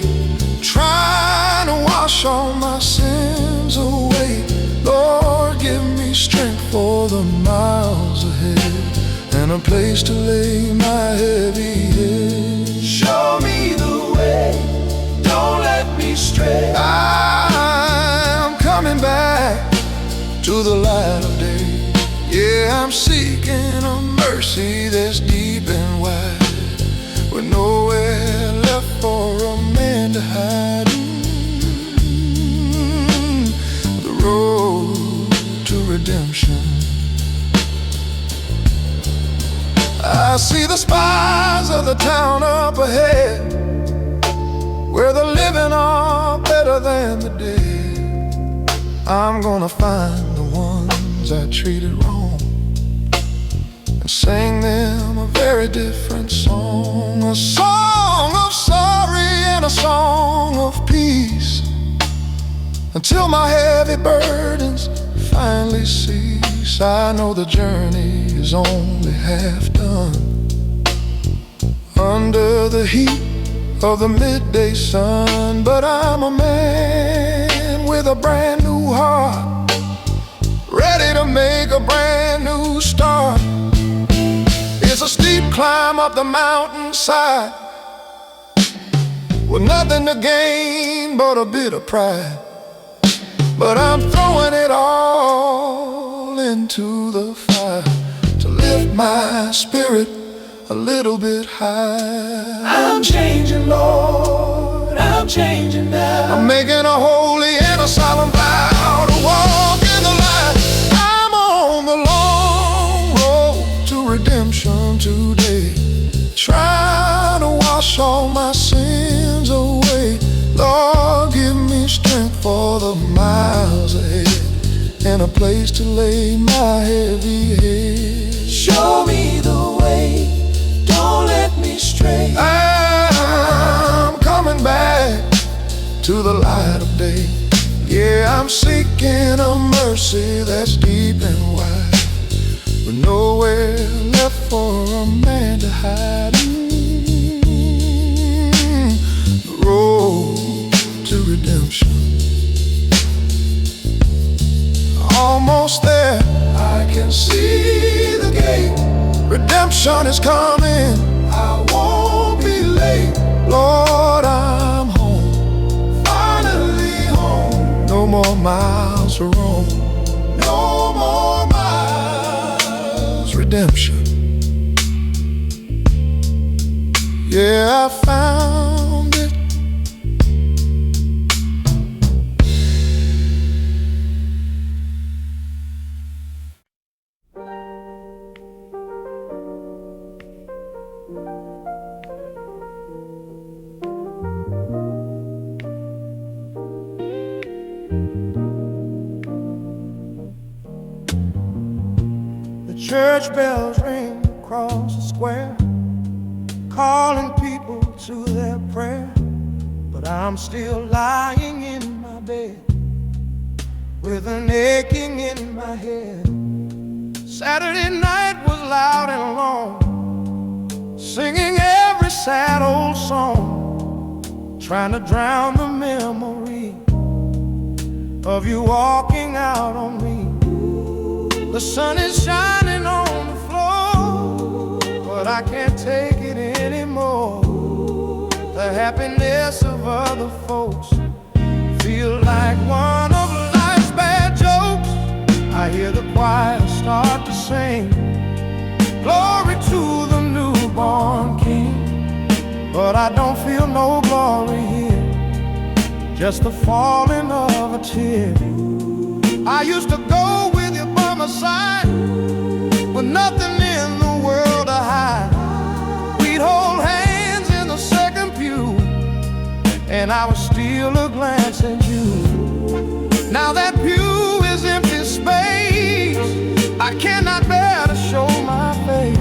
trying to wash all my sins away. Lord, give me strength for the miles ahead, and a place to lay my heavy head. Show me the way, don't let me stray. I'm coming back to the light of day. Yeah, I'm seeking a mercy that's deep and wide, with nowhere left for a man to hide. The road to redemption. I see the spires of the town up ahead, where the living are better than the dead. I'm gonna find the ones I treated wrong and sing them a very different song, a song of sorry and a song of peace, until my heavy burdens finally cease. I know the journey is only half done. Under the heat of the midday sun, but I'm a man with a brand new heart, ready to make a brand new start. It's a steep climb up the mountainside, with nothing to gain but a bit of pride. But I'm throwing it all into the fire to lift my spirit a little bit high. I'm changing, Lord, I'm changing now. I'm making a holy and a solemn vow to walk in the light. I'm on the long road to redemption today, trying to wash all my sins away. Lord, give me strength for the miles ahead and a place to lay my heavy head. Show me the way, don't let me stray. I'm coming back to the light of day. Yeah, I'm seeking a mercy that's deep and wide, with nowhere left for a man to hide. The road to redemption, almost there. I can see the gate. Redemption is coming, I won't be late. Lord, I'm home, finally home. No more miles to roam, no more miles. Redemption, yeah, I found it. Church bells ring across the square, calling people to their prayer. But I'm still lying in my bed with an aching in my head. Saturday night was loud and long, singing every sad old song, trying to drown the memory of you walking out on me. The sun is shining on the floor, but I can't take it anymore. The happiness of other folks feel like one of life's bad jokes. I hear the choir start to sing, glory to the newborn King. But I don't feel no glory here, just the falling of a tear. I used to go with you by my side, with nothing in the world to hide. We'd hold hands in the second pew, and I would steal a glance at you. Now that pew is empty space, I cannot bear to show my face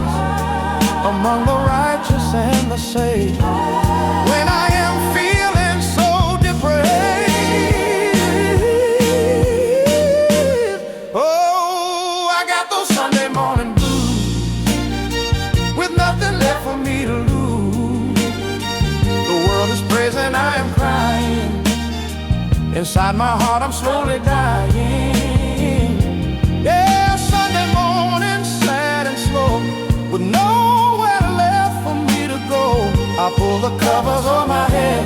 among the righteous and the saved. When I am feeling so depraved, oh, I got those Sunday morning blues, with nothing left for me to lose. The world is praising, I am crying. Inside my heart I'm slowly dying. Yeah, Sunday morning, sad and slow, with nowhere left for me to go. I pull the covers on my head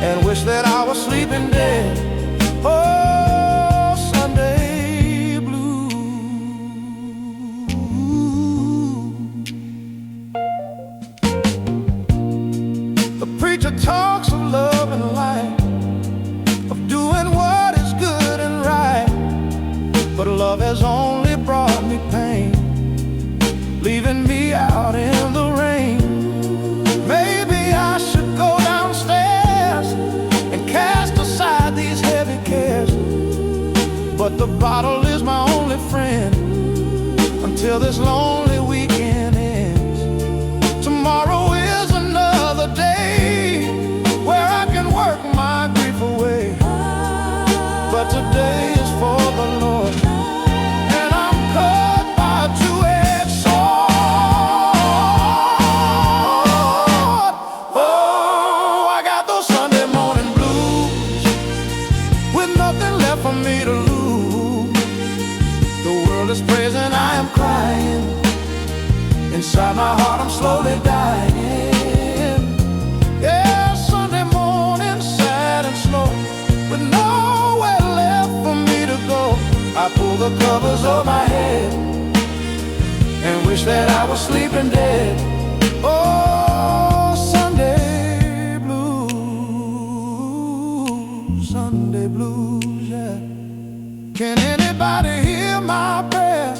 and wish that I was sleeping dead. Oh, Sunday blue. The preacher talks of love and life, of doing what is good and right. But love has only brought me pain, leaving me out in the rain. Maybe I should go downstairs and cast aside these heavy cares. But the bottle is my only friend until this lonely weekend ends. Tomorrow is another day where I can work my grief away. But today is for the Lord, and I'm cut by a two-edged sword. Oh, I got those Sunday morning blues, with nothing left for me to lose. The world is praising, I am crying. Inside my heart I'm slowly dying. Yeah. the covers over my head and wish that I was sleeping dead. Oh, Sunday blues, Sunday blues, yeah. Can anybody hear my prayer?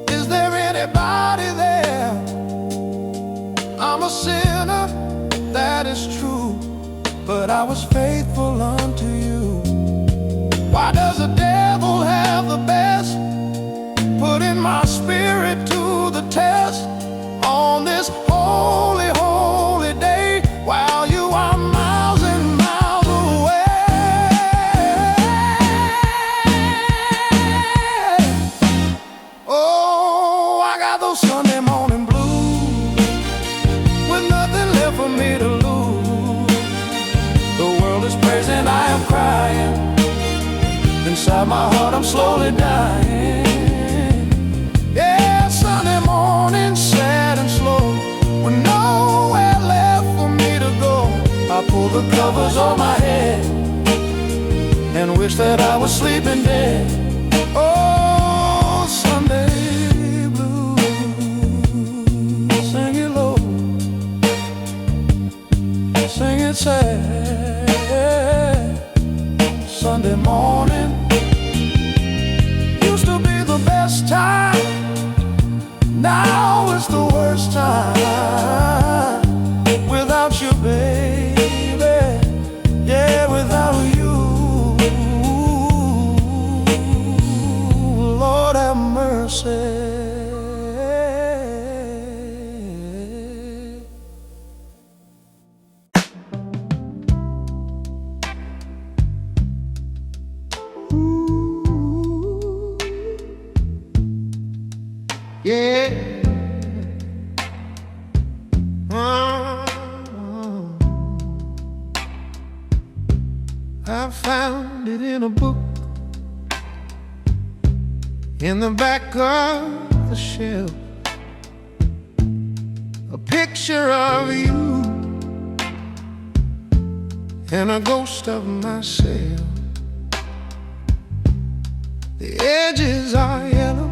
Is there anybody there? I'm a sinner, that is true, but I was faithful unto you. Why does the devil have the best? Putting my spirit to the test on this holy, holy day, while you are miles and miles away. Oh, I got those Sunday morning blues with nothing left for me to lose. The world is praising, I am crying. Inside my heart I'm slowly dying. Yeah, Sunday morning, sad and slow, with nowhere left for me to go. I pull the covers on my head and wish that I was sleeping dead. Oh, Sunday blues, sing it low, sing it sad. Sunday morning used to be the best time, now it's the worst time. Without you, baby, yeah, without you, Lord have mercy. Yeah. I found it in a book in the back of the shelf, a picture of you and a ghost of myself. The edges are yellow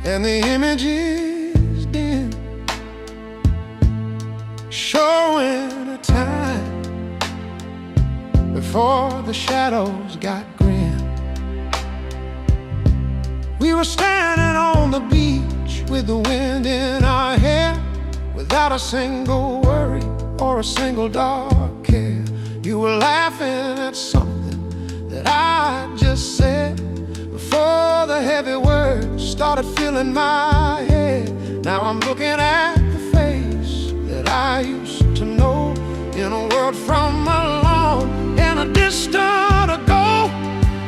and the image is dim, showing a time before the shadows got grim. We were standing on the beach with the wind in our hair, without a single worry or a single dark care. You were laughing at something that I just said before the heavy words started filling my head. Now I'm looking at the face that I used to know in a world from a long and a distant ago.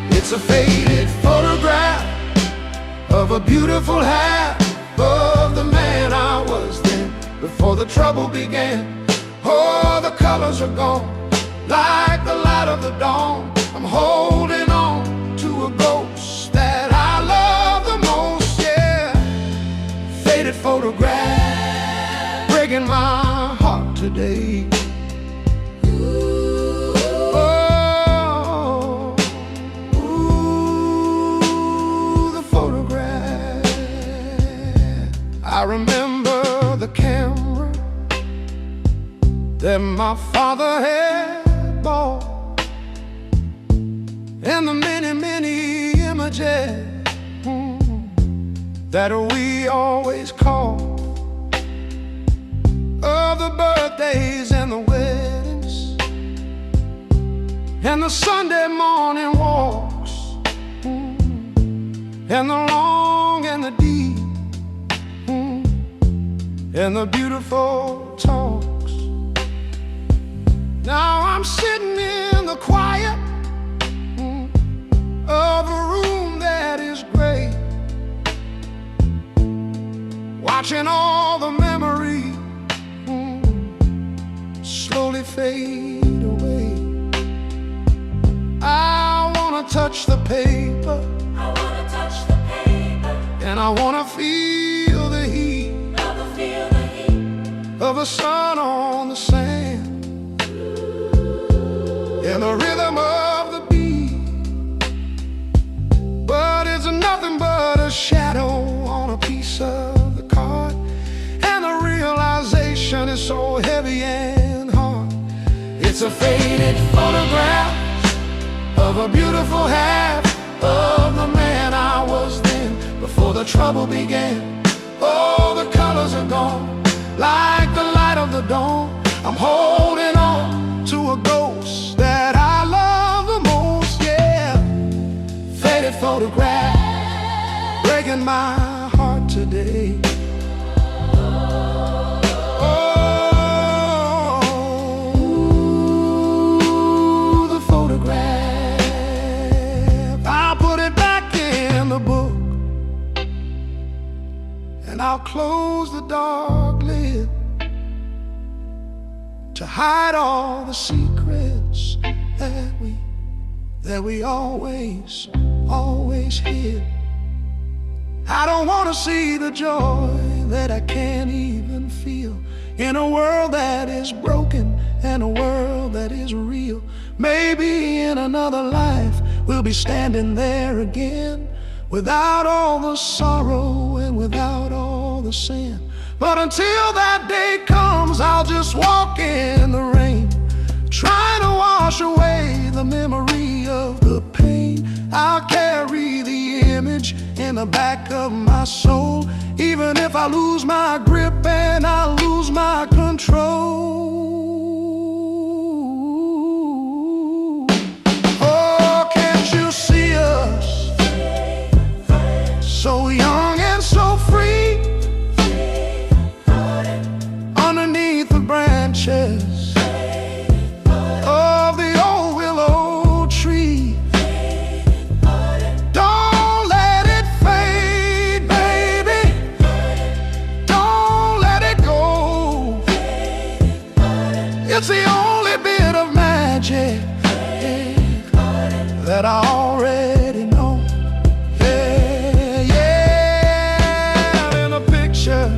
It's a faded photograph of a beautiful half of the man I was then, before the trouble began. Oh, the colors are gone like the light of the dawn. I'm holding on to a ghost that I love the most, yeah. Faded photograph breaking my heart today. Oh, ooh, the photograph. I remember the camera that my father had bought, and the many, many images that we always call, of the birthdays and the weddings and the Sunday morning walks, and the long and the deep, and the beautiful talks. Now I'm sitting in the quiet of a room that is gray, watching all the memories slowly fade away. I wanna touch the paper, I wanna touch the paper, and I wanna feel the heat, of the sun on the sand, and the rhythm of the beat It's a faded photograph of a beautiful half of the man I was then, before the trouble began. Oh, the colors are gone, like the light of the dawn. I'm holding on to a ghost that I love the most, yeah. Faded photograph, breaking my heart today. Oh, the photograph, I'll put it back in the book, and I'll close the dark lid to hide all the secrets that we always hid. I don't want to see the joy that I can't even feel in a world that is broken and a world that is real. Maybe in another life we'll be standing there again, without all the sorrow and without all the sin. But until that day comes, I'll just walk in the rain, trying to wash away the memory of the pain. I'll carry the image in the back of my soul, even if I lose my grip and I lose my control. Oh, can't you see us, so young and so free, underneath the branches of the old willow tree? Don't let it fade, baby. Don't let it go. It's the only bit of magic that I already know. Yeah, yeah, in a picture,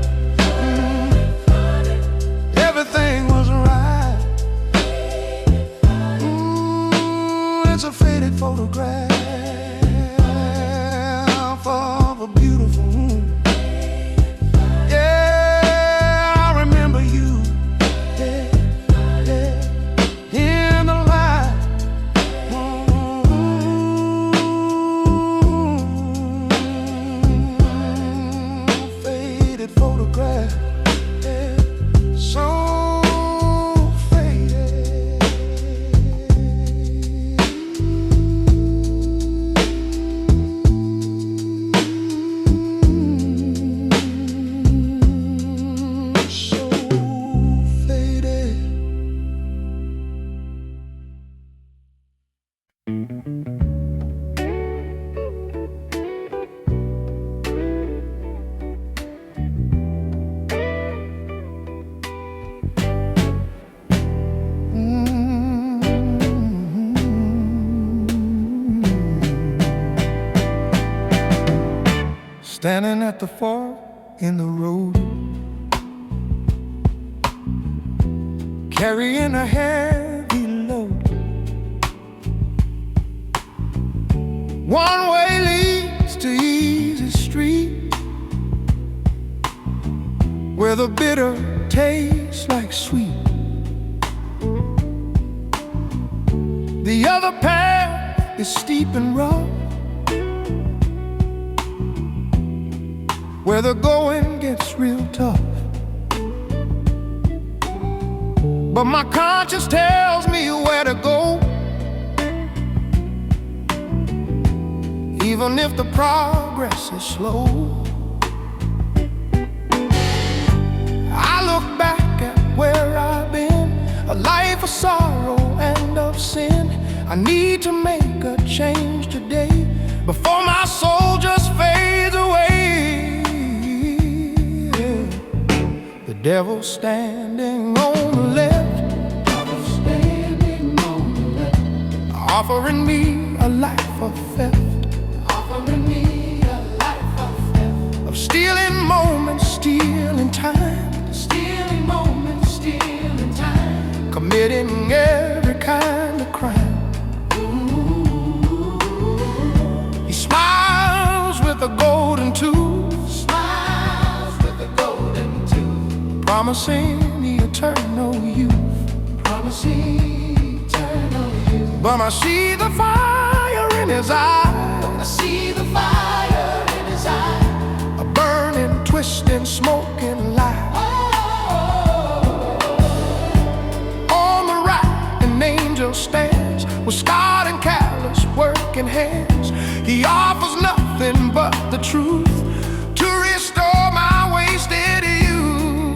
everything was right. It's a faded photograph of a beautiful woman. Yeah, I remember you, yeah, yeah, in the light. Faded photograph, yeah, so faded. So faded. Standing at the fork in the road, carrying a heavy load. One way leads to Easy Street, where the bitter tastes like sweet. The other path is steep and rough, where the going gets real tough. But my conscience tells me where to go, even if the progress is slow. I look back at where I've been, a life of sorrow and of sin. I need to make a change today, before my soul just fades away. The devil standing on the left, offering me a life of theft, of stealing moments, stealing time, committing every kind of crime. He smiles with a golden tooth, promising the eternal youth, promising but I see the fire in his eye. I see the fire in his eye. A burning, twisting, smoking light. On the right, an angel stands with scarred and callous working hands. He offers nothing but the truth to restore my wasted youth.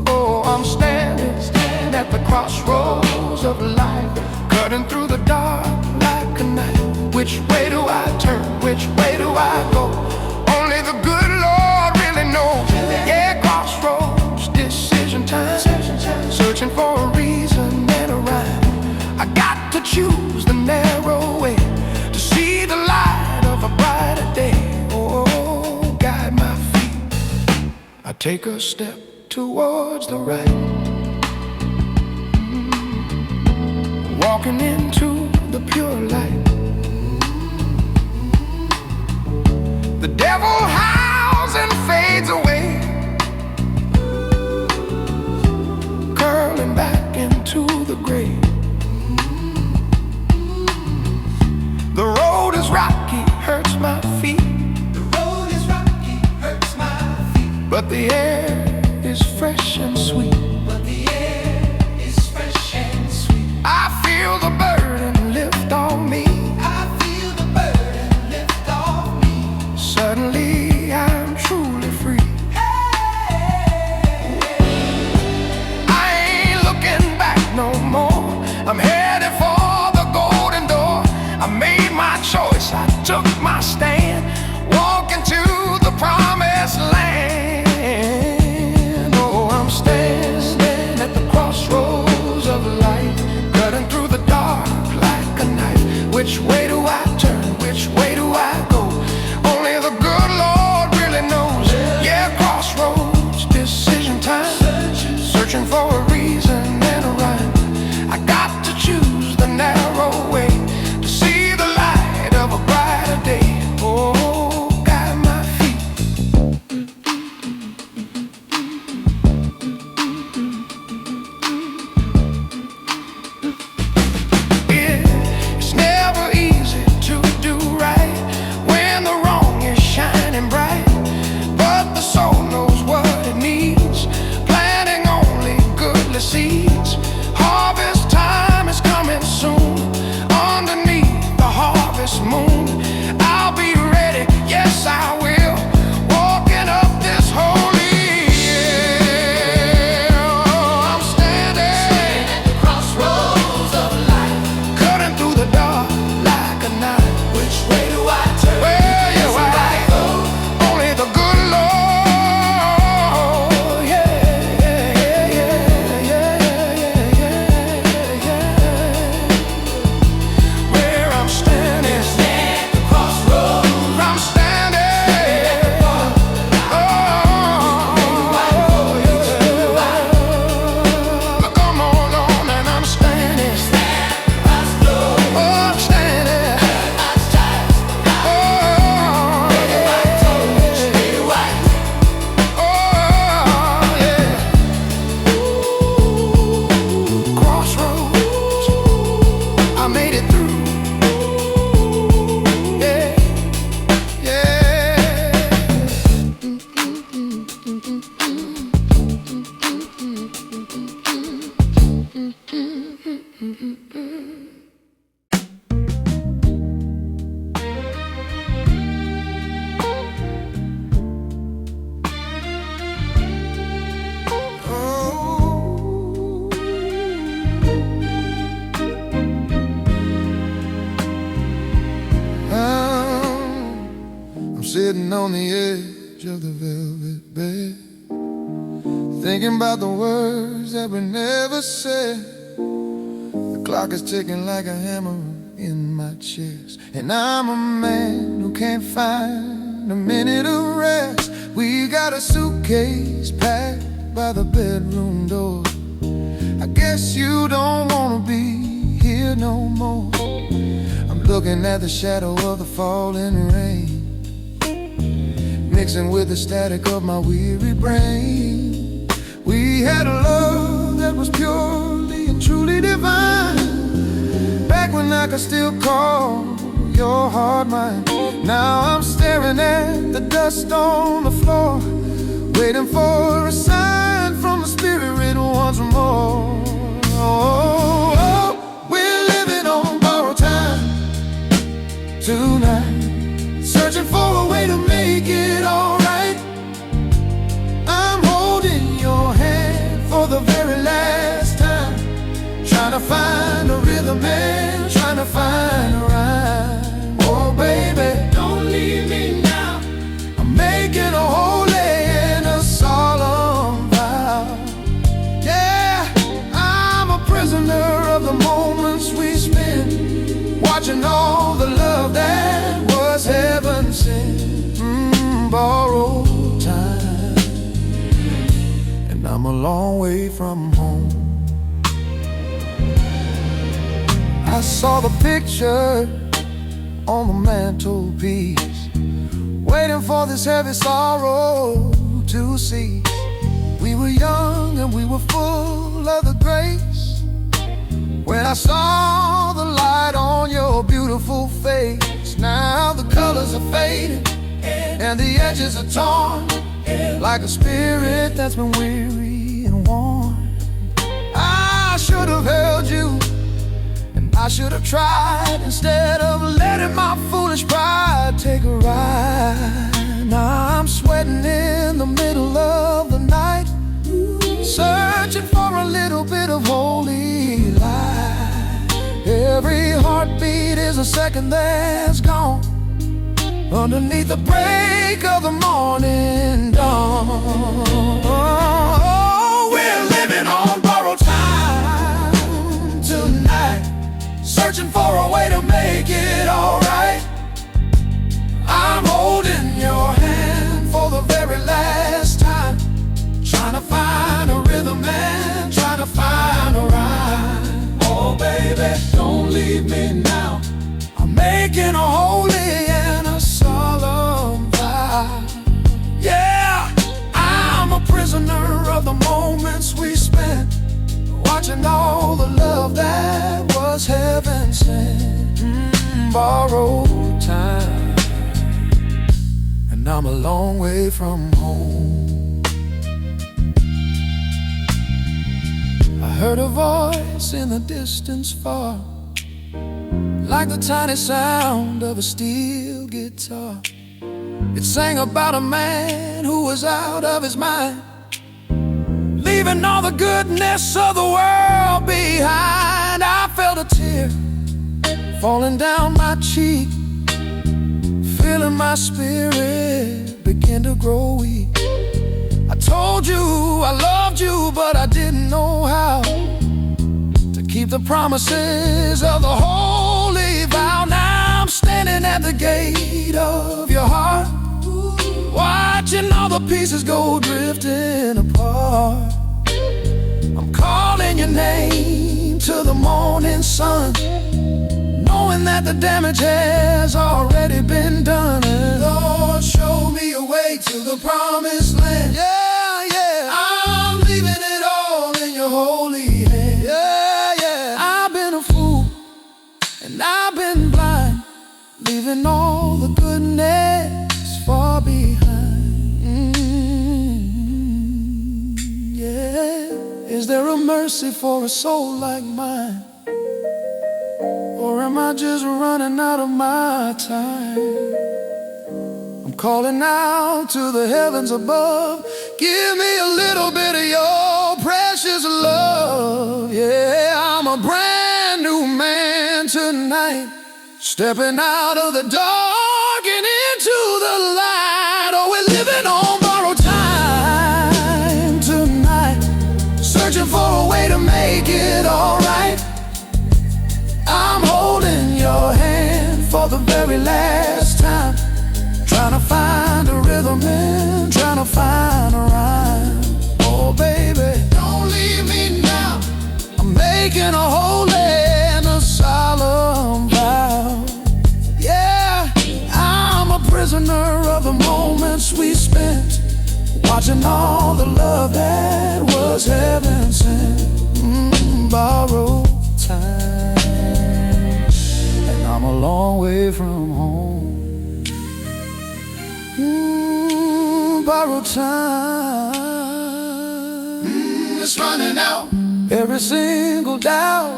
Oh, I'm standing at the crossroads of life, cutting through the dark like a knife. Which way do I turn? Which way do I go? Only the good Lord really knows. Yeah, crossroads, decision time. Searching for a reason and a rhyme. I got to choose the narrow way to see the light of a brighter day. Oh, guide my feet. I take a step towards the right, walking into the pure light. The devil howls and fades away, curling back into the grave. The road is rocky, hurts my feet. The road is rocky, hurts my feet. But the air is fresh and sweet. But the air is fresh and sweet. I feel the burden lift on me. I feel the burden lift off me. Suddenly I'm truly free. I ain't looking back no more. I'm headed for the golden door. I made my choice, I took my stand, walking to the promised land. Oh, I'm standing at the crossroads of life, cutting through the dark like a knife. Which way do I turn? Which way do I go? Only the good Lord really knows. Yeah, crossroads, decision time. Searching for a reason and a rhyme. I got to choose the narrow way to see the light of a brighter day. Oh, guide my feet. It's never easy to do right when the wrong is shining bright. But the soul knows what it needs, planting only goodly seeds. Harvest time is coming soon, underneath the harvest moon. I'll be ready, yes I will, walking up this holy hill. I'm standing At the crossroads of life. cutting through the dark like a knife. Which way do I turn? Well, you're Where do I right. go? Only the good Lord, yeah, yeah, yeah, yeah, yeah, yeah, yeah. Where I'm standing, At the crossroads. I'm standing. Oh, yeah. Come on and I'm standing. Oh, I'm standing. Oh, yeah. Crossroads, I made it through. Yeah, yeah. I'm sitting on the edge of the velvet bed, thinking about the words that were never said. The clock is ticking like a hammer in my chest, and I'm a man who can't find a minute of rest. We got a suitcase packed by the bedroom door. I guess you don't wanna be here no more. I'm looking at the shadow of the falling rain, mixing with the static of my weary brain. We had a love that was purely and truly divine. and I can still call your heart mine. Now I'm staring at the dust on the floor, waiting for a sign from the spirit once more. Oh, oh, we're living on borrowed time tonight, searching for a way to make it alright. I'm holding your hand for the very last time, trying to find a rhythm and trying to find a rhyme. Oh baby, Don't leave me now. I'm making a holy and a solemn vow. Yeah, I'm a prisoner of the moments we spend, watching all the love that was heaven sent. Borrowed time, and I'm a long way from home. I saw the picture on the mantelpiece, waiting for this heavy sorrow to cease. We were young and we were full of the grace, when I saw the light on your beautiful face. Now the colors are fading and the edges are torn, like a spirit that's been weary and worn. I should have held you, I should have tried, instead of letting my foolish pride take a ride. Now I'm sweating in the middle of the night, searching for a little bit of holy light. Every heartbeat is a second that's gone, underneath the break of the morning dawn. Oh, we're living on borrowed time tonight, searching for a way to make it alright. I'm holding your hand for the very last time, trying to find a rhythm and trying to find a rhyme. Oh baby, don't leave me now. I'm making a holy and a solemn vow. Yeah, I'm a prisoner of the moments we spent, watching all the love that was heaven sent. Borrowed time, and I'm a long way from home. I heard a voice in the distance far, like the tiny sound of a steel guitar. It sang about a man who was out of his mind, leaving all the goodness of the world behind. I felt a tear falling down my cheek, feeling my spirit begin to grow weak. I told you I loved you, but I didn't know how to keep the promises of the holy vow. Now I'm standing at the gate of your heart, watching all the pieces go drifting apart. I'm calling your name to the morning sun, knowing that the damage has already been done. And Lord, show me a way to the promised land. Yeah, yeah, I'm leaving it all in your holy hand. Yeah, yeah, I've been a fool and I've been blind, leaving all the goodness far behind. Yeah, is there a mercy for a soul like mine? Or am I just running out of my time? I'm calling out to the heavens above, give me a little bit of your precious love. Yeah, I'm a brand new man tonight, stepping out of the dark and into the light. Oh, we're living on borrowed time tonight, searching for a way to make it alright. I'm holding your hand for the very last time, trying to find a rhythm and trying to find a rhyme. Oh baby, don't leave me now. I'm making a holy and a solemn vow. Yeah, I'm a prisoner of the moments we spent, watching all the love that was heaven sent. Borrowed time. I'm a long way from home. Borrowed time, It's running out. every single doubt.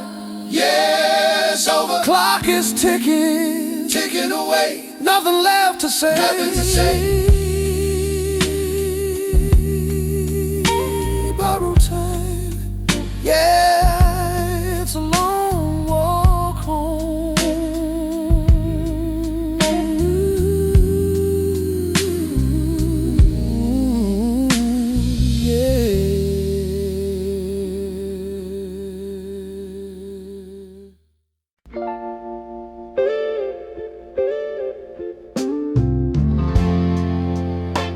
Yeah, it's over. Clock is ticking, Ticking away. nothing left to say. Nothing to say. Borrowed time, yeah, it's a long walk home.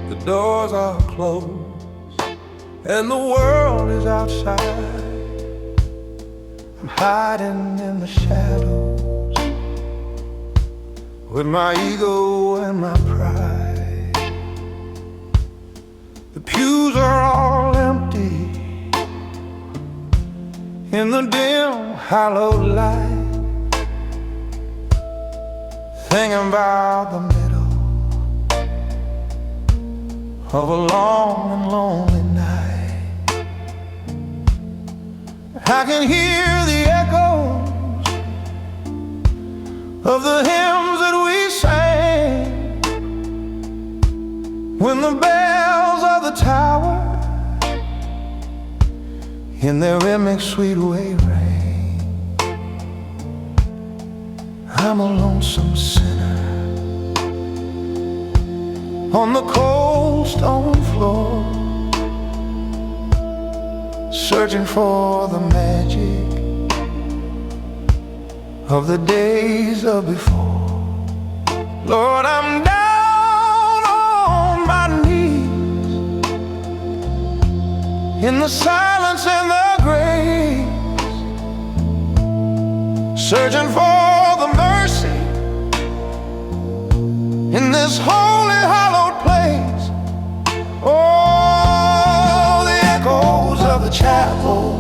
The doors are closed and the world is outside. I'm hiding in the shadows with my ego and my pride. The pews are all empty in the dim, hallowed light. Thinking about the middle of a long and lonely night. I can hear the echoes of the hymns that we sang when the bells of the tower in their rhythmic sweet way rang. I'm a lonesome sinner on the cold stone floor, searching for the magic of the days of before. Lord, I'm down on my knees in the silence and the grace, searching for the mercy in this holy, hallowed place. Oh, the echoes of the chapel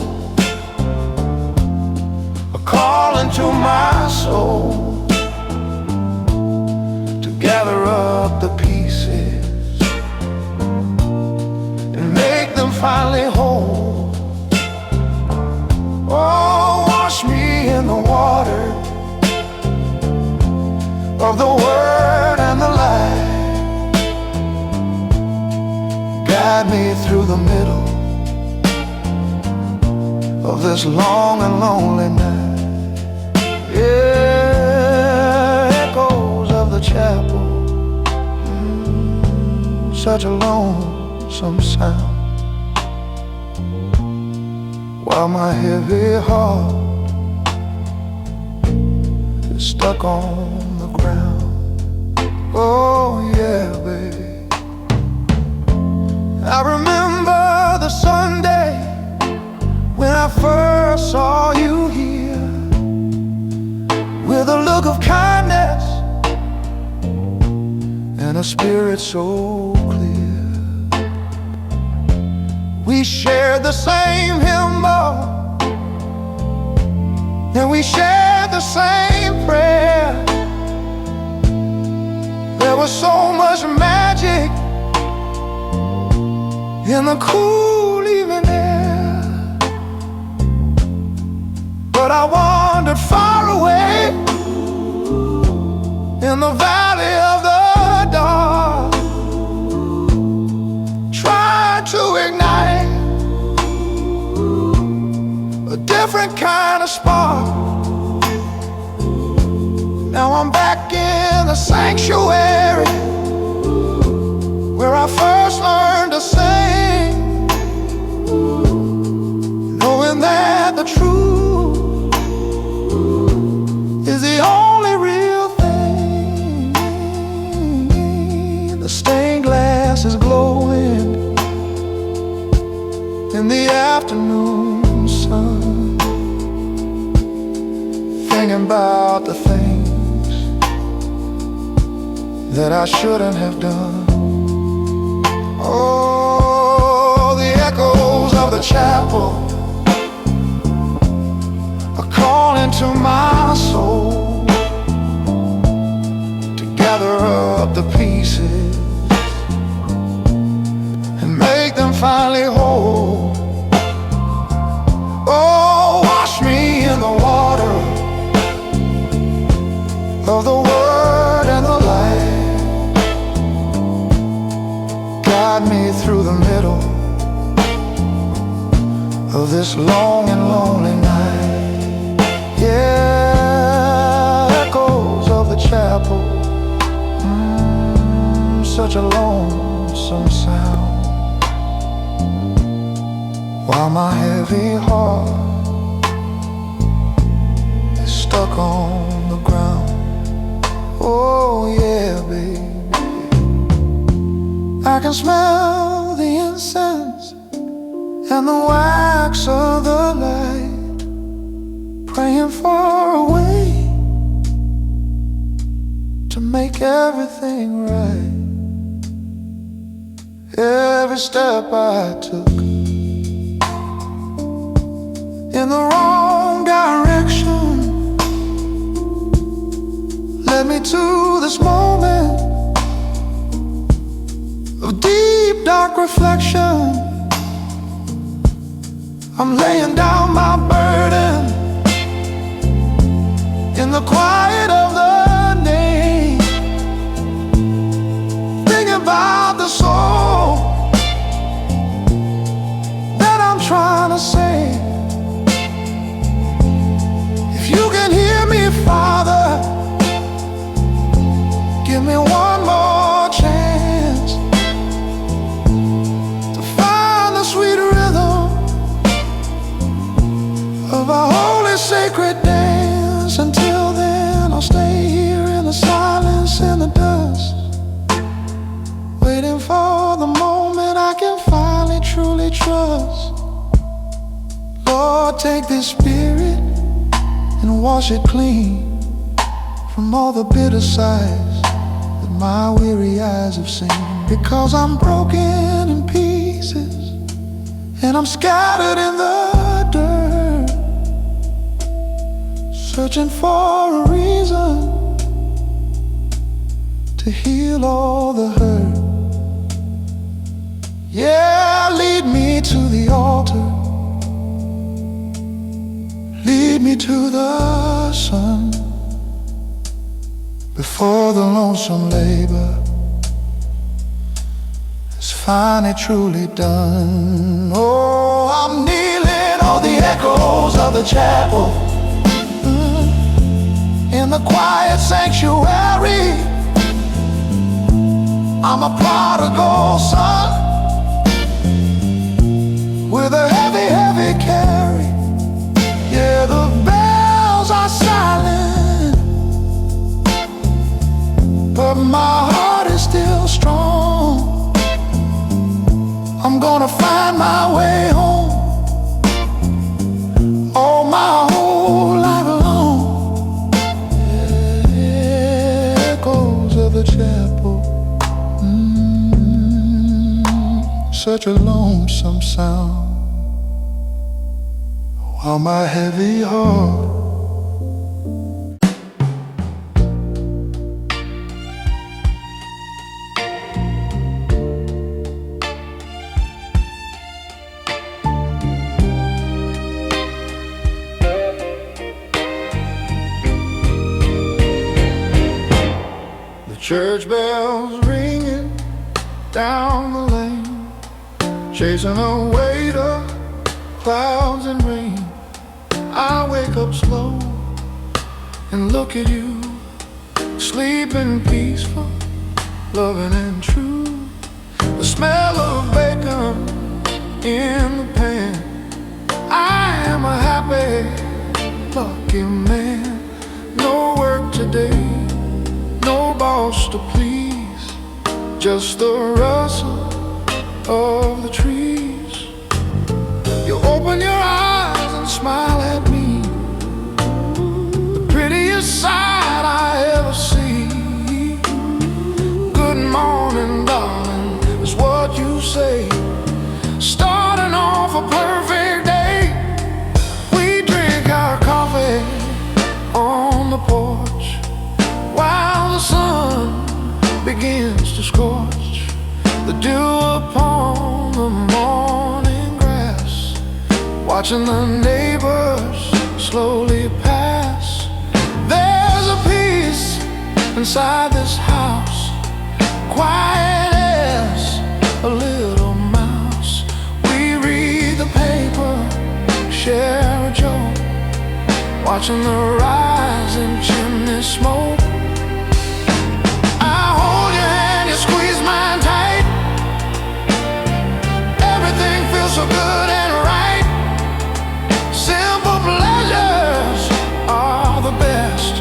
are calling to my soul to gather up the pieces and make them finally whole. Oh, wash me in the water of the word and the light. Guide me through the middle of this long and lonely night. Yeah, echoes of the chapel, such a lonesome sound, while my heavy heart is stuck on the ground. Oh yeah, baby, I remember the Sunday when I first saw you here, with a look of kindness and a spirit so clear. We shared the same hymn book, and we shared the same prayer. There was so much magic in the cool evening air, but I wandered far away in the valley of the dark, trying to ignite a different kind of spark. Now I'm back in the sanctuary where I first learned to sing, knowing that the truth is the only real thing. The stained glass is glowing in the afternoon sun, thinking about the things that I shouldn't have done. Oh, the echoes of the chapel are calling to my soul gather up the pieces and make them finally whole. Oh, wash me in the water of the word and the light. Guide me through the middle of this long and lonely night. Yeah, echoes of the chapel, such a lonesome sound, while my heavy heart is stuck on the ground. Oh yeah, baby, I can smell the incense and the wax of the light, praying for a way to make everything right. Every step I took in the wrong direction led me to this moment of deep, dark reflection. I'm laying down my burden in the quiet of the night, thinking about the soul that I'm trying to save. If you can hear me, Father, give me one more chance to find the sweet rhythm of our holy sacred dance. Until then, I'll stay here in the silence and the dust, waiting for the moment I can finally truly trust. Lord, take this spirit and wash it clean from all the bitter sides that my weary eyes have seen. Because I'm broken in pieces and I'm scattered in the dirt, searching for a reason to heal all the hurt. Yeah, lead me to the altar, lead me to the sun, before the lonesome labor is finally truly done. Oh, I'm kneeling on the echoes of the chapel, in the quiet sanctuary. I'm a prodigal son with a heavy, heavy carry. Yeah, the bells are silent, but my heart is still strong. I'm gonna find my way home, all my whole life long. Echoes of the chapel, such a lonesome sound, while my heavy heart church bells ringing down the lane, chasing away the clouds and rain. I wake up slow and look at you, sleeping peaceful, loving and true. The smell of bacon in the pan. I am a happy, lucky man. No work today, no boss to please, just the rustle of the trees. You open your eyes and smile at me, the prettiest sight I ever see. Good morning, darling, is what you say, starting off a perfect day. We drink our coffee on the porch while the sun the dew upon the morning grass, watching the neighbors slowly pass. There's a peace inside this house, quiet as a little mouse. We read the paper, share a joke, watching the rising chimney smoke. I hold your hand, you squeeze mine tight. Everything feels so good and right. Simple pleasures are the best,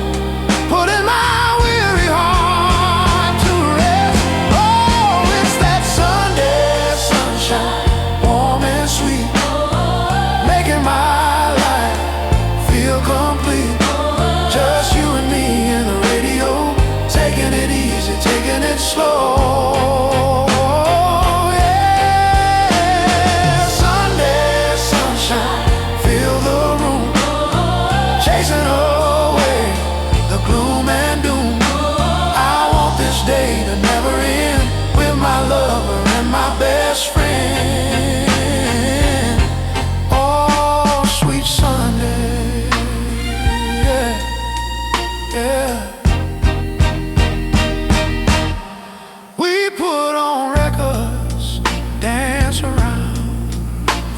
putting my weary heart to rest. Oh, it's that Sunday sunshine, warm and sweet, making my life feel complete. Just you and me and the radio, taking it easy, taking it slow. Yeah, Sunday sunshine, fill the room, chasing away the gloom and doom. I want this day to never end, with my lover and my best friend. Oh, sweet Sunday, yeah, yeah. We put on records, dance around,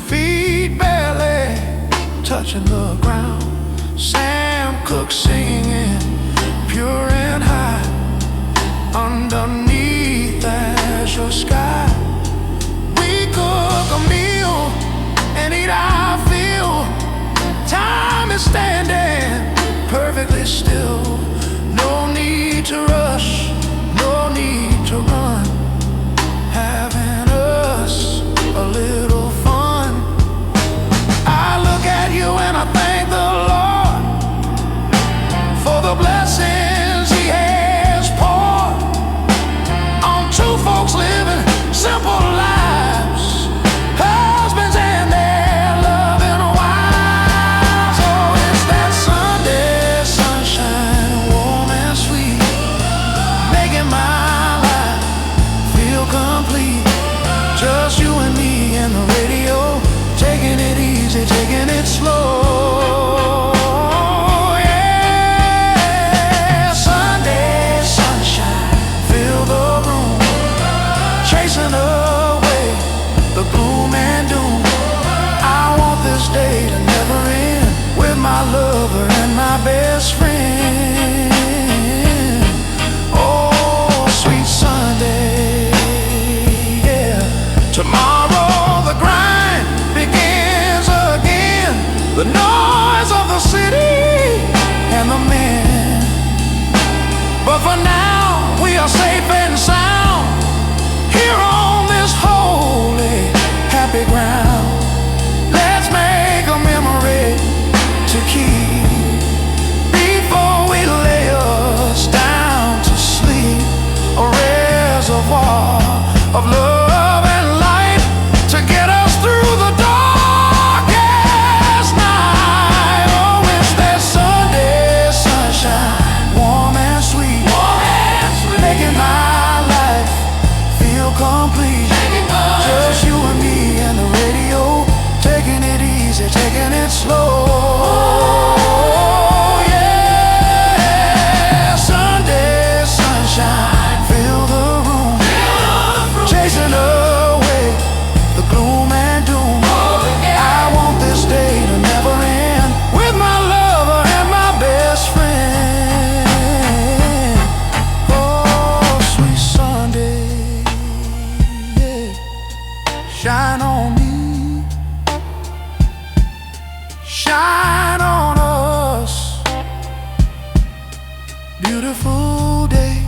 feet barely touching the ground. Sam Cooke singing pure and high, underneath azure sky. We cook a meal and eat our fill. Time is standing perfectly still. No need to rush, no need to run, having us a little fun. I look at you and I thank the Lord for the blessings He has poured on two folks living simple lives, husbands and their loving wives. Oh, it's that Sunday sunshine, warm and sweet, making my life feel complete. Just you and me and the radio, taking it easy, taking it slow. Yeah, Sunday sunshine, fill the room, chasing away the gloom and doom. I want this day to never end, with my lover and my best friend. Oh, sweet Sunday, yeah. Tomorrow the grind begins again, the noise of the city and the men. But for now we are safe and sound, here on this holy, happy ground. Let's make a memory to keep before we lay us down to sleep. A reservoir of love and light to get us through the darkest night. Oh, it's that Sunday sunshine, warm and sweet, making my life feel complete. Just you and me and the radio, taking it easy, taking it slow. Yeah, Sunday sunshine, fill the room, chasing away the gloom and doom. I want this day to never end, with my lover and my best friend. Oh, sweet Sunday, yeah. Shine on me, shine on us. Beautiful day.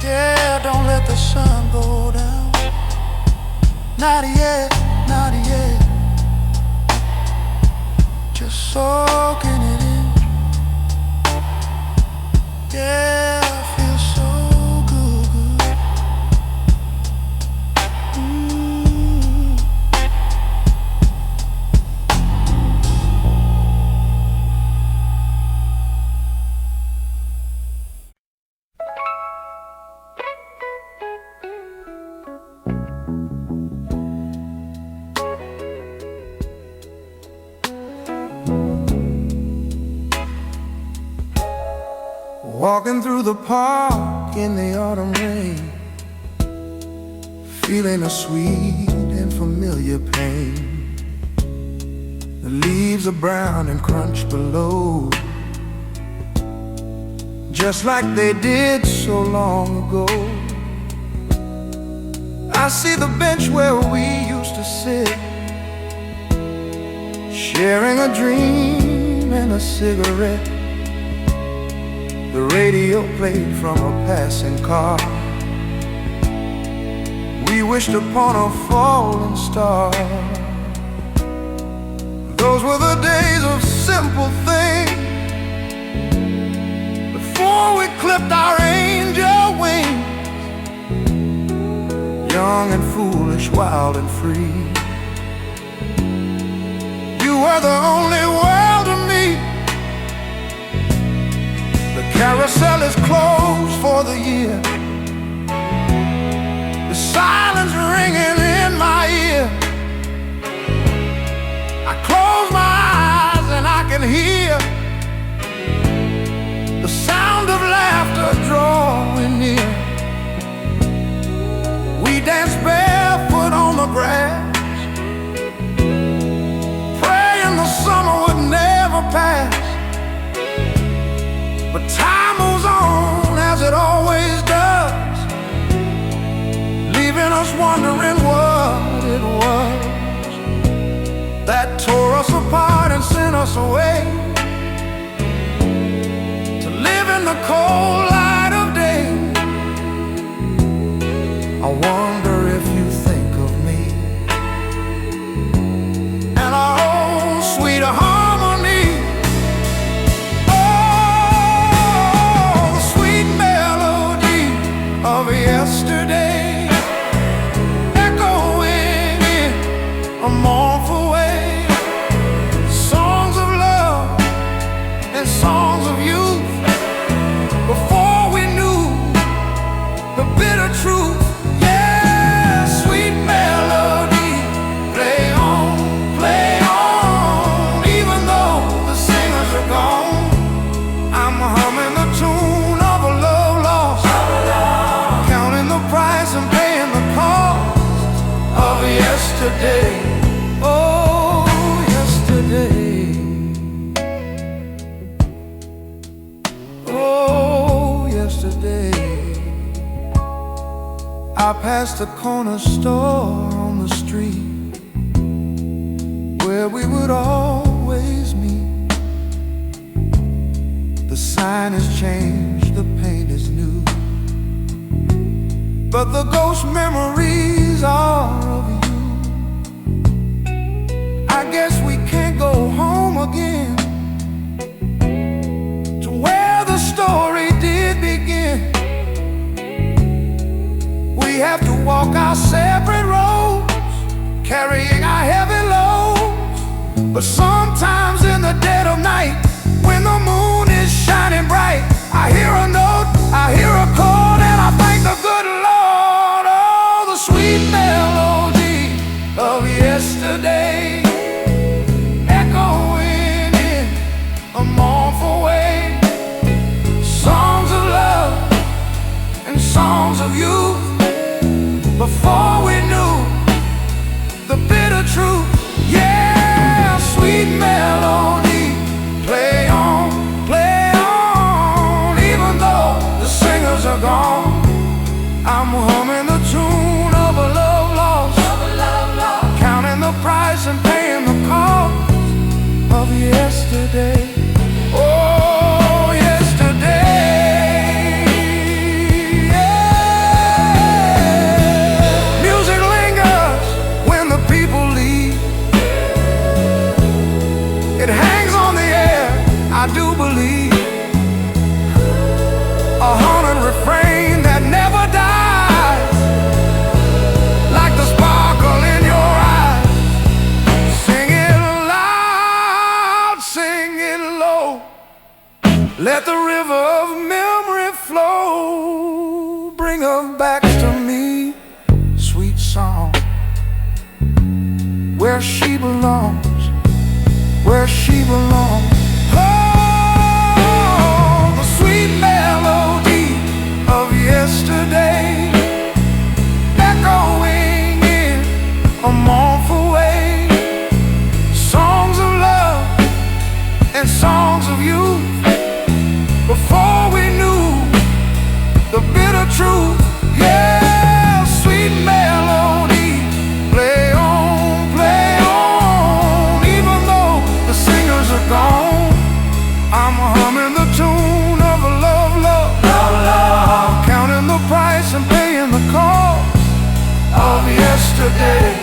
Yeah, don't let the sun go down. Not yet, not yet. Just soaking it in. Yeah, I feel so good, good. Walking through the park in the autumn rain, feeling a sweet and familiar pain. The leaves are brown and crunched below, just like they did so long ago. I see the bench where we used to sit, sharing a dream and a cigarette. The radio played from a passing car. We wished upon a falling star. Those were the days of simple things, before we clipped our angel wings. Young and foolish, wild and free. You were the only world to me. The carousel is closed for the year. The silence ringing in my ear. I close my eyes and I can hear the sound of laughter drawing near. We danced barefoot on the grass, praying the summer would never pass. But time moves on as it always does, leaving us wondering what it was that tore us apart and sent us away to live in the cold light of day. I wonder if you think of me and our old sweet harmony. Oh, the sweet melody of yesterday, echoing in a mournful way. Songs of love and songs of youth, before we knew the bitter truth. Yesterday, oh, yesterday, oh, yesterday. I passed the corner store on the street where we would always meet. The sign has changed, the paint is new, but the ghost memories are of you. I guess we can't go home again to where the story did begin. We have to walk our separate roads, carrying our heavy loads. But sometimes in the dead of night, when the moon is shining bright, I hear a note, I hear a chord, and I thank the good Lord. Oh, the sweet melody of yesterday, echoing in a mournful way. Songs of love and songs of youth, before we knew the bitter truth. Yeah, sweet melody, play on, even though the singers are gone. I'm humming the tune of a love lost, counting the price and paying the cost of yesterday. Oh, yesterday, yeah. Music lingers when the people leave. It hangs on the air, I do believe. A haunted refrain that never dies, like the sparkle in your eyes. Sing it loud, sing it low, let the river of memory flow. Bring her back to me, sweet song, where she belongs, where she belongs. Oh, the sweet melody a mournful way. Songs of love and songs of youth, before we knew the bitter truth. Yeah, sweet melody, play on, even though the singers are gone. I'm humming the tune of a love, love, love, love, counting the price and paying the cost of yesterday.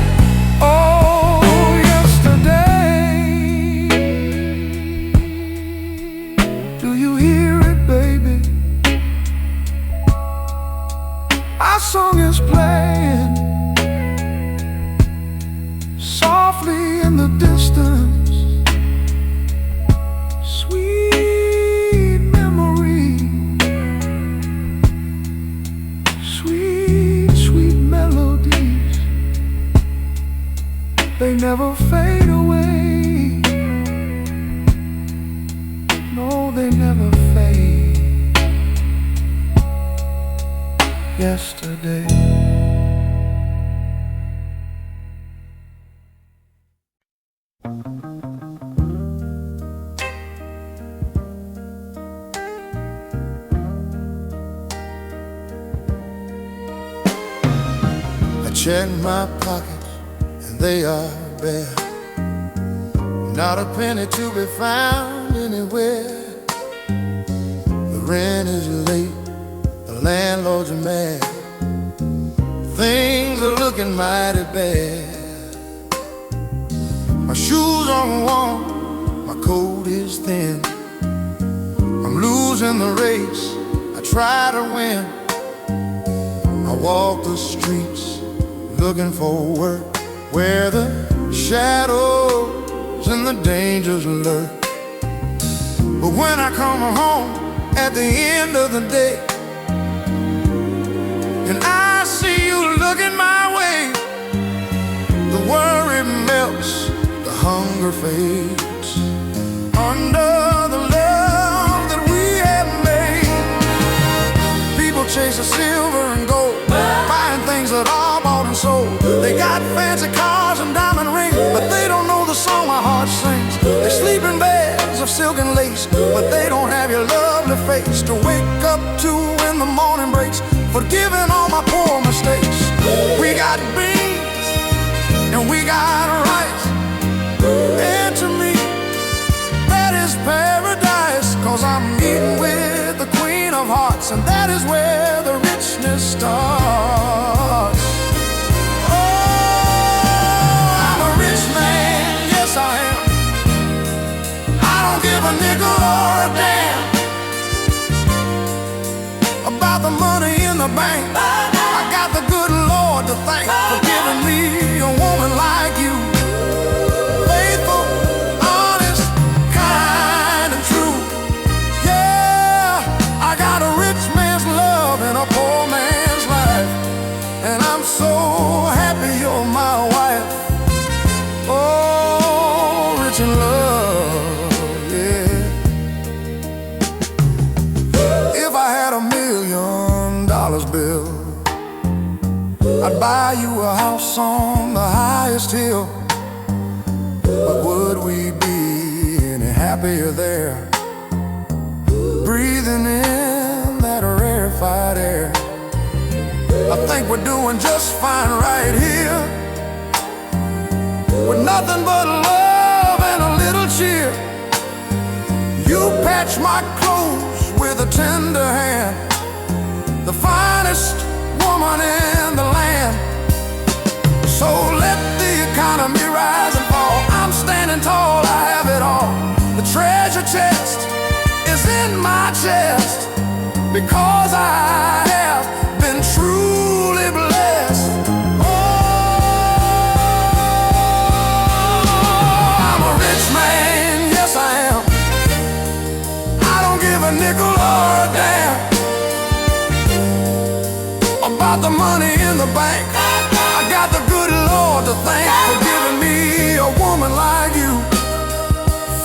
Oh, yesterday. Do you hear it, baby? Our song is playing softly in the distance. Sweet memory, sweet, sweet melodies. They never fade away. No, they never fade. Yesterday. I check my pockets and they are bare. Not a penny to be found anywhere. The rent is late, the landlords are mad. Things are looking mighty bad. My shoes are warm, my coat is thin. I'm losing the race, I try to win. I walk the streets looking for work, where the shadows and the dangers lurk. But when I come home at the end of the day, and I see you looking my way, the worry melts, the hunger fades. Under the love that we have made, people chase the silver and gold, buying things that are bought and sold. They got fancy cars and diamond rings, but they don't know the song my heart sings. They sleep in beds of silk and lace, but they don't have your lovely face to wake up to when the morning breaks, forgiving all my poor mistakes. We got beans and we got rice, and to me that is paradise, 'cause I'm eating with the Queen of Hearts, and that is where the richness starts. Oh, I'm a rich man, yes I am. I don't give a nickel or a damn about the money in the bank. I got the good Lord to thank for giving me a woman like you. Faithful, honest, kind and true. Yeah, I got a rich man's love and a poor man's life, and I'm so happy you're my wife. Oh, rich in love, yeah. If I had $1 million bill, I'd buy you a house on the highest hill. But would we be any happier there, breathing in that rarefied air? I think we're doing just fine right here, with nothing but love and a little cheer. You patch my clothes with a tender hand, the finest woman in the land. So let the economy rise and fall, I'm standing tall, I have it all. The treasure chest is in my chest, because I have been truly blessed. Oh, I'm a rich man, yes I am. I don't give a nickel or a damn about the money in the bank. I got the good Lord to thank for giving me a woman like you.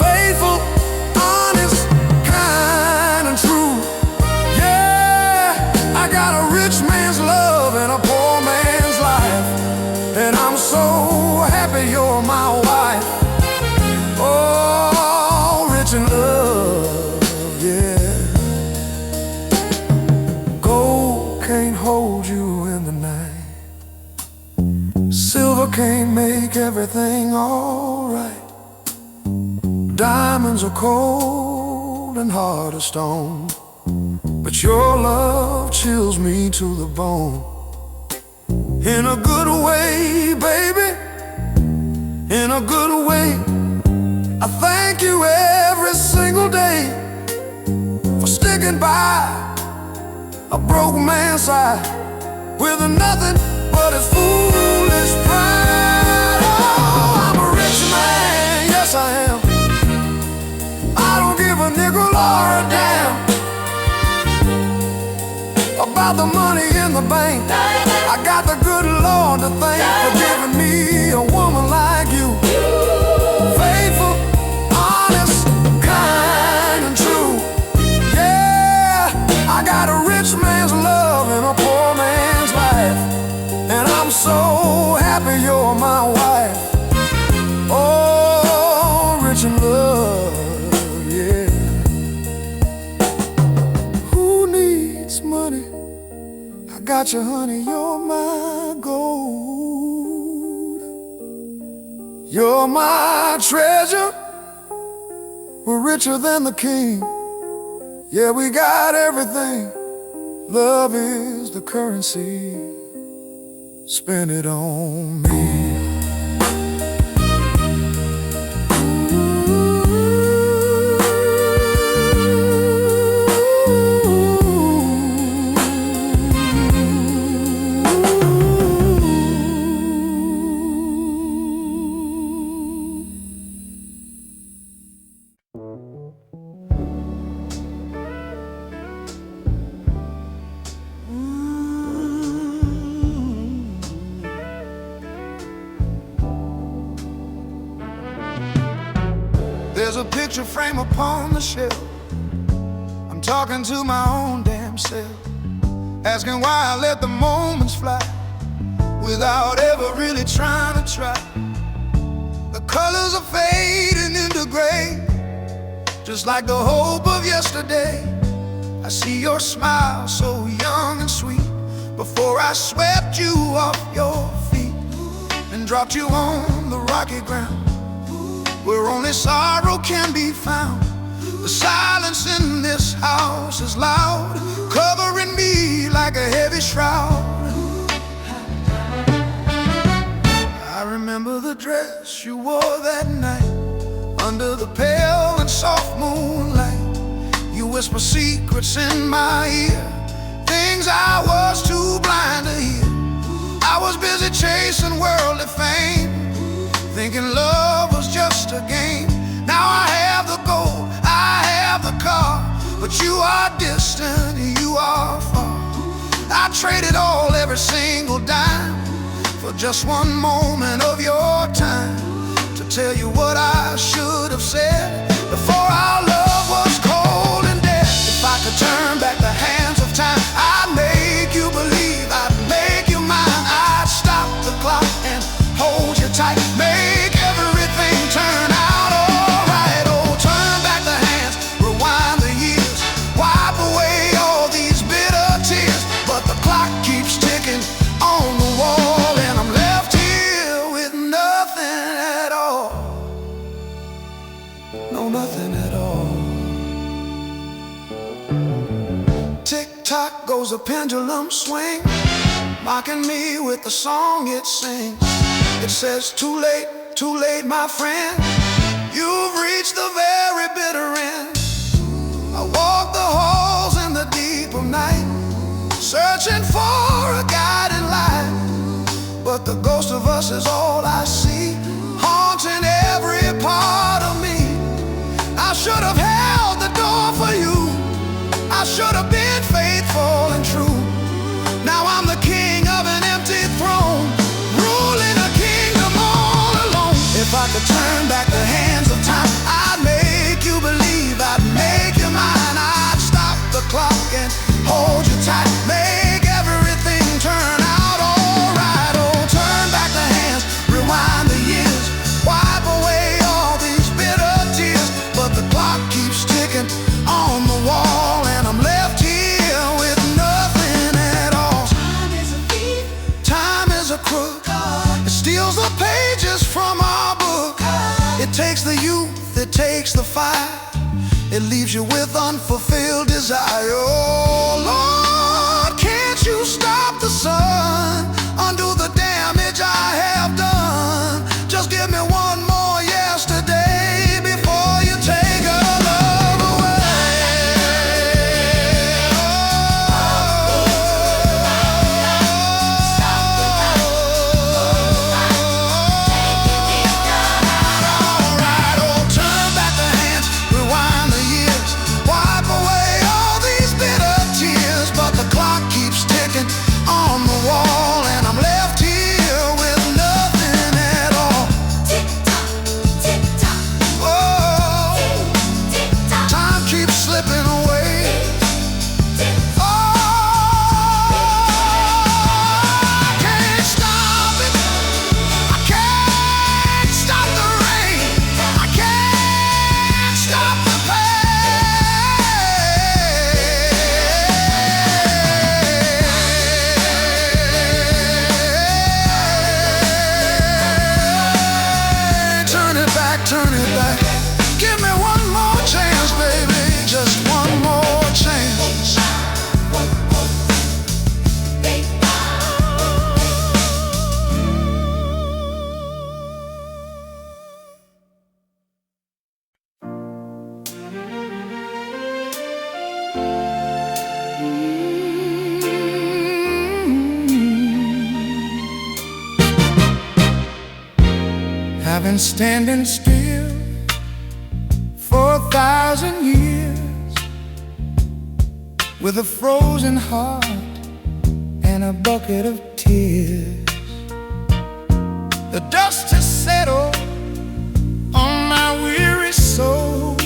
Faithful, honest, kind and true. Yeah, I got a rich man's love and a poor man's life, and I'm so happy you're my wife. Oh, rich in love, yeah. Gold can't hold you in the night. Silver can't make everything alright. Diamonds are cold and hard as stone, but your love chills me to the bone. In a good way, baby, in a good way. I thank you every single day for sticking by a broke man's side with nothing but his foolish pride. Oh, I'm a rich man, yes I am. I don't give a nickel or a damn about the money in the bank. I got the good Lord to thank for giving me a woman like you. Faithful, honest, kind and true. Yeah, I got a rich man's love and a poor man's life, and I'm so happy you're my wife. Oh, rich in love, yeah. Who needs money? I got you, honey, you're my gold. You're my treasure. We're richer than the king. Yeah, we got everything. Love is the currency. Spend it on me. There's a picture frame upon the shelf. I'm talking to my own damn self, asking why I let the moments fly without ever really trying to try. The colors are fading into gray, just like the hope of yesterday. I see your smile so young and sweet before I swept you off your feet and dropped you on the rocky ground where only sorrow can be found. The silence in this house is loud, covering me like a heavy shroud. I remember the dress you wore that night under the pale and soft moonlight. You whisper secrets in my ear, things I was too blind to hear. I was busy chasing worldly fame, thinking love was just a game. Now I have the gold, I have the car, but you are distant, you are far. I traded all, every single dime, for just one moment of your time, to tell you what I should have said before our love was cold and dead. If I could turn back the hands of time, I'd make you believe, I'd make you mine. I'd stop the clock and hold you tight, make everything turn out alright. Oh, turn back the hands, rewind the years, wipe away all these bitter tears. But the clock keeps ticking on the wall, and I'm left here with nothing at all. No, nothing at all. Tick-tock goes a pendulum swing, mocking me with the song it sings. It says, too late, my friend, you've reached the very bitter end. I walk the halls in the deep of night, searching for a guiding light, but the ghost of us is all I see, haunting every part of me. I should have held the door for you, I should have been faithful and true. Now I'm the king of an empty throne, ruling a kingdom all alone. If I could turn back the hands of time, I'd make you believe, I'd make you mine. I'd stop the clock and hold you tight, make everything turn out alright. Oh, turn back the crook. It steals the pages from our book. It takes the youth, it takes the fight. It leaves you with unfulfilled desire. Oh Lord, can't you stop the sun? Undo the damage I have done. Just give me one more yesterday before you take her love away. Alright, oh, turn back the hands, rewind the years, wipe away all these bitter tears. But the clock keeps ticking on the wall, and I'm left here with nothing at all. Tick-tock, tick-tock, Oh, tick-tock, time keeps slipping away. tick-tock. Oh, I can't stop it. I can't stop the rain. I can't stop the pain. Turn it back, turn it back. Give me one more chance, baby. Just one more chance. I've been standing still for 1,000 years with a frozen heart and a bucket of tears. The dust has settled on my weary soul,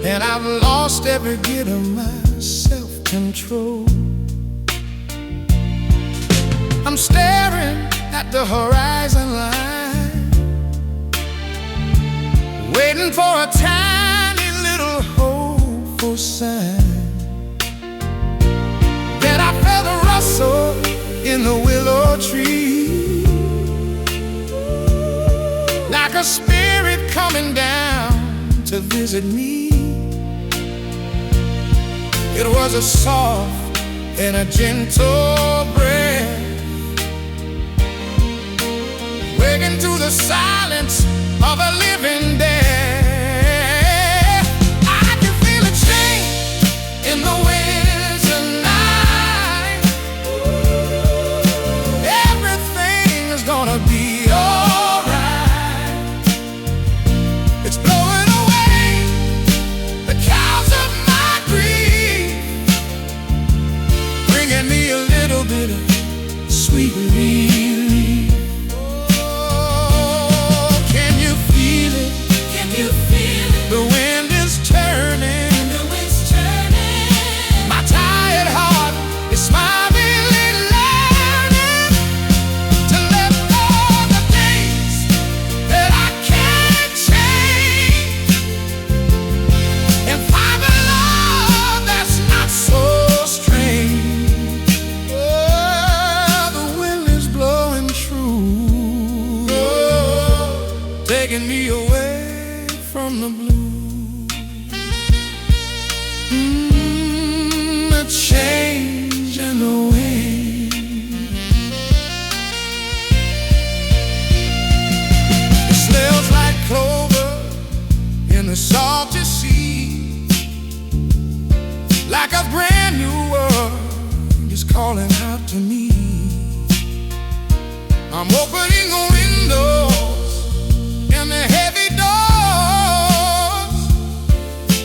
and I've lost every bit of my self-control. I'm staring at the horizon line, waiting for a tiny little hopeful sign. Then I felt a rustle in the willow tree, like a spirit coming down to visit me. It was a soft and a gentle breath, waking to the silence of a living death. I can feel a change in the winds tonight. Everything is gonna be alright. It's blowing away the clouds of my grief, bringing me a little bit of sweet relief. The wind is turning, my tired heart is smilingly learning to let go the things that I can't change, and find a love that's not so strange. Oh, the wind is blowing true, taking me away from the blue. A change in the wind. It smells like clover in the salty sea, like a brand new world is calling out to me. I'm opening the windows and the heavy doors.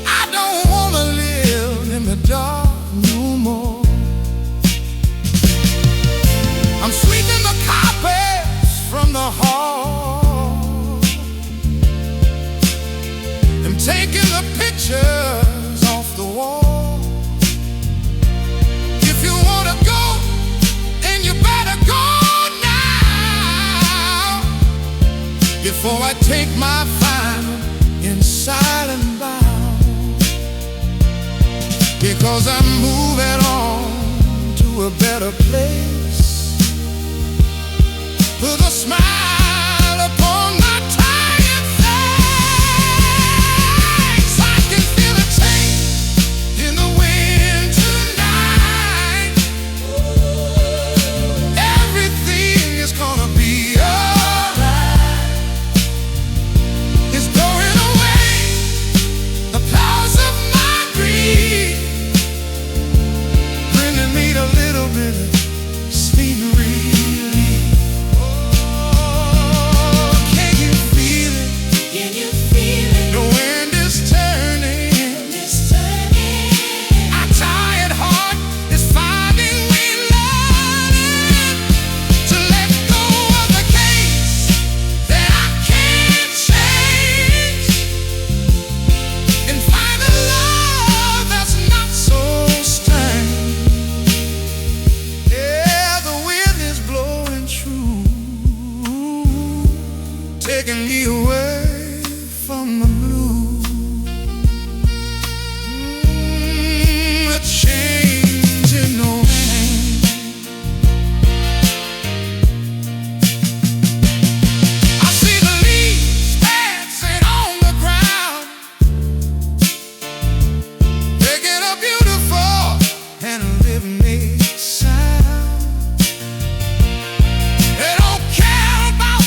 I don't wanna live in the dark no more. I'm sweeping the carpets from the hall, I'm taking the pictures off the wall. If you wanna go, then you better go now, before I take my final in silent bow. Because I'm moving on to a better place. taking me away from the blue. A change in no hand. I see the leaves dancing on the ground, making a beautiful and rhythmic sound. They don't care about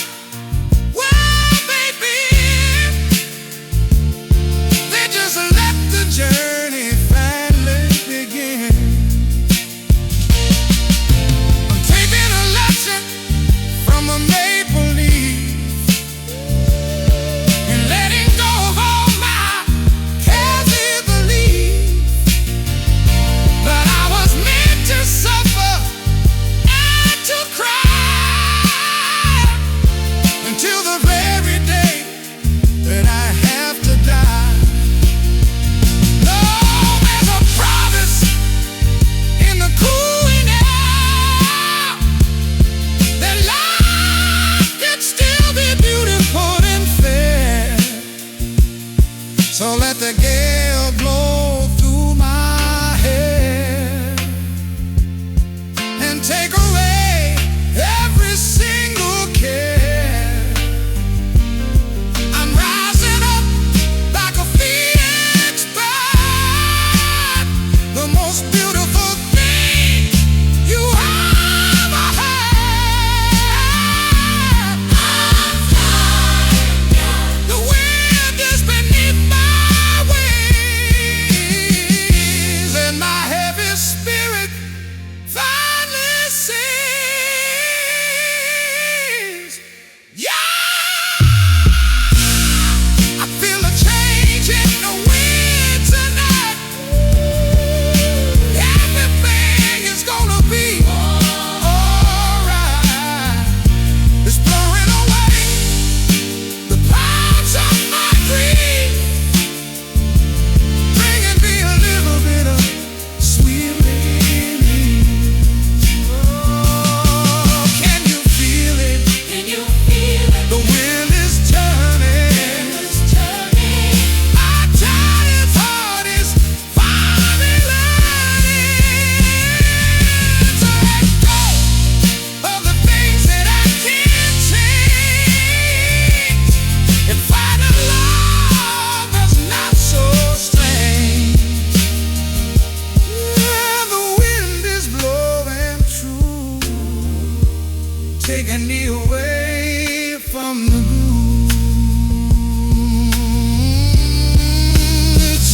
where they've been, they just let the journey finally begin. I'm taking a lesson from a maple leaf and letting go of all my heavy belief. But I was meant to suffer and to cry until the very day that I have to die. No, there's a promise in the cooling air that life can still be beautiful and fair. So let the gale blow through my hair and take away every single care. I'm rising up like a phoenix bird, the most beautiful thing you ever had. The wind is beneath my wings, and my heavy spirit finally sings. Yeah, I feel a change in the wind tonight. Everything is gonna be alright. It's blowing away the clouds of my dreams, bringing me a little bit of sweet relief. Oh, can you feel it? Can you feel it? The wind is turning. It's turning. My tired heart is finally learning to let go of the things that I can't change and find a love that's not so strange. Yeah, the wind is blowing true, taking me away from the blue.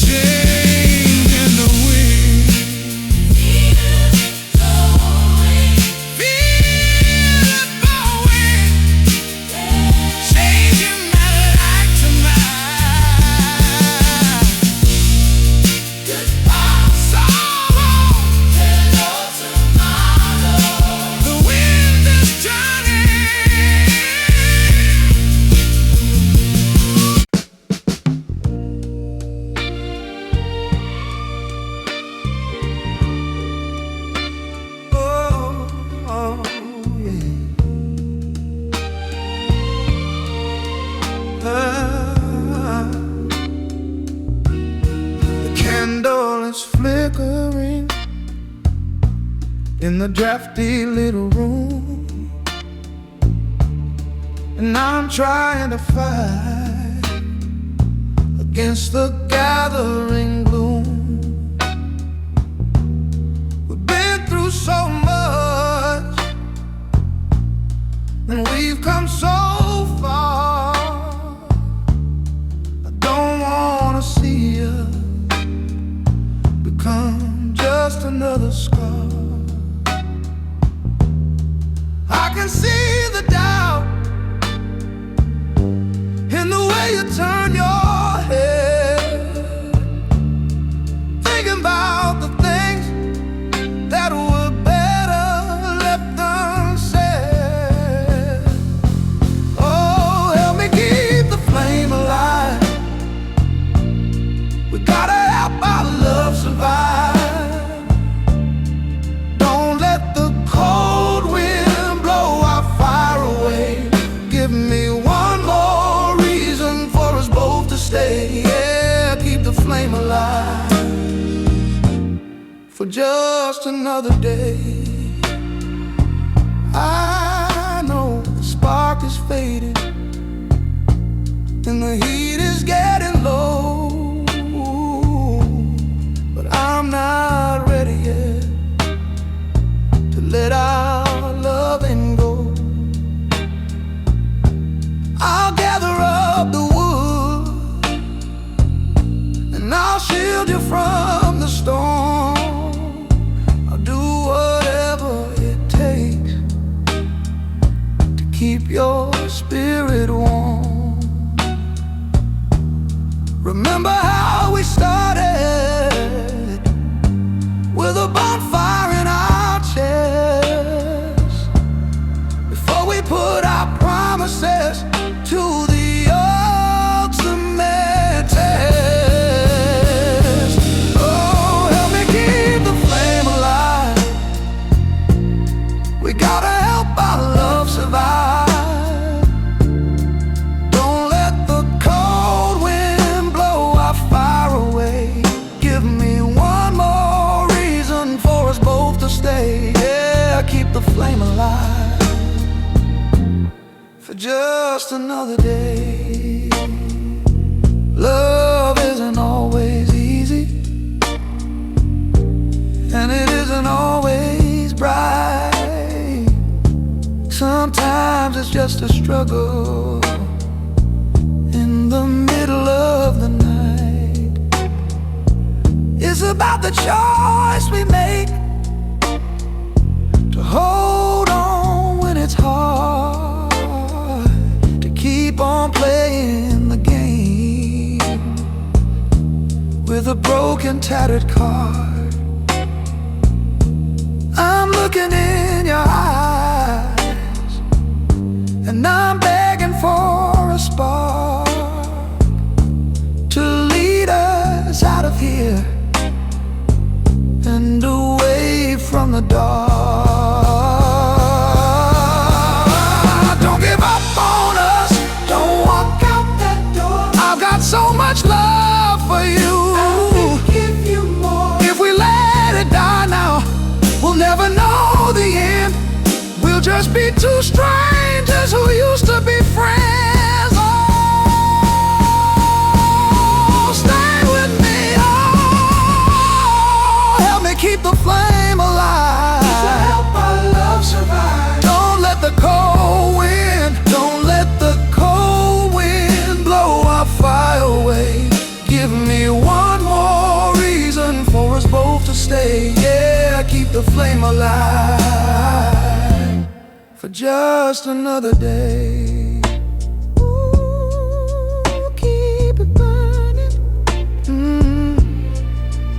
Change in the wind, Feel it blowing. feel it blowing, changing my life tonight. Goodbye, Sorrow, hello tomorrow. the wind is turning. Oh, yeah. The candle is flickering in the drafty little room, and I'm trying to fight against the gathering gloom. We've been through so much, and we've come so far. I don't wanna see us become just another scar. I can see the doubt in the way you turn your head, thinking about the things that were better left unsaid. just another day. I know the spark is fading and the heat is getting low, but I'm not ready yet to let our loving go. I'll gather up the wood and I'll shield you from the storm. I'll do whatever it takes to keep your spirit warm. Remember how we started, with a bonfire in our chest, before we put our promises to the ultimate test. Oh, help me keep the flame alive. We gotta help our love survive. Don't let the cold wind blow our fire away. Give me one more reason for us both to stay. Yeah, keep the flame alive for just another day. Love isn't always easy, and it isn't always bright. Sometimes it's just a struggle in the middle of the night. It's about the choice we make to hold on when it's hard, to keep on playing the game with a broken, tattered card. I'm looking in your eyes and I'm begging for a spark to lead us out of here and away from the dark. Don't give up on us, don't walk out that door. I've got so much love for you. I'll give you more. If we let it die now, we'll never know the end. We'll just be two strangers who used to be friends. Oh, stay with me. Oh, help me keep the flame alive. To help our love survive. Don't let the cold wind, don't let the cold wind blow our fire away. Give me one more reason for us both to stay. Yeah, keep the flame alive for just another day. Ooh, keep it burning.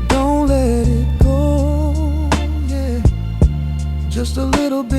Don't let it go. Yeah, just a little bit